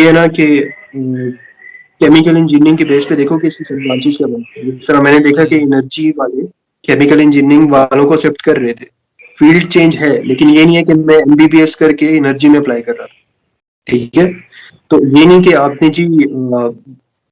ये है ना कि केमिकल इंजीनियरिंग के बेस पे देखो कि इसकी सब ब्रांचेस क्या बनती है। जिस तरह मैंने देखा कि एनर्जी वाले केमिकल इंजीनियरिंग वालों को एक्सेप्ट कर रहे थे। फील्ड चेंज है, लेकिन ये नहीं है कि मैं एमबीबीएस करके एनर्जी में अप्लाई कर रहा था, ठीक है। तो ये नहीं कि आपने जी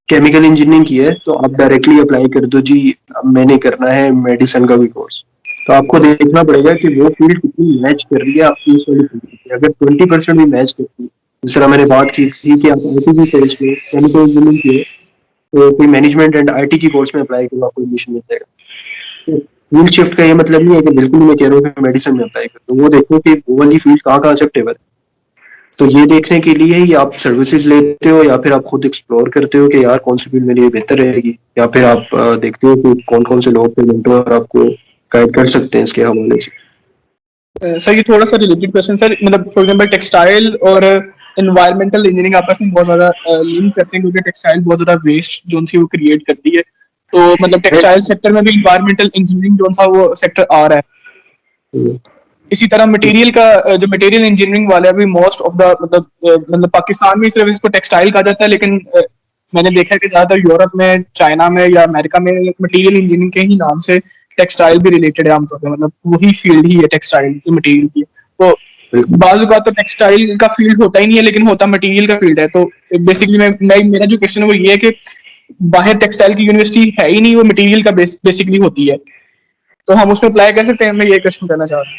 केमिकल इंजीनियरिंग की है तो आप डायरेक्टली अप्लाई कर दो जी मैंने करना है मेडिसिन का भी कोर्स। तो आपको देखना पड़ेगा कि वो फील्ड कितनी मैच कर रही है आपकी उस वाली फील्ड से। अगर 20% भी मैच करती है, जिस तरह मैंने बात की थी कि आप आईटी की कोर्स में केमिकल इंजीनियरिंग किए तो कोई मैनेजमेंट एंड आईटी की कोर्स में अप्लाई करो, आपको एडमिशन मिल जाएगा। फील्ड शिफ्ट का ये मतलब नहीं है कि बिल्कुल मैं कह रहा हूँ कि मेडिसिन में अप्लाई कर दो। वो देखो कि वो वाली फील्ड कहाँ एक्सेप्टेबल है। तो ये देखने के लिए ही आप सर्विसेज लेते हो या फिर आप खुद एक्सप्लोर करते हो कि यार कौन सी फील्ड मेरे लिए बेहतर रहेगी, या फिर आप देखते हो कि कौन कौन से लोग पे मेंटोर आपको गाइड कर सकते हैं इसके हवाले से। सर ये थोड़ा सा रिलेटेड क्वेश्चन सर, मतलब फॉर एग्जांपल टेक्सटाइल और एनवायरमेंटल इंजीनियरिंग आपस में बहुत ज्यादा लिंक करते हैं, क्योंकि टेक्सटाइल बहुत ज्यादा वेस्ट जोन सी वो क्रिएट करती है। तो मतलब टेक्सटाइल सेक्टर में भी एनवायरमेंटल इंजीनियरिंग जोन सा वो सेक्टर आ रहा है। इसी तरह मटेरियल का जो मटेरियल इंजीनियरिंग वाला है, अभी मोस्ट ऑफ द मतलब पाकिस्तान में सिर्फ इसको टेक्सटाइल कहा जाता है, लेकिन मैंने देखा है कि ज्यादातर यूरोप में, चाइना में या अमेरिका में मटेरियल इंजीनियरिंग के ही नाम से टेक्सटाइल भी रिलेटेड है आमतौर पर, मतलब वही फील्ड ही है टेक्सटाइल की, मटेरियल की। तो बाजू का तो टेक्सटाइल का फील्ड होता ही नहीं है, लेकिन होता मटेरियल का फील्ड है। तो बेसिकली मेरा जो क्वेश्चन है वो ये है कि बाहर टेक्सटाइल की यूनिवर्सिटी है ही नहीं, वो मटेरियल का बेसिकली होती है, तो हम उसमें अप्लाई कर सकते हैं? मैं ये क्वेश्चन करना चाह रहा हूँ।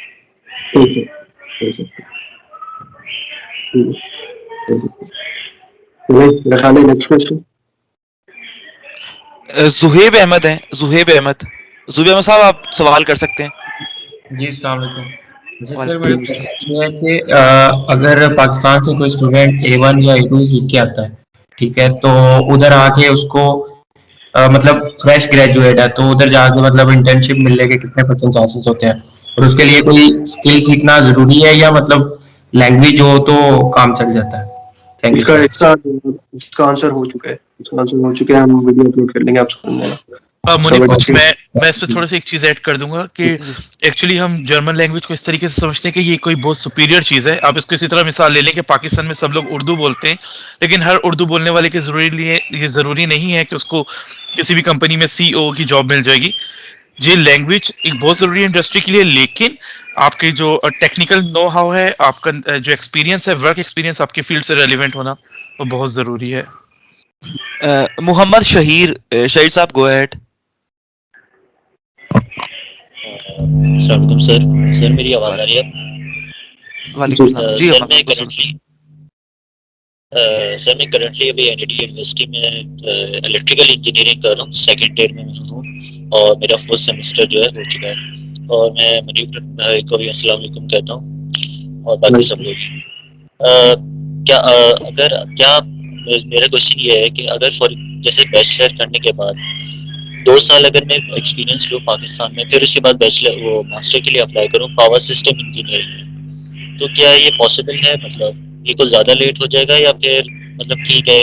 जुहेब अहमद है, जुहेब अहमद साहब आप सवाल कर सकते हैं। जी अस्सलाम वालेकुम। जी सर मेरा क्वेश्चन ये है कि अगर पाकिस्तान से कोई स्टूडेंट A1 या A2 सीख के आता है, ठीक है, तो उधर आके उसको मतलब फ्रेश ग्रेजुएट है तो उधर जाके मतलब इंटर्नशिप मिलने के कितने % चांसेस होते हैं, और उसके लिए कोई स्किल सीखना जरूरी है या मतलब लैंग्वेज हो तो काम चल जाता है? Thank you. इसका आंसर हो चुका है, हम वीडियो अपलोड कर लेंगे, आप सुन लेना। मुनीब मैं इस पे थोड़ा सा एक चीज ऐड कर दूंगा कि एक्चुअली हम जर्मन लैंग्वेज को इस तरीके से समझते हैं कि ये कोई बहुत सुपीरियर चीज है। आप इसको इसी तरह मिसाल ले लें कि पाकिस्तान में सब लोग उर्दू बोलते हैं, लेकिन हर उर्दू बोलने वाले के ये जरूरी नहीं है कि उसको किसी भी कंपनी में CEO की जॉब मिल जाएगी। ये लैंग्वेज एक बहुत जरूरी है इंडस्ट्री के लिए, लेकिन आपके जो टेक्निकल नो हाउ है, आपका जो एक्सपीरियंस है, वर्क एक्सपीरियंस आपकी फील्ड से रेलिवेंट होना वो बहुत जरूरी है। मोहम्मद शहीर साहब गो अहेड। अस्सलाम वालेकुम सर मेरी आवाज आ रही है? वालेकुम सलाम जी। सर मैं करंटली अभी एनआईटी यूनिवर्सिटी में इलेक्ट्रिकल इंजीनियरिंग कर रहा हूँ, सेकंड ईयर में हूँ और मेरा 4th सेमेस्टर जो है हो चुका है। और मैं मुनीब भाई को भी अस्सलाम वालेकुम कहता हूँ और बाकी सब लोग। मेरा क्वेश्चन ये है कि अगर जैसे बैचलर करने के बाद 2 साल अगर मैं एक्सपीरियंस लूँ पाकिस्तान में, फिर उसके बाद मास्टर के लिए अप्लाई करूँ पावर सिस्टम इंजीनियरिंग में, तो क्या ये पॉसिबल है? मतलब ये कुछ ज़्यादा लेट हो जाएगा या फिर मतलब ठीक है,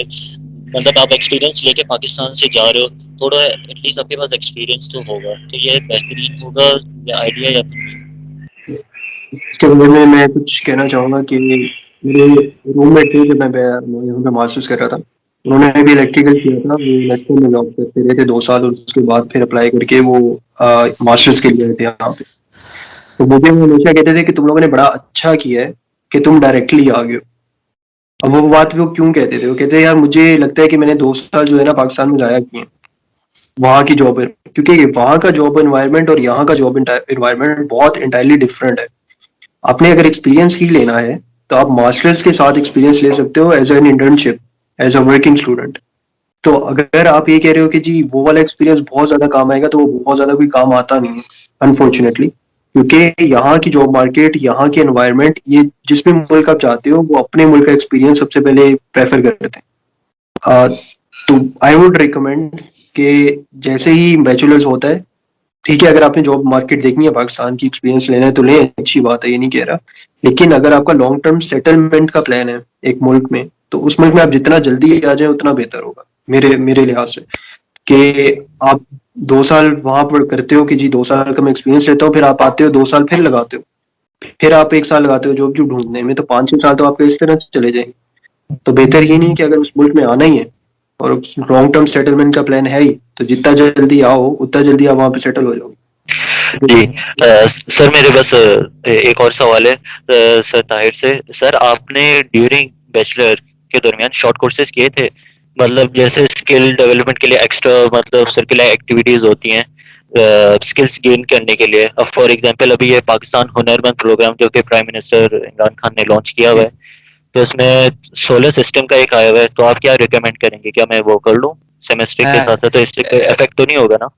मतलब आप एक्सपीरियंस लेके पाकिस्तान से जा रहे हो, थोड़ा एटलीस्ट आपके पास एक्सपीरियंस तो होगा, तो ये बेहतरीन होगा या आइडिया या इसके बारे में मैं कुछ कहना चाहूँगा कि मेरे रूममेट थे जब मैं यहाँ पे मास्टर्स कर रहा था, उन्होंने भी इलेक्ट्रिकल किया था, वो इलेक्ट्रिकल में जॉब करते रहे थे 2 साल और उसके बाद फिर अप्लाई करके वो मास्टर्स के लिए आए थे यहाँ पे। तो मुझे वो हमेशा कहते थे कि तुम लोगों ने बड़ा अच्छा किया है कि तुम डायरेक्टली आ गए हो। अब वो बात वो क्यों कहते थे? वो कहते हैं यार मुझे लगता है कि मैंने 2 साल जो है ना पाकिस्तान में जाया किए वहाँ की जॉब, क्योंकि वहाँ का जॉब एनवायरनमेंट और यहाँ का जॉब एनवायरनमेंट बहुत इंटायरली डिफरेंट है। आपने अगर एक्सपीरियंस ही लेना है तो आप मास्टर्स के साथ एक्सपीरियंस ले सकते हो as an internship, as a working student. तो अगर आप ये कह रहे हो कि जी वो वाला एक्सपीरियंस बहुत ज्यादा काम आएगा, तो वो बहुत ज्यादा कोई काम आता नहीं है अनफॉर्चुनेटली, क्योंकि यहाँ की जॉब मार्केट, यहाँ की एनवायरनमेंट, ये जिस भी मुल्क आप चाहते हो वो अपने मुल्क का एक्सपीरियंस सबसे पहले प्रेफर करते हैं। तो आई वुड रिकमेंड कि जैसे ही बैचलर्स होता है, ठीक है, अगर आपने जॉब मार्केट देखनी है पाकिस्तान की, एक्सपीरियंस लेना है तो लें, अच्छी बात है, ये नहीं कह रहा, लेकिन अगर आपका लॉन्ग टर्म सेटलमेंट का प्लान है एक मुल्क में, तो उस मुल्क में आप जितना जल्दी आ जाए उतना बेहतर होगा मेरे लिहाज से। कि आप 2 साल वहां पर करते हो कि जी 2 साल का मैं एक्सपीरियंस लेता हूँ, फिर आप आते हो 2 साल फिर लगाते हो, फिर आप 1 साल लगाते हो जॉब जो ढूंढने में, तो 5-6 साल तो आपके इस तरह चले जाएंगे। तो बेहतर ये नहीं कि अगर उस मुल्क में आना ही है और लॉन्ग टर्म सेटलमेंट का प्लान है ही, तो जितना जल्दी आओ उतना जल्दी आप वहां पे सेटल हो जाओगे। जी सर मेरे बस एक और सवाल है सर ताहिर से। सर आपने ड्यूरिंग बैचलर के दरमियान शॉर्ट कोर्सेज किए थे, मतलब जैसे स्किल डेवलपमेंट के लिए एक्स्ट्रा मतलब सर्कुलर एक्टिविटीज होती हैं स्किल्स गेन करने के लिए? अब फॉर एग्जांपल अभी ये पाकिस्तान हुनरमंद प्रोग्राम जो कि प्राइम मिनिस्टर इमरान खान ने लॉन्च किया हुआ है, तो इसमें सोलर सिस्टम का एक आया हुआ है, तो आप क्या रिकमेंड करेंगे? क्या मैं वो कर लूँ सेमेस्टर के साथ साथ? तो इससे कोई इफेक्ट तो नहीं होगा ना?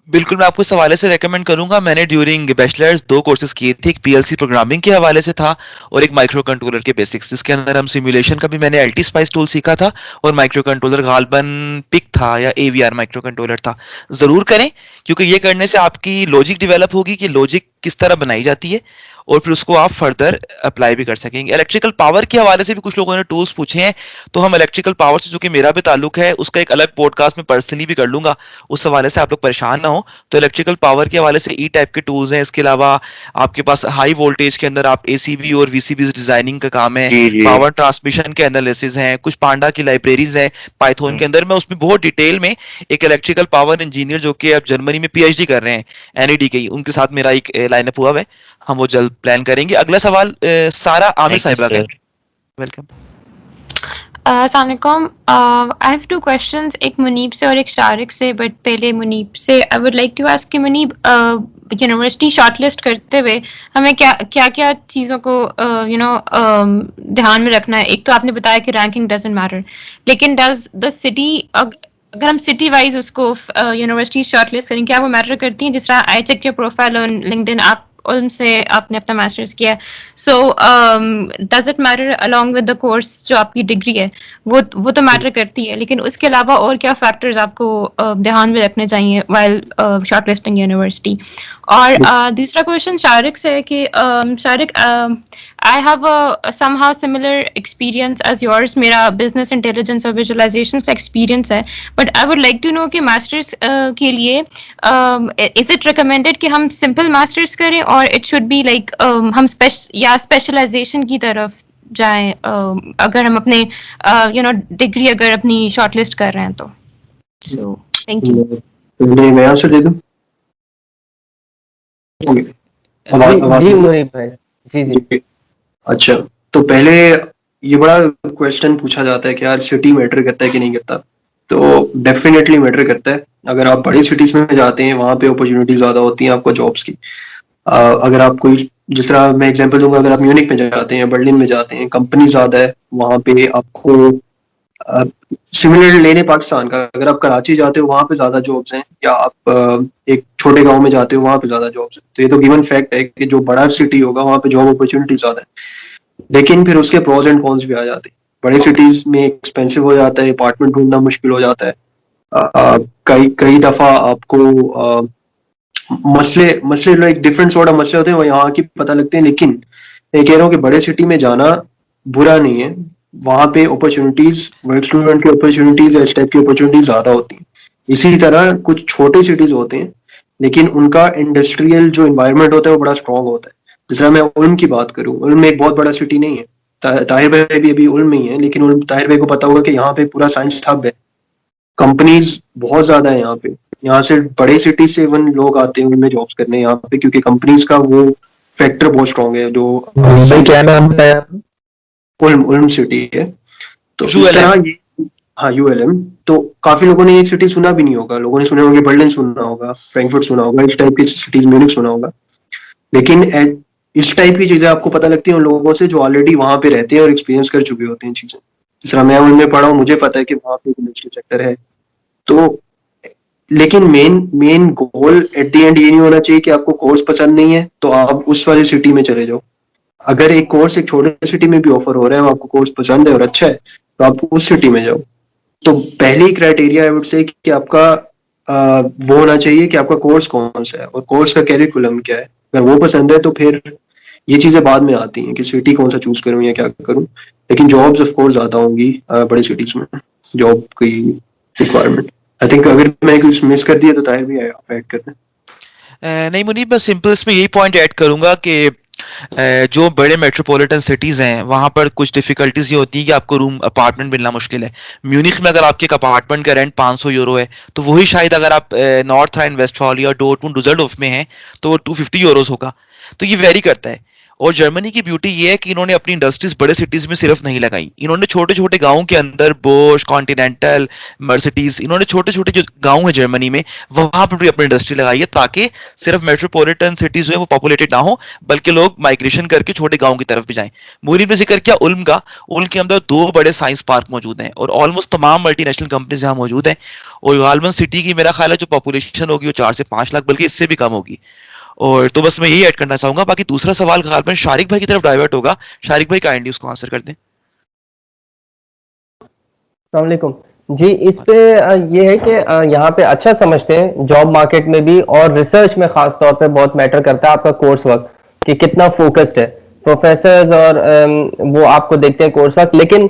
बिल्कुल, मैं आपको इस हवाले से रेकमेंड करूंगा। मैंने ड्यूरिंग बैचलर्स 2 कोर्सेज किए थे, एक पीएलसी प्रोग्रामिंग के हवाले से था और एक माइक्रो कंट्रोलर के बेसिक्स, जिसके अंदर हम सिमुलेशन का भी मैंने एलटी स्पाइस टूल सीखा था और माइक्रो कंट्रोलर गालबन पिक था या एवीआर माइक्रो कंट्रोलर था। जरूर करें, क्योंकि ये करने से आपकी लॉजिक डेवलप होगी कि लॉजिक किस तरह बनाई जाती है और फिर उसको आप फर्दर अप्लाई भी कर सकेंगे। इलेक्ट्रिकल पावर के हवाले से भी कुछ लोगों ने टूल्स पूछे हैं, तो हम इलेक्ट्रिकल पावर से, जो कि मेरा भी ताल्लुक है, उसका एक अलग पॉडकास्ट में पर्सनली भी कर लूंगा, उस हवाले से आप लोग परेशान ना हो। तो इलेक्ट्रिकल पावर के हवाले से ई टाइप के टूल्स हैं। इसके अलावा आपके पास हाई वोल्टेज के अंदर आप एसीबी और वीसीबी डिजाइनिंग का काम है, जी जी पावर ट्रांसमिशन के एनालिसिस हैं, कुछ पांडा की लाइब्रेरीज हैं पाइथन के अंदर। मैं उसमें बहुत डिटेल में एक इलेक्ट्रिकल पावर इंजीनियर जो कि अब जर्मनी में पीएचडी कर रहे हैं एनईडी के, उनके साथ मेरा एक लाइनअप हुआ है, हम वो जल्द प्लान करेंगे। अगला सवाल सारा आमिर साहिबा का। वेलकम। अस्सलाम वालेकुम। आई हैव 2 क्वेश्चंस, एक मुनीब से और एक शारिक से, बट पहले मुनीब से। I would like to ask कि मुनीब, यूनिवर्सिटी शॉर्टलिस्ट करते हुए हमें क्या चीज़ों को ध्यान में रखना है? एक तो आपने बताया कि रैंकिंग डजंट मैटर, लेकिन डज द सिटी, अगर हम सिटी वाइज उसको यूनिवर्सिटी शॉर्टलिस्ट करें, क्या वो मैटर करती हैं? जिस तरह I check your profile on LinkedIn, आप उनसे आपने अपना मास्टर्स किया, so does it matter along with the course? जो आपकी डिग्री है वो तो मैटर करती है, लेकिन उसके अलावा और क्या फैक्टर्स आपको ध्यान में रखने चाहिए व्हाइल शॉर्टलिस्टिंग यूनिवर्सिटी? और दूसरा क्वेश्चन शारिक से है कि Shariq, I have somehow similar experience as yours. मेरा बिजनेस इंटेलिजेंस और विजुअलाइजेशन से एक्सपीरियंस है, but I would like to know कि मास्टर्स के लिए इज इट रिकमेंडेड कि हम सिंपल मास्टर्स करें और इट शुड बी लाइक हम स्पेशलाइजेशन की तरफ जाएं अगर हम अपने डिग्री अगर अपनी शॉर्टलिस्ट कर रहे हैं तो? So thank you. मैं आंसर दे दूं? जी मुनीब भाई, जी। अच्छा, तो पहले ये बड़ा क्वेश्चन पूछा जाता है कि यार सिटी मैटर करता है कि नहीं करता? तो डेफिनेटली मैटर करता है। अगर आप बड़ी सिटीज में जाते हैं, वहां पे अपॉर्चुनिटी ज्यादा होती हैं आपको जॉब्स की। अगर आप कोई, जिस तरह मैं एग्जांपल दूंगा, अगर आप म्यूनिक में जाते हैं, बर्लिन में जाते हैं, कंपनी ज्यादा है वहां पे आपको। सिमिलर लेने पाकिस्तान का, अगर आप कराची जाते हो वहां पे ज्यादा जॉब्स हैं, या आप एक छोटे गांव में जाते हो वहां पे ज्यादा जॉब्स हैं। तो ये तो गिवन फैक्ट है कि जो बड़ा सिटी होगा वहां पे जॉब अपॉर्चुनिटी ज्यादा है। लेकिन फिर उसके प्रोज एंड कॉन्स भी आ जाते हैं। बड़े सिटीज में एक्सपेंसिव हो जाता है, अपार्टमेंट ढूंढना मुश्किल हो जाता है। कई दफा आपको मसले लाइक डिफरेंट सॉर्ट ऑफ मसले होते हैं, वो यहाँ की पता लगते हैं। लेकिन मैं कह रहा हूँ कि बड़े सिटी में जाना बुरा नहीं है। वहां पे अपॉर्चुनिटीज, वर्क स्टूडेंट की अपॉर्चुनिटीज, इस टाइप की अपॉर्चुनिटीज ज्यादा होती हैं। इसी तरह कुछ छोटे सिटीज होते हैं, लेकिन उनका इंडस्ट्रियल जो एनवायरनमेंट होता है वो बड़ा स्ट्रांग होता है। जिस तरह मैं उल्म की बात करूँ, उल्म एक बहुत बड़ा सिटी नहीं है, ताहिर भाई भी अभी उल्म में ही है, लेकिन ताहिर भाई को पता होगा कि यहाँ पे पूरा साइंस हब है, कंपनीज बहुत ज्यादा है यहाँ पे, यहाँ से बड़े सिटी से इवन लोग आते हैं उनमें जॉब्स करने यहाँ पे, क्योंकि कंपनीज का वो फैक्टर बहुत स्ट्रॉन्ग है जो भाई क्या नाम है? उल्म सिटी है। तो इस तरह ये, हाँ ULM, तो काफी लोगों ने ये सिटी सुना भी नहीं होगा, लोगों ने सुना होगा बर्लिन सुना होगा, फ्रैंकफर्ट सुना होगा, इस टाइप की सिटीज, म्यूनिख सुना होगा, लेकिन इस टाइप की चीजें आपको पता लगती है उन लोगों से जो ऑलरेडी वहां पे रहते हैं और एक्सपीरियंस कर चुके होते हैं चीजें। जिस तरह मैं उनमें पढ़ा हूँ, मुझे पता है कि वहां पे इंडस्ट्री सेक्टर है, तो लेकिन main goal at the end ये नहीं होना चाहिए कि आपको कोर्स पसंद नहीं है तो आप उस वाली सिटी में चले जाओ। अगर एक कोर्स एक छोटे सिटी में भी ऑफर हो रहा है, आपको कोर्स पसंद है और अच्छा है, तो आप उस सिटी में जाओ। तो पहली क्राइटेरिया आई वुड से कि आपका वो होना चाहिए कि आपका कोर्स कौन सा है और कोर्स का कैरिकुलम क्या है। अगर वो पसंद है तो फिर ये चीजें बाद में आती हैं कि सिटी कौन सा चूज करूं या क्या करूं, लेकिन जॉब्स ऑफ कोर्स ज्यादा होंगी बड़ी सिटीज में, जॉब की रिक्वायरमेंट। आई थिंक अगर मैंने कुछ मिस कर दिया तो ताहिर भी ऐड कर दें। नहीं मुनीब, मैं सिंपल इसमें यही पॉइंट ऐड करूंगा कि जो बड़े मेट्रोपॉलिटन सिटीज़ हैं वहाँ पर कुछ डिफ़िकल्टीज़ ये होती है कि आपको रूम अपार्टमेंट मिलना मुश्किल है। म्यूनिख में अगर आपके एक अपार्टमेंट का रेंट 500 यूरो है तो वही शायद अगर आप नॉर्थ राइन वेस्टफालिया, डोर्टमुंड, डुससेल्डोर्फ में हैं तो वो 250 यूरोज़ होगा। तो ये वेरी करता है। और जर्मनी की ब्यूटी ये है कि इन्होंने अपनी इंडस्ट्रीज बड़े सिटीज में सिर्फ नहीं लगाई, इन्होंने छोटे छोटे गाँव के अंदर बोश, कॉन्टिनेंटल, मर्सिडीज, इन्होंने छोटे छोटे जो गाँव है जर्मनी में वहां पर भी अपनी इंडस्ट्री लगाई है ताकि सिर्फ मेट्रोपॉलिटन सिटीज में वो पॉपुलेटेड ना हो बल्कि लोग माइग्रेशन करके छोटे गाँव की तरफ भी जाएं। मुनीब ने जिक्र किया उल्म का, उल्म के अंदर 2 बड़े साइंस पार्क मौजूद हैं और ऑलमोस्ट तमाम मल्टीनेशनल कंपनीज यहाँ मौजूद हैं। और गालबन सिटी की मेरा ख्याल है जो पॉपुलेशन होगी वो 4 से 5 लाख बल्कि इससे भी कम होगी। और तो बस मैं यही ऐड करना चाहूंगा। बाकी दूसरा सवाल गालबन शारिक भाई की तरफ डाइवर्ट होगा। शारिक भाई काइंडली उसको आंसर कर दें। अस्सलाम वालेकुम जी। इस पे ये है कि यहाँ पे अच्छा समझते हैं जॉब मार्केट में भी और रिसर्च में खास तौर पे बहुत मैटर करता है आपका कोर्स वर्क कि कितना फोकस्ड है प्रोफेसर्स और वो आपको देखते हैं कोर्स वर्क। लेकिन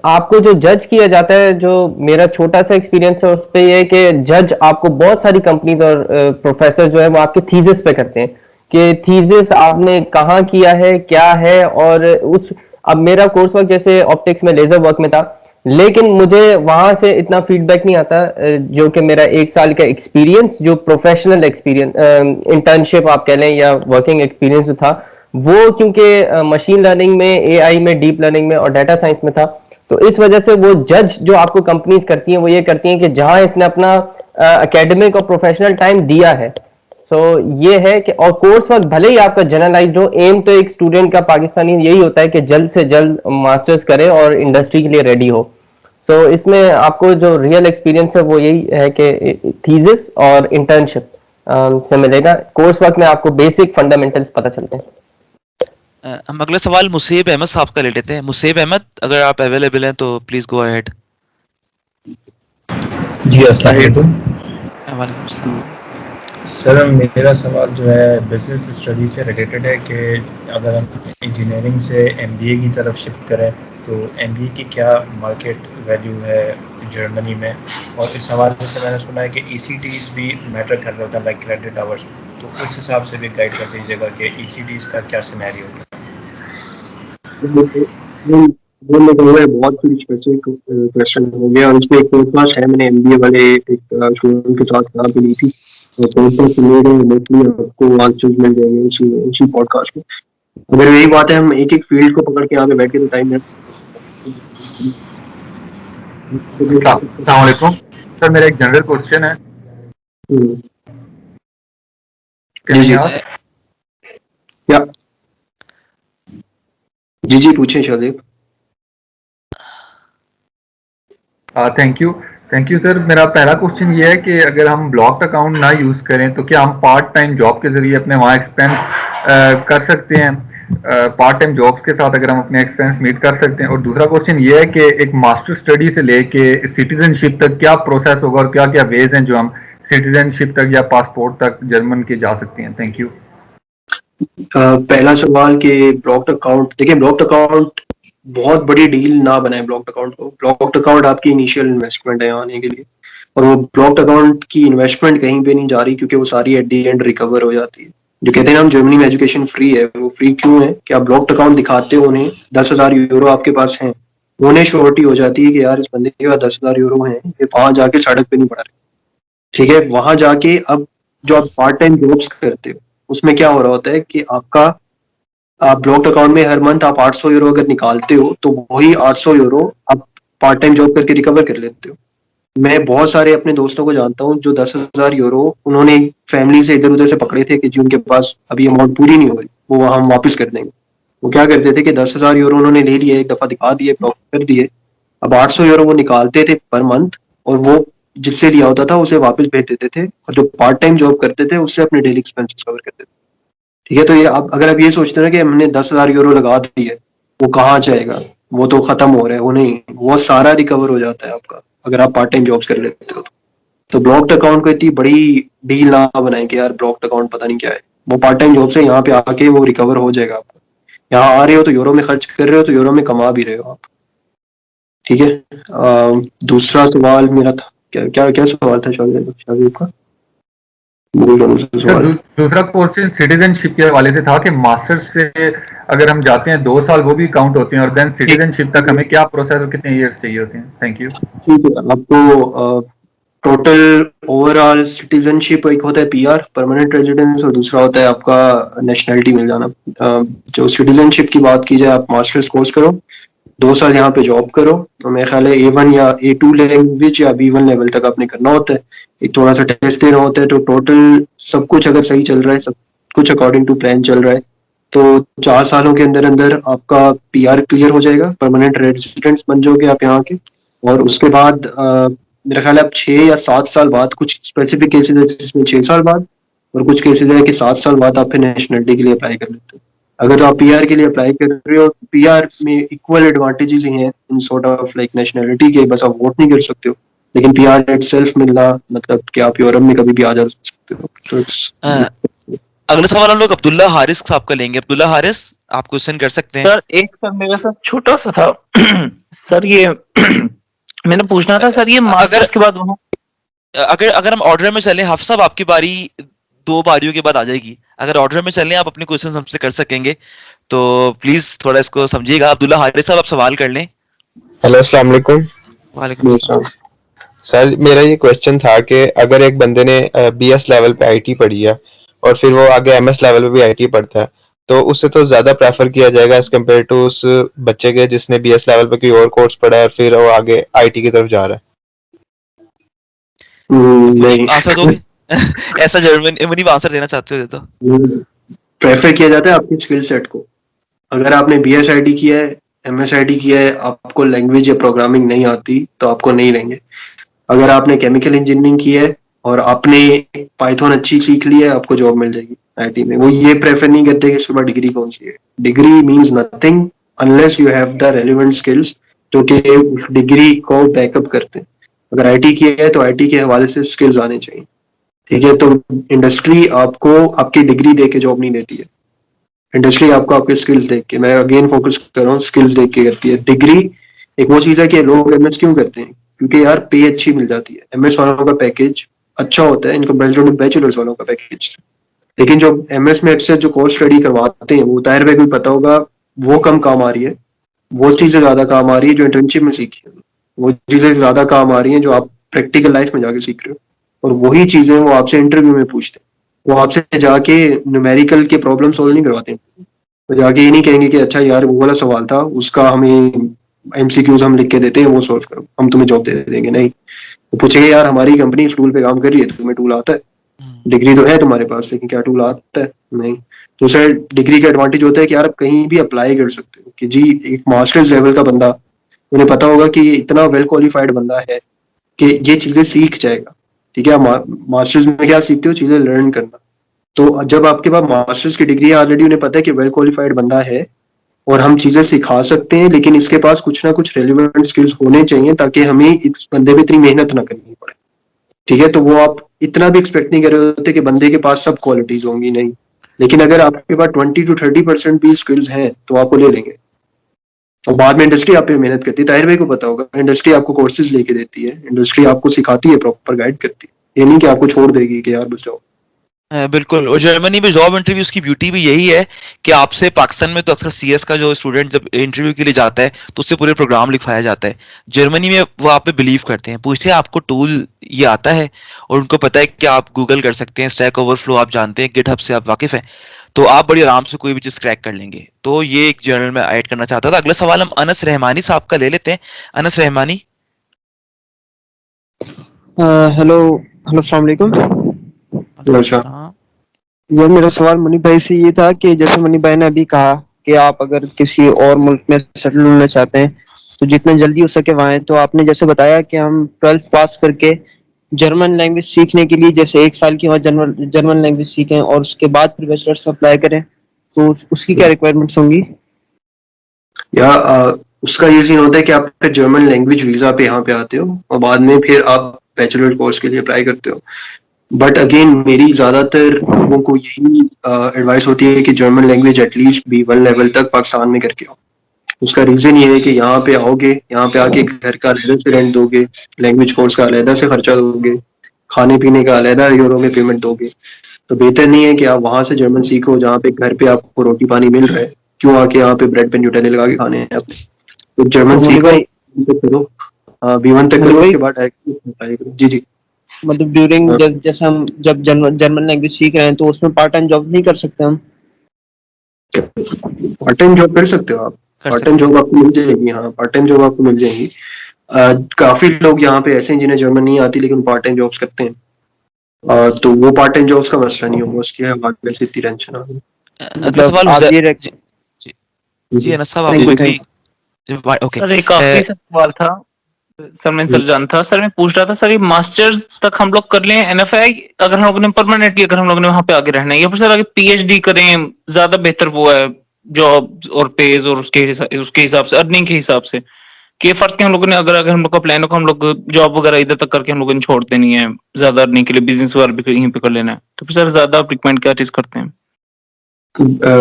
आपको जो जज किया जाता है, जो मेरा छोटा सा एक्सपीरियंस है उस पे ये है कि जज आपको बहुत सारी कंपनीज और प्रोफेसर जो है वो आपके थीसिस पे करते हैं कि थीसिस आपने कहाँ किया है, क्या है। और उस अब मेरा कोर्स वर्क जैसे ऑप्टिक्स में लेजर वर्क में था, लेकिन मुझे वहां से इतना फीडबैक नहीं आता जो कि मेरा 1 साल का एक्सपीरियंस, जो प्रोफेशनल एक्सपीरियंस, इंटर्नशिप आप कह लें या वर्किंग एक्सपीरियंस जो था वो, क्योंकि मशीन लर्निंग में, AI में, डीप लर्निंग में और डाटा साइंस में था, तो इस वजह से वो जज जो आपको कंपनीज करती हैं वो ये करती हैं कि जहां इसने अपना एकेडमिक और प्रोफेशनल टाइम दिया है। सो ये है कि और कोर्स वर्क भले ही आपका जनरलाइज्ड हो, एम तो एक स्टूडेंट का पाकिस्तानी यही होता है कि जल्द से जल्द मास्टर्स करे और इंडस्ट्री के लिए रेडी हो। सो इसमें आपको जो रियल एक्सपीरियंस है वो यही है कि थीसिस और इंटर्नशिप से मिलेगा। कोर्स वर्क में आपको बेसिक फंडामेंटल्स पता चलते हैं। हम अगला सवाल मुसेब अहमद साहब का ले लेते हैं। मुसेब अहमद, अगर आप अवेलेबल हैं तो प्लीज गो अहेड। जी अस्सलाम वालेकुम वालेकुम सलाम। सर मेरा सवाल जो है बिजनेस स्टडी से रिलेटेड है कि अगर हम इंजीनियरिंग से MBA की तरफ शिफ्ट करें तो MBA की क्या मार्केट वैल्यू है जर्मनी में, और इस हवाले से मैंने सुना है कि ECTs भी मैटर कर रहा होता है लाइक क्रेडिट आवर्स, तो उस हिसाब से भी गाइड कर दीजिएगा कि ECTs का क्या सिनेरियो होता है। बहुत स्पेसिफिक क्वेश्चन हो गया और इसमें एक क्लास है, मैंने MBA वाले एक स्टूडेंट के साथ क्लास ली थी, तो आपको आंसर्स मिल जाएंगे इसी पॉडकास्ट में। अगर यही बात है हम एक एक फील्ड को पकड़ के यहाँ पे बैठ के तो टाइम है। अस्सलाम वालेकुम सर, मेरा एक जनरल क्वेश्चन है। जी पूछें शाहजेब। Thank you sir. मेरा पहला क्वेश्चन ये है कि अगर हम ब्लॉक्ड अकाउंट ना यूज़ करें तो क्या हम पार्ट टाइम जॉब के ज़रिए अपने वहाँ एक्सपेंस कर सकते हैं? पार्ट टाइम जॉब्स के साथ अगर हम अपने एक्सपेंस मीट कर सकते हैं। और दूसरा क्वेश्चन ये है कि एक मास्टर स्टडी से लेके सिटीजनशिप तक क्या प्रोसेस होगा और क्या क्या वेज हैं जो हम सिटीजनशिप तक या पासपोर्ट तक जर्मन के जा सकते हैं? Thank you. पहला सवाल कि ब्लॉक्ड अकाउंट, देखिए ब्लॉक्ड अकाउंट बहुत बड़ी डील ना बनाए ब्लॉक्ड अकाउंट को। ब्लॉक्ड अकाउंट आपकी इनिशियल इन्वेस्टमेंट है आने के लिए, और वो ब्लॉक्ड अकाउंट की इन्वेस्टमेंट कहीं पे नहीं जा रही क्योंकि वो सारी एट द एंड रिकवर हो जाती है। जो कहते हैं ना हम जर्मनी में एजुकेशन फ्री है, वो फ्री क्यों है कि आप ब्लॉक्ड अकाउंट दिखाते हो उन्हें, 10,000 यूरो आपके पास हैं, उन्हें श्योरिटी हो जाती है कि यार इस बंदे के पास 10,000 यूरो हैं, ये वहां जाके सड़क पे नहीं पड़ा रहे। ठीक है, वहां जाके अब जो आप पार्ट टाइम जॉब्स करते हो उसमें क्या हो रहा होता है कि आपका आप ब्लॉक्ड अकाउंट में हर मंथ आप 800 यूरो अगर निकालते हो तो वही 800 यूरो आप पार्ट टाइम जॉब करके रिकवर कर लेते हो। मैं बहुत सारे अपने दोस्तों को जानता हूँ जो 10,000 यूरो उन्होंने फैमिली से इधर उधर से पकड़े थे कि जी उनके पास अभी अमाउंट पूरी नहीं हो रही, वो हम वापस कर देंगे। वो क्या करते थे कि 10,000 यूरो उन्होंने ले लिए, एक दफा दिखा दिए, ब्लॉक कर दिए, अब 800 यूरो वो निकालते थे पर मंथ और वो जिससे लिया होता था उसे वापस भेज देते थे, और जो पार्ट टाइम जॉब करते थे उससे अपने डेली एक्सपेंसेस कवर करते थे। ठीक है, तो ये अगर आप ये सोचते हैं कि हमने 10,000 यूरो लगा दिए, वो कहाँ जाएगा, वो तो खत्म हो रहा है, वो नहीं, वो सारा रिकवर हो जाता है आपका अगर आप पार्ट टाइम जॉब्स कर लेते हो तो ब्लॉक्ड अकाउंट को इतनी बड़ी डील ना बनाए कि यार ब्लॉक्ड अकाउंट पता नहीं क्या है, वो पार्ट टाइम जॉब से यहाँ पे आके वो रिकवर हो जाएगा आपका। यहाँ आ रहे हो तो यूरो में खर्च कर रहे हो तो यूरो में कमा भी रहे हो आप। ठीक है, दूसरा सवाल मेरा था, क्या क्या क्या सवाल था शाहज़ेब का? सर दूसरा क्वेश्चन सिटीजनशिप के हवाले से था कि मास्टर्स से अगर हम जाते हैं 2 साल वो भी काउंट होते हैं, और देन सिटीजनशिप तक हमें क्या प्रोसेस और कितने इयर्स चाहिए होते हैं? Thank you. ठीक है, आपको टोटल ओवरऑल सिटीजनशिप एक होता है पीआर परमानेंट रेजिडेंस और दूसरा होता है आपका नेशनैलिटी मिल जाना। जो सिटीजनशिप की बात की जाए, आप मास्टर्स कोर्स करो, 2 साल यहाँ पे जॉब करो, तो मेरे ख्याल है A1 या A2 लैंग्वेज या B1 लेवल तक आपने करना होता है, एक थोड़ा सा टेस्ट देना होता है। तो टोटल सब कुछ अगर सही चल रहा है, सब कुछ अकॉर्डिंग टू प्लान चल रहा है, तो 4 सालों के अंदर अंदर आपका पीआर क्लियर हो जाएगा, परमानेंट रेजिडेंट्स बन जाओगे आप यहाँ के। और उसके बाद मेरा ख्याल है आप 6 या 7 साल बाद, कुछ स्पेसिफिक केसेस है जिसमें 6 साल बाद और कुछ केसेस है कि 7 साल बाद आप फिर नेशनलिटी के लिए अप्लाई कर लेते हो। अगर तो आप पीआर के लिए अप्लाई कर रहे हो, पीआर में इक्वल एडवांटेजेस ही हैं in sort of like nationality के, बस आप वोट नहीं कर सकते हो, लेकिन पीआर इटसेल्फ मिलना मतलब कि आप यूरोप में कभी भी आ जा सकते हो। तो अगला सवाल हम लोग अब्दुल्ला हारिस साहब का लेंगे। अब्दुल्ला हारिस, आप क्वेश्चन कर सकते हैं। सर एक सर मेरे साथ छोटा सा था सर, ये मैंने पूछना था सर, ये मास्टर्स के बाद वहाँ अगर हम ऑर्डर में चलें, हाफिज साहब आपकी बारी 2 बारियों के बाद आ जाएगी। अगर ऑर्डर में चलें आप अपने क्वेश्चन हमसे कर सकेंगे, तो प्लीज थोड़ा इसको समझिएगा। अब्दुल्ला हारिस साहब आप सवाल कर लें। हेलो, अस्सलाम वालेकुम। वालेकुम सलाम। सर मेरा ये क्वेश्चन था कि अगर एक बंदे ने बीएस लेवल पे आईटी पढ़ी है और फिर वो आगे एमएस लेवल पे भी आईटी पढ़ता है, तो उससे तो ज्यादा प्रेफर किया जाएगा एज कम्पेयर टू उस बच्चे के जिसने बीएस लेवल पे कोई और कोर्स पढ़ा है और फिर वो आगे आईटी की तरफ जा रहा है। नहीं आंसर दोगे? ऐसा जर्मनी आंसर देना चाहते हो तो प्रेफर किया जाता है आपके स्किल सेट को। अगर आपने बीएस आईटी किया है, एमएस आईटी किया है, आपको लैंग्वेज या प्रोग्रामिंग नहीं आती तो आपको नहीं लेंगे। अगर आपने केमिकल इंजीनियरिंग की है और आपने पाइथन अच्छी सीख ली है, आपको जॉब मिल जाएगी आईटी में। वो ये प्रेफर नहीं करते कि इसके बाद डिग्री कौन सी है। Degree means nothing unless you have the relevant skills जो कि उस डिग्री को बैकअप करते हैं। अगर आईटी किया है तो आईटी के हवाले से स्किल्स आने चाहिए। ठीक है, तो इंडस्ट्री आपको आपकी डिग्री दे के जॉब नहीं देती है, इंडस्ट्री आपको आपके स्किल्स देख के, मैं अगेन फोकस कर रहा हूँ, स्किल्स देख के करती है। डिग्री एक वो चीज है कि लोग एमएस क्यों करते हैं, क्योंकि यार पे अच्छी मिल जाती है। एमएस वालों का पैकेज अच्छा होता है इनको बैचलर्स वालों का पैकेज, लेकिन जो एमएस में अक्सर जो कोर्स स्टडी करवाते हैं वो ताहिर भाई को पता होगा, वो कम काम आ रही है, वो चीजें ज्यादा काम आ रही है जो इंटर्नशिप में सीखी है, वो चीजें ज्यादा काम आ रही हैं जो आप प्रैक्टिकल लाइफ में जाके सीख रहे हो, और वही चीजें वो आपसे इंटरव्यू में पूछते हैं। वो आपसे जाके न्यूमेरिकल के प्रॉब्लम सोल्व नहीं करवाते हैं, तो जाके ये नहीं कहेंगे कि अच्छा यार वो वाला सवाल था उसका हमें एमसीक्यूज हम लिख के देते हैं वो सॉल्व करो, हम तुम्हें जॉब दे देंगे। नहीं, वो पूछेंगे यार हमारी कंपनी इस टूल पे काम कर रही है, तुम्हें टूल आता है? डिग्री तो है तुम्हारे पास लेकिन क्या टूल आता है? नहीं। तो सर डिग्री का एडवांटेज होता है कि यार आप कहीं भी अप्लाई कर सकते हो, कि जी एक मास्टर्स लेवल का बंदा, उन्हें पता होगा कि इतना वेल क्वालिफाइड बंदा है कि ये चीजें सीख जाएगा। ठीक है, मास्टर्स में क्या सीखते हो? चीजें लर्न करना। तो जब आपके पास मास्टर्स की डिग्री है ऑलरेडी, उन्हें पता है कि वेल क्वालिफाइड बंदा है और हम चीजें सिखा सकते हैं, लेकिन इसके पास कुछ ना कुछ रेलिवेंट स्किल्स होने चाहिए ताकि हमें इस बंदे पे इतनी मेहनत ना करनी पड़े। ठीक है, तो वो आप इतना भी एक्सपेक्ट नहीं कर रहे होते कि बंदे के पास सब क्वालिटीज होंगी, नहीं, लेकिन अगर आपके पास 20 to 30% भी स्किल्स हैं तो आपको ले लेंगे। और बाद में इंडस्ट्री आप पे मेहनत करती है, ताहिर भाई को पता होगा, इंडस्ट्री आपको कोर्सेज लेके देती है, इंडस्ट्री आपको सिखाती है, प्रॉपर गाइड करती है, ये नहीं कि आपको छोड़ देगी कि यार बस जाओ। बिल्कुल, और जर्मनी में जॉब इंटरव्यूज की ब्यूटी भी यही है कि आपसे पाकिस्तान में तो अक्सर सीएस का जो स्टूडेंट जब इंटरव्यू के लिए जाता है तो उससे पूरे प्रोग्राम लिखवाया जाता है। जर्मनी में वो आप पे बिलीव करते हैं, पूछते हैं आपको टूल ये आता है, और उनको पता है कि आप गूगल कर सकते हैं, स्टैक ओवरफ्लो आप जानते हैं, गिटहब से आप वाकिफ हैं, तो आप बड़ी आराम से कोई भी चीज क्रैक कर लेंगे। तो ये एक जर्नल में ऐड करना चाहता था। अगला सवाल हम अनस रहमानी साहब का ले लेते हैं। अनस रहमानी। हेलो हेलो, अस्सलाम वालेकुम। ये मेरा सवाल मनी भाई से ये था कि जैसे मनी भाई ने अभी कहा कि आप अगर किसी और मुल्क में सेटल होना चाहते हैं तो जितना जल्दी हो सके वहाँ आएं। तो आपने जैसे बताया कि हम 12th पास करके जर्मन लैंग्वेज सीखने के लिए जैसे 1 साल की वहाँ जर्मन लैंग्वेज सीखें और उसके बाद फिर बैचलर्स अप्लाई करें, तो उसकी क्या रिक्वायरमेंट्स होंगी? या उसका ये सीन होता है कि आप फिर जर्मन लैंग्वेज वीजा पे यहाँ पे आते हो और बाद में फिर आप बैचलर कोर्स के लिए अप्लाई करते हो। बट अगेन मेरी ज्यादातर लोगों को यही एडवाइस होती है कि German language at least B1 level तक पाकिस्तान में करके आओ। उसका रीजन ये है कि यहाँ पे आओगे, यहाँ पे आके घर का अलग से रेंट दोगे, लैंग्वेज कोर्स का अलग से खर्चा दोगे, खाने पीने का अलग यूरो में पेमेंट दोगे। तो बेहतर नहीं है कि आप वहां से जर्मन सीखो जहाँ पे घर पे आपको रोटी पानी मिल रहा है, क्यों आके यहाँ पे ब्रेड पे न्यूटेले लगा के खाने हैं आपने। तो जर्मन सीखो, करो, B1 तक करो, उसके बाद डायरेक्ट अप्लाई करो। जी जी। मतलब ड्यूरिंग जैसे हम जब जर्मन लैंग्वेज सीख रहे हैं तो उसमें पार्ट टाइम जॉब नहीं कर सकते हम? पार्ट टाइम जॉब कर सकते हो आप, पार्ट टाइम जॉब आपको मिल जाएगी। हाँ, पार्ट टाइम जॉब आपको मिल जाएगी। काफी लोग यहाँ पे ऐसे हैं जिन्हें जर्मन नहीं आती लेकिन पार्ट टाइम जॉब्स करते हैं, तो वो पार्ट टाइम जॉब्स का मसला नहीं होगा, उसकी हमारे लिए इतनी टेंशन आ रही। अगला सवाल जी अनस साहब आप ओके। सर एक आखिरी सवाल था सर, मैं सरजान था सर, मैं पूछ रहा था सर, ये मास्टर्स तक हम लोग कर लें एनएफआई अगर हम लोगों ने परमानेंटली, अगर हम लोगों ने वहां पे आगे रहना है, या फिर सर अगर पीएचडी करें ज्यादा बेहतर वो है जॉब और पेज और उसके हिसाब से अर्निंग के हिसाब से, कि फर्स्ट के हम लोगों ने अगर हम लोग का प्लान हो कि हम लोग जॉब वगैरह इधर तक करके हम लोगों ने छोड़ देनी है, ज्यादा अर्निंग के लिए बिजनेस वगैरह भी यहीं पे कर लेना है, तो फिर सर ज्यादा आप रिकमेंड क्या चीज करते हैं?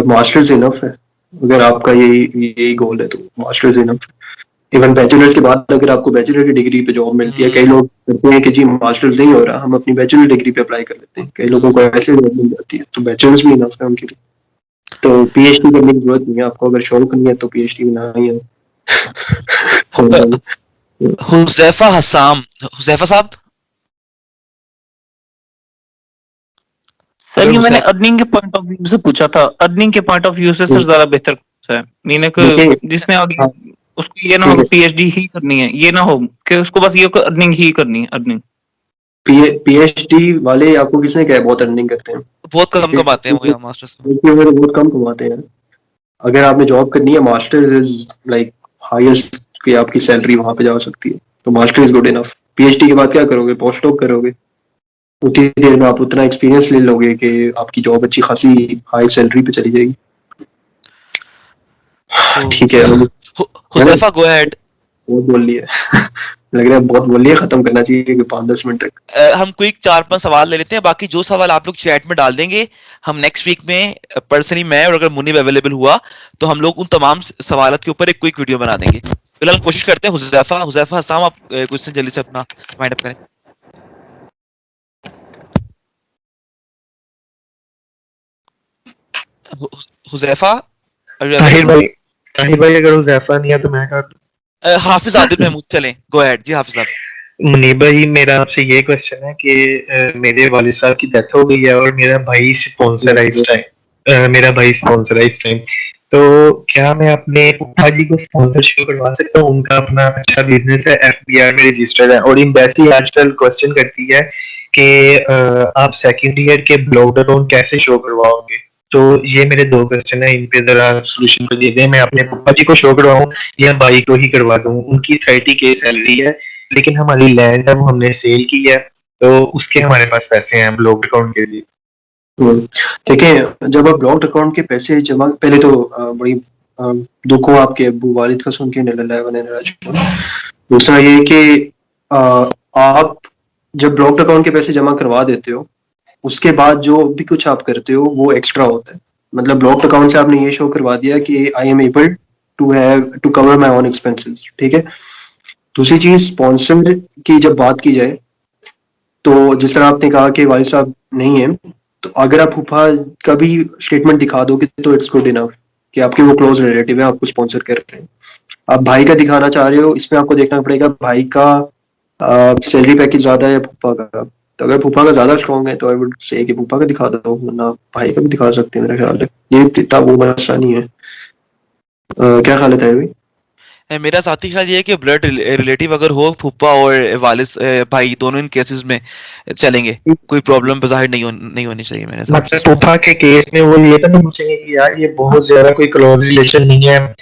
मास्टर्स इनफ है अगर आपका यही गोल है, तो मास्टर्स इनफ। इवन बैचलर्स के बाद अगर आपको बैचलर की डिग्री पे जॉब मिलती है, कई लोग कहते हैं कि जी मास्टर्स नहीं हो रहा, हम अपनी बैचलर डिग्री पे अप्लाई कर लेते हैं, कई लोगों को ऐसे जॉब मिल जाती है, तो बैचलर्स भी इनफ है उनके लिए। तो पीएचडी करने की जरूरत नहीं है, आपको अगर शौक नहीं है तो पीएचडी ना ही है। हुजैफा हसाम, हुजैफा साहब। सर ये मैंने अर्निंग के पॉइंट ऑफ व्यू से पूछा था, अर्निंग के पॉइंट ऑफ व्यू से सर ज्यादा बेहतर है, मीन कि जिसने आगे उसको ये ना हो पीएचडी ही करनी है, ये ना हो कि उसको बस ये अर्निंग ही करनी है। अर्निंग पीएचडी वाले आपको किसने कहा बहुत अर्निंग करते हैं? बहुत कम कमाते हैं वो मास्टर्स में, बहुत कम कमाते हैं। अगर आपने जॉब करनी है, मास्टर्स इज लाइक हाईएस्ट कि आपकी सैलरी वहां पे जा सकती है, तो master is good enough. PhD के बाद क्या करोगे? पोस्ट डॉक करोगे, उतनी देर में आप उतना एक्सपीरियंस ले लोगे कि आपकी जॉब अच्छी खासी हाई सैलरी पे चली जाएगी। ठीक है हुजैफा गो अहेड। बहुत बोल लिया लग रहा है बहुत बोल लिया, खत्म करना चाहिए कि 5-10 मिनट तक। हम क्विक 4-5 सवाल ले लेते हैं, बाकी जो सवाल आप लोग चैट में डाल देंगे हम नेक्स्ट वीक में पर्सनली मैं और अगर मुनीब अवेलेबल हुआ तो हम लोग उन तमाम सवालों के ऊपर एक क्विक वीडियो बना देंगे। फिलहाल कोशिश करते हैं हुजैफा हसाम आप क्वेश्चन जल्दी से अपना वाइंड अप करें। हुजैफा ताहिर भाई अगर हुजैफा नहीं है तो मैं कर हाफिज आदिल महमूद चलें, गो अहेड जी हाफिज साहब। मुनीब भाई मेरा आपसे ये क्वेश्चन है कि मेरे वालिद साहब की डेथ हो गई है और मेरा भाई स्पॉन्सर है इस टाइम, तो क्या मैं अपने फूफा जी को स्पॉन्सरशिप करवा सकता हूँ? उनका अपना अच्छा बिजनेस है, एफबीआर में रजिस्टर्ड है, और एम्बेसी आजकल क्वेश्चन करती है कि आप सेकंड ईयर के ब्लॉक अकाउंट कैसे शो करवाओगे? तो ये मेरे 2 क्वेश्चन है, इन पे जरा सोल्यूशन को दे दें। मैं अपने पापा जी को शो करवाऊं या भाई को ही करवा दूं? उनकी 30K सैलरी है लेकिन हमारी लैंड है वो हमने सेल की है, तो उसके हमारे पास पैसे हैं ब्लॉक अकाउंट के लिए। देखिए, जब आप ब्लॉक्ड अकाउंट के पैसे जमा, पहले तो बड़ी दुख हो आपके अब्बू वालिद का सुन के, दूसरा ये कि आप जब ब्लॉक्ड अकाउंट के पैसे जमा करवा देते हो उसके बाद जो भी कुछ आप करते हो वो एक्स्ट्रा होता है। मतलब ब्लॉक्ड अकाउंट से आपने ये शो करवा दिया कि I am able to cover my own expenses, ठीक है। दूसरी चीज स्पॉन्सर की जब बात की जाए तो जिस तरह आपने कहा कि वालिद साहब नहीं है, तो अगर आप फूफा का भी स्टेटमेंट दिखा दोगे तो इट्स गुड इनफ कि आपके वो क्लोज रिलेटिव है, आपको स्पॉन्सर कर रहे हैं। आप भाई का दिखाना चाह रहे हो, इसमें आपको देखना पड़ेगा भाई का सैलरी पैकेज ज्यादा है या फूफा का। तो अगर फूफा का ज्यादा स्ट्रॉन्ग है तो आई वुड से कि फूफा का दिखा दो, वरना भाई का भी दिखा सकते हैं। मेरा ख्याल है ये इतना वो मसला नहीं है। क्या ख्याल है भाई? मेरा साथी ख्याल ये है कि ब्लड रिलेटिव अगर हो, फूफा और वालिद भाई दोनों इन केसेस में चलेंगे, कोई प्रॉब्लम बज़ाहिर नहीं होनी चाहिए मेरे साथ। मतलब फूफा के केस में वो ये तो नहीं पूछेंगे कि यार ये बहुत ज्यादा कोई क्लोज रिलेशन नहीं है,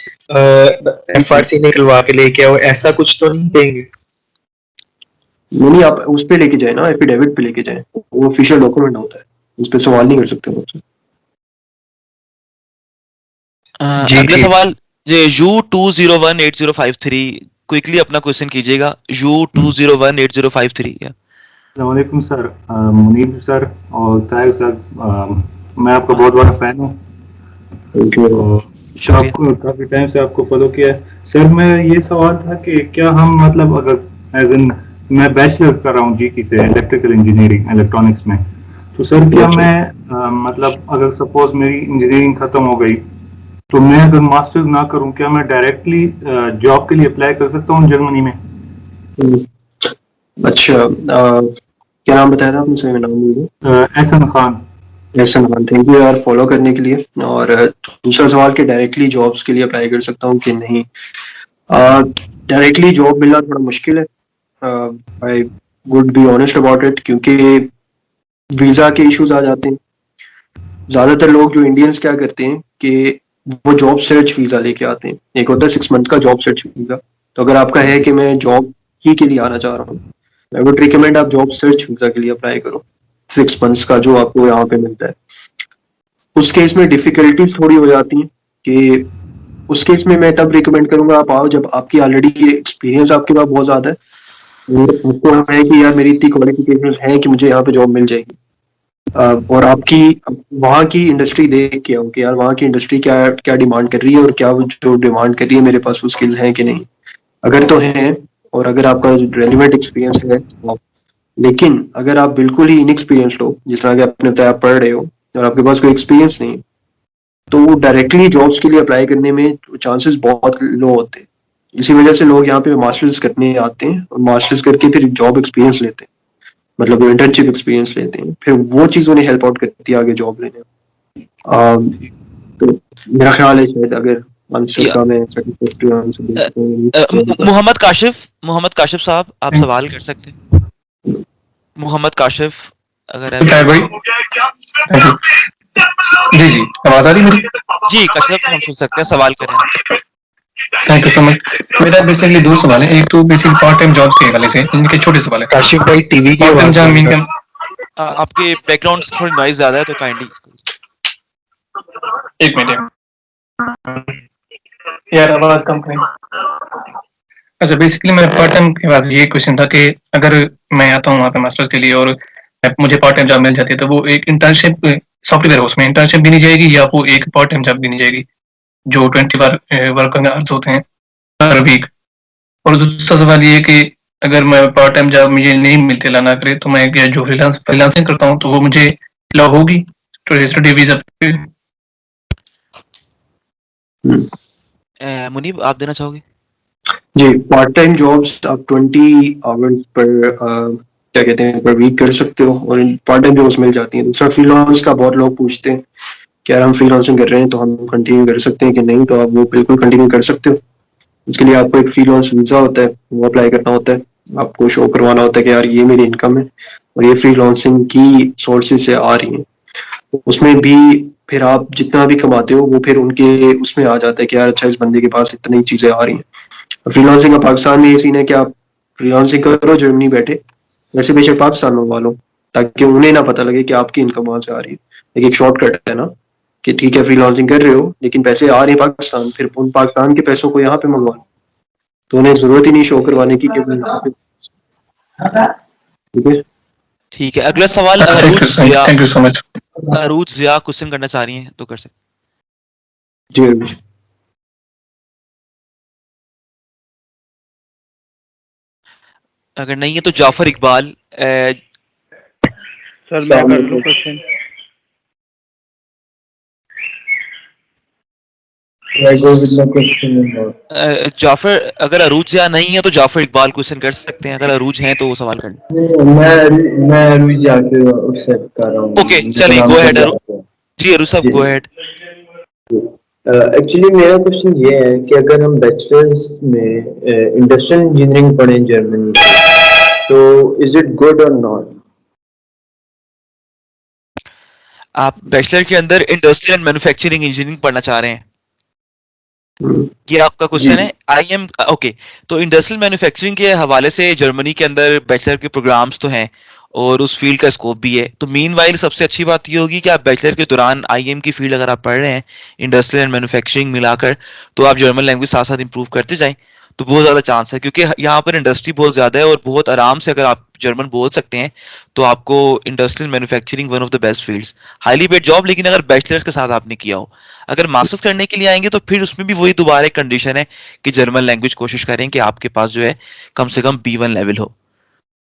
एफआरसी निकलवा के लेके आओ, ऐसा कुछ तो नहीं देंगे? नहीं, आप उस पे लेके जाए ना, एफिडेविट पे लेके जाए, वो ऑफिशियल डॉक्यूमेंट होता है, उस पे सवाल नहीं कर सकते मुझसे। अगला सवाल ये U2018053 क्विकली अपना क्वेश्चन कीजिएगा। U2018053 या अस्सलामुअलैकुम सर, मुनीब सर और ताहिर सर, मैं आपका बहुत बड़ा फैन हूँ। आपको काफी टाइम से आपको फॉलो किया है सर। मैं ये सवाल था कि क्या हम मतलब अगर एज इन मैं बैचलर कर रहा हूँ जीकी से इलेक्ट्रिकल इंजीनियरिंग इलेक्ट्रॉनिक्स में, तो सर क्या मैं मतलब अगर सपोज मेरी इंजीनियरिंग खत्म हो गई तो मैं अगर मास्टर्स ना करूं, क्या मैं डायरेक्टली जॉब के लिए अप्लाई कर सकता हूँ जर्मनी में? अच्छा, क्या नाम बताया था आपने? सही नाम बोलिए। एहसन खान। एहसन खान, थैंक यू यार फॉलो करने के लिए। और दूसरा सवाल कि डायरेक्टली जॉब्स के लिए अप्लाई कर सकता हूँ कि नहीं। डायरेक्टली जॉब मिलना थोड़ा मुश्किल है, I would be honest about it, क्योंकि वीजा के इश्यूज आ जाते हैं। ज्यादातर लोग जो इंडियंस क्या करते हैं कि वो जॉब सर्च वीजा लेके आते हैं। एक होता है 6 मंथ का जॉब सर्च वीजा। तो अगर आपका है कि मैं जॉब ही के लिए आना चाह रहा हूँ, आई वुड रिकमेंड आप जॉब सर्च वीजा के लिए अप्लाई करो, 6 मंथ्स का जो आपको यहाँ पे मिलता है। उस केस में डिफिकल्टीज थोड़ी हो जाती हैं कि उस केस में मैं तब रिकमेंड करूंगा आप आओ जब आपकी ऑलरेडी ये एक्सपीरियंस आपके पास बहुत ज्यादा है, आपको है कि यार मेरी इतनी क्वालिफिकेशन है कि मुझे यहाँ पे जॉब मिल जाएगी। और आपकी वहाँ की इंडस्ट्री देख के आओ कि यार वहाँ की इंडस्ट्री क्या क्या डिमांड कर रही है, और क्या वो जो डिमांड कर रही है मेरे पास वो स्किल है कि नहीं। अगर तो है, और अगर आपका रेलिवेंट एक्सपीरियंस है, लेकिन अगर आप बिल्कुल ही इनएक्सपीरियंस्ड हो, जिस तरह के आपने बताया आप पढ़ रहे हो और आपके पास कोई एक्सपीरियंस नहीं, तो वो डायरेक्टली जॉब्स के लिए अप्लाई करने में चांसेस बहुत लो होते हैं। इसी वजह से लोग यहाँ पे मास्टर्स करने आते हैं और मास्टर्स करके फिर जॉब एक्सपीरियंस लेते हैं, मतलब वो इंटर्नशिप एक्सपीरियंस लेते हैं, फिर वो चीज उन्हें हेल्प आउट करती है आगे जॉब लेने में। तो मेरा ख्याल है शायद अगर आंसर का मैं सेटिस्फैक्टरी आंसर मोहम्मद काशिफ साहब, आप सवाल कर सकते हैं। मोहम्मद काशिफ, अगर भाई जी जी आवाज आ रही मेरी? जी काशिफ साहब, हम सुन सकते हैं, सवाल करें। Thank you so much. मेरा बेसिकली दो सवाल है, एक तो बेसिक पार्ट टाइम जॉब्स के हवाले से, इनके छोटे सवाल है। काशिफ भाई टीवी की आवाज आपके बैकग्राउंड से थोड़ी नॉइज ज्यादा है, तो काइंडली एक मिनट यार आवाज कम करें। अच्छा, बेसिकली मेरा पार्ट टाइम के बाद ये क्वेश्चन था कि अगर मैं आता हूँ वहाँ पे मास्टर्स के लिए और मुझे पार्ट टाइम जॉब मिल जाती है, तो वो एक इंटर्नशिप सॉफ्टवेयर हाउस में इंटर्नशिप दी नहीं जाएगी या वो एक पार्ट टाइम जॉब दी नहीं जाएगी जो 20 वर्किंग आवर्स होते हैं पर वीक? और दूसरा सवाल ये कि अगर मैं पार्ट टाइम जॉब मुझे नहीं मिलती, अल्लाह ना करे, तो मैं क्या जो फ्रीलांसिंग करता हूँ तो वो मुझे लॉ होगी स्टडी वीजा पे? मुनीब, आप देना चाहोगे? जी, पार्ट टाइम जॉब्स आप 20 आवर्स पर क्या कहते हैं पर वीक कर सकते हो, और पार्ट टाइम जॉब्स मिल जाती हैं। दूसरा फ्रीलांस का बहुत लोग पूछते हैं कि यार हम फ्रीलांसिंग कर रहे हैं तो हम कंटिन्यू कर सकते हैं कि नहीं, तो आप वो बिल्कुल कंटिन्यू कर सकते हो। उसके लिए आपको एक फ्रीलांस वीजा होता है, वो अप्लाई करना होता है, आपको शो करवाना होता है कि यार ये मेरी इनकम है और ये फ्रीलांसिंग की सोर्सेज से आ रही है। उसमें भी फिर आप जितना भी कमाते हो वो फिर उनके उसमें आ जाता है कि यार अच्छा इस बंदे के पास इतनी चीजें आ रही हैं। फ्रीलांसिंग का पाकिस्तान में ये सीन है कि आप फ्रीलांसिंग करो जर्मनी बैठे, वैसे बेशक पाकिस्तान मंगवा लो, ताकि उन्हें ना पता लगे कि आपकी इनकम वहां से आ रही है। लेकिन एक शॉर्टकट है ना कि ठीक है फ्रीलांसिंग कर रहे हो लेकिन पैसे आ रहे हैं पाकिस्तान, फिर उन पाकिस्तान के पैसों को यहाँ पे मंगवा लो, तो उन्हें जरूरत ही नहीं शो करवाने की। ठीक है, ठीक है। अगला सवाल thank you so much. Arooj Zia question करना चाह रही हैं तो कर सकते। जी अगर नहीं है तो जाफर इकबाल। सर मैं कर लूं question? I go with my question number. Jafar, अगर अरूज या नहीं है तो जाफर इकबाल क्वेश्चन कर सकते हैं, अगर अरूज हैं तो वो सवाल कर लें। मैं अरुज आके उससे कर रहा हूँ। ओके चलिए, गो अहेड जी अरू साहब, गो अहेड। एक्चुअली मेरा क्वेश्चन ये है कि अगर हम बैचलर्स में इंडस्ट्रियल इंजीनियरिंग पढ़ें जर्मनी तो इज इट गुड और नॉट? आप बैचलर के अंदर इंडस्ट्रियल एंड मैन्युफैक्चरिंग इंजीनियरिंग पढ़ना चाह रहे हैं, ये आपका क्वेश्चन है? I am okay. तो इंडस्ट्रियल मैन्युफैक्चरिंग के हवाले से जर्मनी के अंदर बैचलर के प्रोग्राम्स तो हैं और उस फील्ड का स्कोप भी है। तो मीनवाइल सबसे अच्छी बात ये होगी कि आप बैचलर के दौरान आईएम की फील्ड अगर आप पढ़ रहे हैं इंडस्ट्रियल एंड मैन्युफैक्चरिंग मिलाकर, तो आप जर्मन लैंग्वेज साथ साथ इंप्रूव करते जाएं, तो बहुत ज़्यादा चांस है, क्योंकि यहाँ पर इंडस्ट्री बहुत ज़्यादा है और बहुत आराम से अगर आप जर्मन बोल सकते हैं तो आपको industrial manufacturing one of the best fields, highly paid job. लेकिन अगर बैचलर्स के साथ आपने किया हो, अगर मास्टर्स करने के लिए आएंगे तो फिर उसमें भी वही दोबारा एक कंडीशन है कि जर्मन लैंग्वेज कोशिश करें कि आपके पास जो है कम से कम B1 लेवल हो।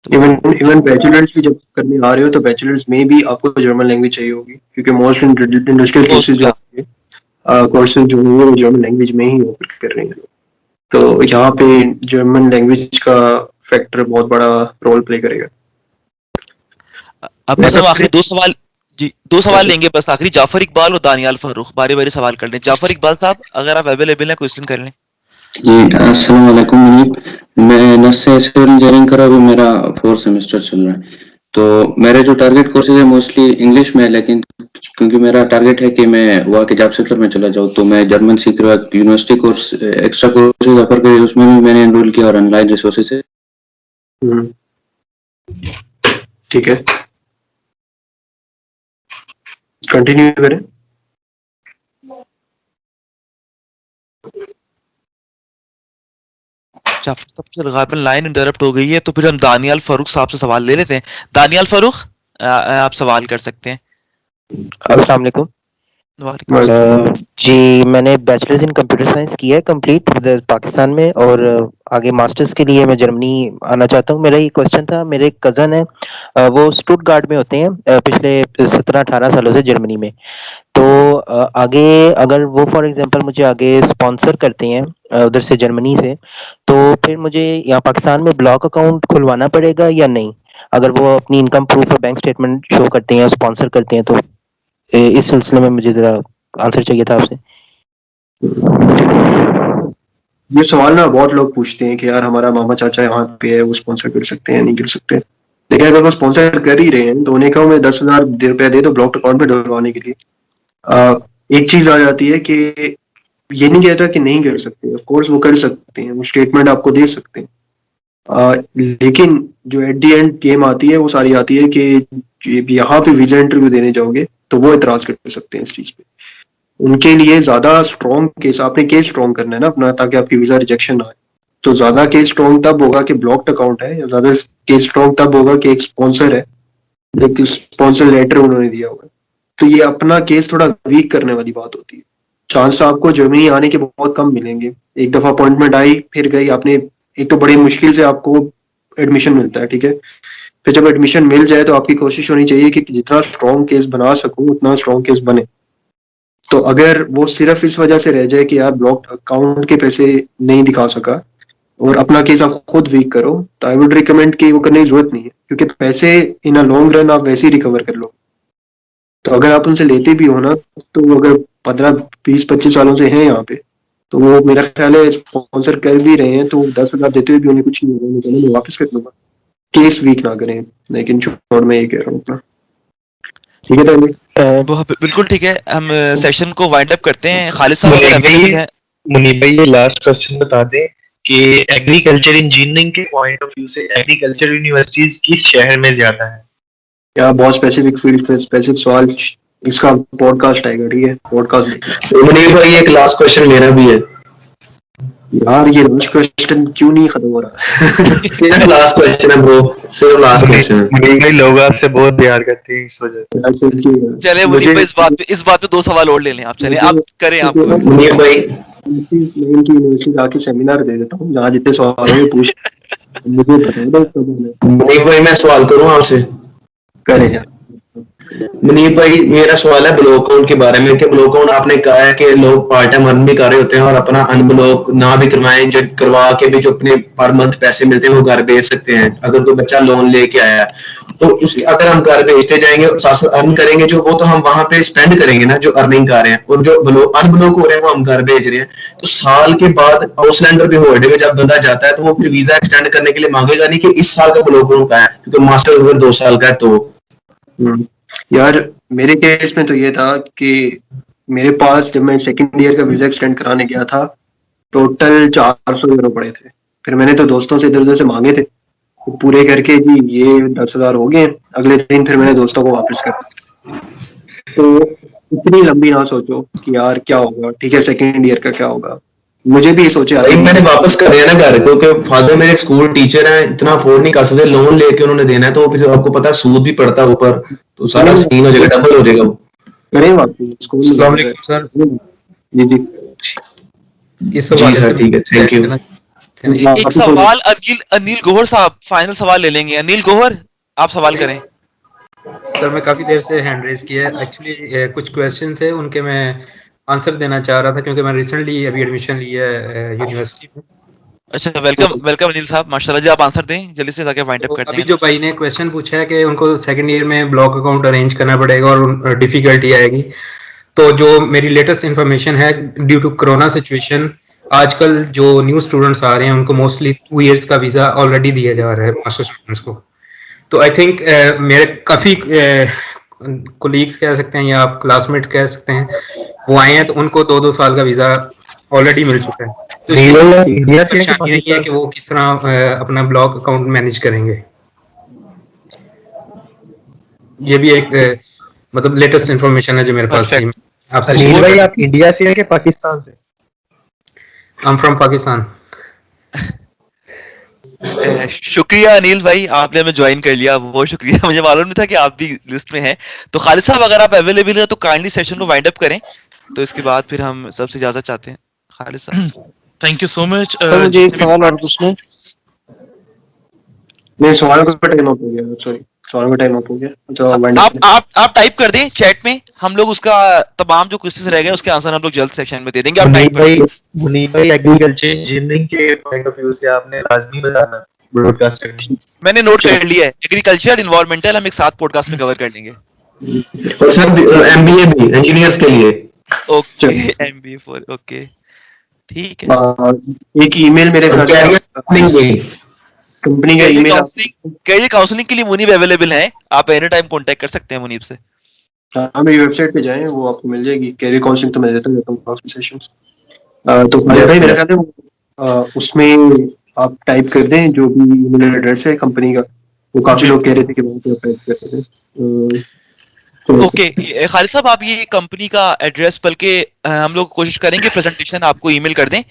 इवन बैचलर्स भी जब करने आ रहे हो तो बैचलर्स में भी आपको जर्मन लैंग्वेज चाहिए होगी, क्योंकि मोस्ट इंडस्ट्रियल कोर्सेज जो कोर्सेज जो है वो जर्मन लैंग्वेज में ही ऑफर कर रहे हैं। तो यहाँ पे जर्मन लैंग्वेज का फैक्टर बहुत बड़ा रोल प्ले करेगा। अब बस हम आखिरी दो सवाल लेंगे बस आखिरी, जाफर इकबाल और दानियाल फारूक बारी बारी सवाल कर लें। जाफर इकबाल साहब अगर आप अवेलेबल हैं क्वेश्चन कर लें। जी अस्सलाम वालेकुम मुनीब, मैं नर्सिंग सिविल इंजीनियरिंग कर रहा हूँ, मेरा 4th सेमेस्टर चल रहा है। तो मेरे जो टारगेट कोर्सेज है मोस्टली इंग्लिश में है, लेकिन क्योंकि मेरा टारगेट है कि मैं वहाँ के जॉब सेक्टर में चला जाऊँ तो मैं जर्मन सीख रहा हूँ। University course extra courses offer करे, उसमें भी मैंने एनरोल किया और ऑनलाइन रिसोर्सेज से। ठीक है, कंटिन्यू करें। सबसे लाइन इंटरप्ट हो गई है, तो फिर हम दानियाल फारूक साहब से सवाल ले लेते हैं। दानियाल फारूक आप सवाल कर सकते हैं। अस्सलाम वालेकुम। जी मैंने बैचलर्स इन कंप्यूटर साइंस किया है कंप्लीट पाकिस्तान में, और आगे मास्टर्स के लिए मैं जर्मनी आना चाहता हूँ। मेरा ये क्वेश्चन था, मेरे एक कज़न है वो स्टुटगार्ट में होते हैं पिछले 17-18 सालों से जर्मनी में। तो आगे अगर वो फॉर एग्जांपल मुझे आगे स्पॉन्सर करते हैं उधर से जर्मनी से, तो फिर मुझे यहाँ पाकिस्तान में ब्लॉक अकाउंट खुलवाना पड़ेगा या नहीं? अगर वो अपनी इनकम प्रूफ और बैंक स्टेटमेंट शो करते हैं, स्पॉन्सर करते हैं, तो इस सिलसिले में मुझे जरा आंसर चाहिए था आपसे। ये सवाल ना बहुत लोग पूछते हैं कि यार हमारा मामा चाचा यहाँ पे है, वो स्पॉन्सर कर सकते हैं नहीं कर सकते। लेकिन अगर वो स्पॉन्सर कर ही रहे हैं तो उन्हें कहो मैं 10,000 रुपया दे दो ब्लॉक अकाउंट पे डलवाने के लिए। एक चीज आ जाती है कि ये नहीं कहता कि नहीं कर सकते, ऑफ कोर्स वो कर सकते हैं, वो स्टेटमेंट आपको दे सकते हैं। लेकिन जो एट दी एंड गेम आती है वो सारी आती है कि यहाँ पे वीजा इंटरव्यू देने जाओगे तो वो एतराज कर सकते हैं इस चीज पे। उनके लिए ज्यादा स्ट्रॉन्ग केस, आपने केस स्ट्रॉन्ग करना है ना अपना, ताकि आपकी वीजा रिजेक्शन ना आए। तो ज्यादा केस स्ट्रॉन्ग तब होगा कि ब्लॉक्ड अकाउंट है, या ज्यादा केस स्ट्रॉन्ग तब होगा कि एक स्पॉन्सर है, एक स्पॉन्सर लेटर उन्होंने दिया होगा। तो ये अपना केस थोड़ा वीक करने वाली बात होती है। चांस आपको जर्मनी आने के बहुत कम मिलेंगे। एक दफा अपॉइंटमेंट आई फिर गई, आपने एक तो बड़ी मुश्किल से आपको एडमिशन मिलता है, ठीक है। फिर जब एडमिशन मिल जाए तो आपकी कोशिश होनी चाहिए कि जितना स्ट्रॉन्ग केस बना सकूं उतना स्ट्रॉन्ग केस बने। तो अगर वो सिर्फ इस वजह से रह जाए कि यार ब्लॉक अकाउंट के पैसे नहीं दिखा सका और अपना केस आप खुद वीक करो, तो आई वुड रिकमेंड कि वो करने की जरूरत नहीं है, क्योंकि पैसे इन अ लॉन्ग रन आप वैसे ही रिकवर कर लो। तो अगर आप उनसे लेते भी हो ना, तो अगर 15-20-25 सालों से हैं यहाँ पे, तो वो मेरा ख्याल है स्पॉन्सर कर भी रहे हैं, तो 10,000 देते हुए भी उन्हें कुछ नहीं होगा, मैं वापस कर दूंगा। केस वीक ना करें, लेकिन छोड़ मैं ये कह रहा हूँ अपना। ठीक है बिल्कुल ठीक है, हम सेशन को वाइंड अप करते हैं। खालिद साहब अगर अवेलेबल हैं। मुनीब भाई ये लास्ट क्वेश्चन बता दें कि एग्रीकल्चर इंजीनियरिंग के पॉइंट ऑफ व्यू से एग्रीकल्चर यूनिवर्सिटीज किस शहर में ज्यादा है? क्या बहुत स्पेसिफिक फील्ड पे स्पेसिफिक सवाल, इसका पॉडकास्ट आएगा, ठीक है, पॉडकास्ट देखना। मुनीब भाई एक लास्ट क्वेश्चन मेरा भी है यार, ये लास्ट क्वेश्चन क्यों नहीं खत्म हो रहा? सिर्फ लास्ट क्वेश्चन है ब्रो, सिर्फ लास्ट क्वेश्चन है। मुनीब भाई लोग आपसे बहुत प्यार करते हैं इस वजह से। चले मुनीब भाई इस बात पे 2 सवाल और ले लें आप। चले आप करें। आप मुनीब भाई इनकी यूनिवर्सिटी जाके सेमिनार दे देता हूँ जहाँ जितने सवाल होंगे पूछ मुझे बता दो। मुनीब भाई मैं सवाल करूँ आपसे? करें यार। मुनीब भाई मेरा सवाल है ब्लॉक अकाउंट के बारे में कि ब्लॉक अकाउंट आपने कहा है कि लोग पार्ट टाइम अर्न भी कर रहे होते हैं और अपना अनब्लॉक ना भी करवाएं, जो करवा के भी जो अपने पर मंथ पैसे मिलते हैं वो घर भेज सकते हैं। अगर कोई बच्चा लोन लेके आया है तो उसके अगर हम घर भेजते जाएंगे और साथ साथ अर्न करेंगे जो वो तो हम वहां पे स्पेंड करेंगे ना जो अर्निंग कर रहे हैं, और जो अनब्लॉक हो रहे हैं वो हम घर भेज रहे हैं। तो साल के बाद हाउसलैंडर भी हॉलिडे में जब बंदा जाता है तो वो फिर वीजा एक्सटेंड करने के लिए मांगेगा नहीं कि इस साल का ब्लॉक अकाउंट का है, क्योंकि मास्टर्स अगर 2 साल का है तो। यार मेरे केस में तो ये था कि मेरे पास जब मैं सेकंड ईयर का वीजा एक्सटेंड कराने गया था टोटल 400 यूरो पड़े थे। फिर मैंने तो दोस्तों से इधर उधर से मांगे थे तो पूरे करके जी ये 10,000 हो गए। अगले दिन फिर मैंने दोस्तों को वापस कर। तो इतनी लंबी ना सोचो कि यार क्या होगा, ठीक है सेकंड ईयर का क्या होगा, मुझे भी ये सोचे भाई मैंने वापस कर दिया ना घर, क्योंकि फादर मेरे स्कूल टीचर हैं, इतना अफोर्ड नहीं कर सकते, लोन लेके उन्होंने देना है तो फिर आपको पता है सूद भी पड़ता है ऊपर, तो सारा सीन हो जाएगा, डबल हो जाएगा वो। करें वापस स्कूल में सर। जी जी इस जी सर ठीक है, थैंक यू। एक सवाल अनिल गोहर साहब फाइनल सवाल ले लेंगे। अनिल गोहर आप सवाल करें। सर मैं काफ़ी देर से हैंड रेज किया है, एक्चुअली कुछ क्वेश्चन थे उनके मैं आंसर देना चाह रहा था क्योंकि मैं रिसेंटली अभी एडमिशन लिया है यूनिवर्सिटी में। अच्छा वेलकम अनिल साहब, माशाल्लाह जी आप आंसर दें जल्दी से ताकि वाइंड अप करते अभी हैं। जो भाई ने क्वेश्चन पूछा है कि उनको सेकंड ईयर में ब्लॉक अकाउंट अरेंज करना पड़ेगा और डिफिकल्टी आएगी, तो जो मेरी लेटेस्ट इन्फॉर्मेशन है ड्यू टू कोरोना सिचुएशन आजकल जो न्यू स्टूडेंट्स आ रहे हैं उनको मोस्टली 2 इयर्स का वीज़ा ऑलरेडी दिया जा रहा है मास्टर स्टूडेंट्स को। तो आई थिंक मेरे काफ़ी कोलीग्स कह सकते हैं या आप क्लासमेट कह सकते हैं वो आए हैं तो उनको 2-2 साल का वीज़ा ऑलरेडी मिल चुका है। तो इंडिया से परेशानी नहीं है कि वो किस तरह अपना ब्लॉक अकाउंट मैनेज करेंगे। ये भी एक मतलब लेटेस्ट इन्फॉर्मेशन है जो मेरे पास थी। आपसे भाई आप इंडिया से हैं कि पाकिस्तान से? I am from Pakistan. शुक्रिया अनिल भाई, आपने हमें ज्वाइन कर लिया, बहुत शुक्रिया। मुझे मालूम नहीं था कि आप भी लिस्ट में हैं। तो खालिद साहब अगर आप अवेलेबल हैं तो काइंडली सेशन को वाइंड अप करें, तो इसके बाद फिर हम सबसे इजाजत चाहते हैं। खालिद साहब thank you so much. Sir मुझे एक सवाल और पूछना है। मेरे सवाल का टाइम अप हो गया, सॉरी सवाल का टाइम अप हो गया। तो आप टाइप कर दें चैट में, हम लोग उसका तमाम जो क्वेश्चंस रह गए उसके आंसर हम लोग जल्द सेक्शन में दे देंगे। आप टाइप कर दें। मुनीब भाई एग्रीकल्चर इंजीनियरिंग के पॉइंट ऑफ व्यू से आपने लाजमी बताना ब्रॉडकास्ट करनी। मैंने नोट कर लिया है, एग्रीकल्चर एनवायरमेंटल हम एक साथ पॉडकास्ट में कवर कर लेंगे। और सर एमबीए भी इंजीनियर्स के लिए। ओके एमबीए फॉर ओके ठीक है। एक ईमेल मेरे कंपनी का ईमेल कैरियर काउंसलिंग के लिए मुनीब अवेलेबल है, आप एनी टाइम कांटेक्ट कर सकते हैं मुनीब से। हाँ मेरी वेबसाइट पे जाएं, वो आपको मिल जाएगी। कैरियर काउंसलिंग तो मैं देता हूँ काउंसलिंग सेशंस। तो भाई मेरे ख्याल है उसमें आप टाइप कर दें जो भी ईमेल एड्रेस है कंपनी का, वो काफी लोग कह रहे थे कि वहाँ पे टाइप करते थे। ओके खालिद साहब आप ये कंपनी का एड्रेस बल्कि हम लोग कोशिश करेंगे प्रेजेंटेशन आपको ईमेल कर दें,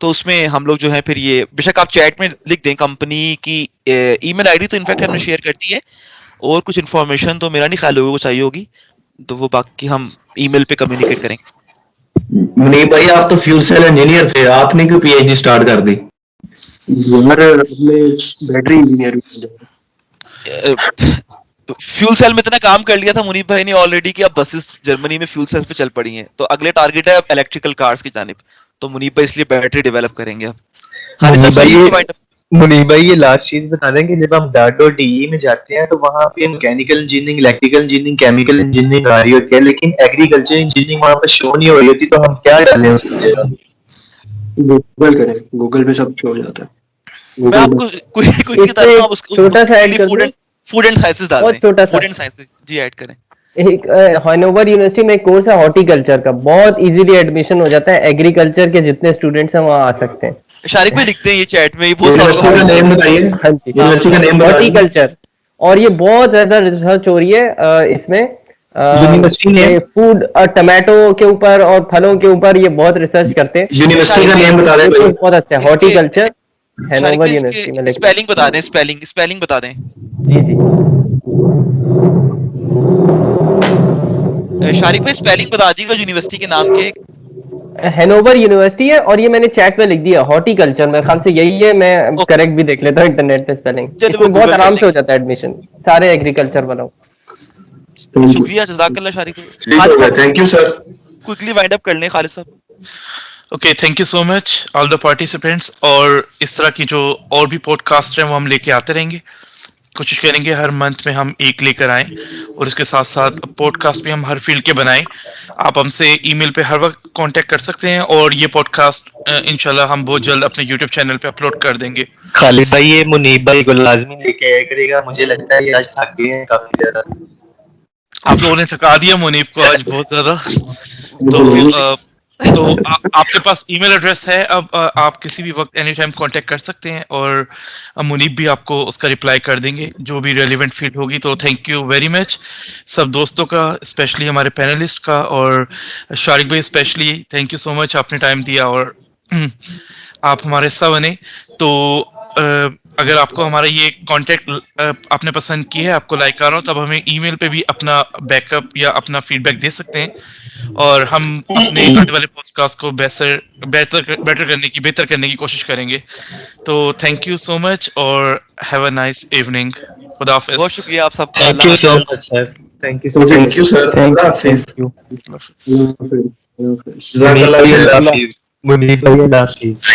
तो उसमें हम लोग जो है फिर ये बेशक आप चैट में लिख दें कंपनी की ईमेल आईडी, तो इनफैक्ट हमने शेयर कर दी है, और कुछ इन्फॉर्मेशन तो मेरा नहीं ख्याल लोगों को चाहिए होगी, तो वो बाकी हम ईमेल पे कम्युनिकेट करेंगे। मुनीब भाई आप तो फ्यूल सेल इंजीनियर थे, आपने क्यों पीएचडी स्टार्ट कर दी? यार अपने बैटरी इंजीनियर फ्यूल सेल में इतना काम कर लिया था मुनीब भाई ने ऑलरेडी कि अब बसेस जर्मनी में फ्यूल सेल्स पे चल पड़ी हैं, तो अगले टारगेट है इलेक्ट्रिकल कार्स की जानिब, तो मुनीब भाई इसलिए बैटरी डेवलप करेंगे अब। मुनीब भाई ये लास्ट चीज बता दें कि जब हम डाट और डीई में जाते हैं तो वहाँ पे mechanical engineering, electrical engineering, chemical engineering आ रही होती है, लेकिन एग्रीकल्चर इंजीनियरिंग वहाँ पे शो नहीं हो रही होती, तो हम क्या डालें उसकी जगह? गूगल करें, गूगल पे सब शो हो जाता है। मैं आपको कोई बताता हूं, आप उसको छोटा सा ऐड कर दें, फूड एंड साइंसेस डाल दें, छोटा सा फूड एंड साइंसेस जी ऐड करें। एक हैनोवर यूनिवर्सिटी में एक कोर्स है हॉर्टिकल्चर का, बहुत इजीली एडमिशन हो जाता है, एग्रीकल्चर के जितने स्टूडेंट्स हैं वहां आ सकते हैं। शारिक भाई लिखते हैं ये चैट में, ये यूनिवर्सिटी का नेम बताइए। हाँ जी यूनिवर्सिटी का नेम बताइए। हॉर्टिकल्चर, और ये बहुत ज्यादा रिसर्च हो रही है इसमें यूनिवर्सिटी नेम फूड टमाटो के ऊपर और फलों के ऊपर, ये बहुत रिसर्च करते हैं। यूनिवर्सिटी का नेम बता दें भाई। बहुत अच्छा है हॉर्टिकल्चर हैनोवर यूनिवर्सिटी में। स्पेलिंग बता दें, स्पेलिंग बता दें। जी जी शारिक भाई स्पेलिंग बता दीजिएगा यूनिवर्सिटी के नाम के। हैनोवर यूनिवर्सिटी है, और ये मैंने चैट में लिख दिया हॉर्टिकल्चर, मेरे ख्याल से यही है, मैं करेक्ट भी देख लेता हूँ इंटरनेट पे स्पेलिंग, इसमें बहुत आराम से हो जाता है एडमिशन सारे एग्रीकल्चर वालों। शुक्रिया, जज़ाकल्लाह शारिक भाई। ठीक हो गया, thank you sir. Quickly wind up कर लें खालिद साहब। Okay, thank you so much all the participants. और इस तरह की जो और भी पॉडकास्ट हैं वो हम लेके आते रहेंगे। कोशिश करेंगे हर मंथ में हम एक लेकर आएं, और इसके साथ साथ पॉडकास्ट भी हम हर फील्ड के बनाएं। आप हमसे ईमेल पे हर वक्त कांटेक्ट कर सकते हैं, और ये पॉडकास्ट इंशाल्लाह हम बहुत जल्द अपने यूट्यूब चैनल पे अपलोड कर देंगे। खालिद भाई, ये मुनीब भाई को लाजमी लेके आया करेगा, मुझे लगता है ये आज थक गए हैं काफी ज्यादा। आप लोगों ने थका दिया मुनीब को आज बहुत ज्यादा। तो आपके पास ईमेल एड्रेस है, अब आप किसी भी वक्त एनी टाइम कांटेक्ट कर सकते हैं, और मुनीब भी आपको उसका रिप्लाई कर देंगे जो भी रेलिवेंट फील्ड होगी। तो थैंक यू वेरी मच सब दोस्तों का, स्पेशली हमारे पैनलिस्ट का, और शारिक भाई specially thank you so much, आपने टाइम दिया और आप हमारे हिस्सा बने। तो अगर आपको हमारा ये कांटेक्ट आपने पसंद किया है, आपको लाइक आ रहा हो, तब हमें ईमेल पे भी अपना बैकअप या अपना फीडबैक दे सकते हैं, और हम अपने आने वाले पॉडकास्ट को बेहतर करने की कोशिश करेंगे। तो थैंक यू सो मच और हैव अ नाइस इवनिंग। खुदा हाफिज। बहुत शुक्रिया आप सबका। Thank you so much sir. Thank you sir. Thank you sir. Thank you. Muneeb भाई, अल्लाह हाफिज।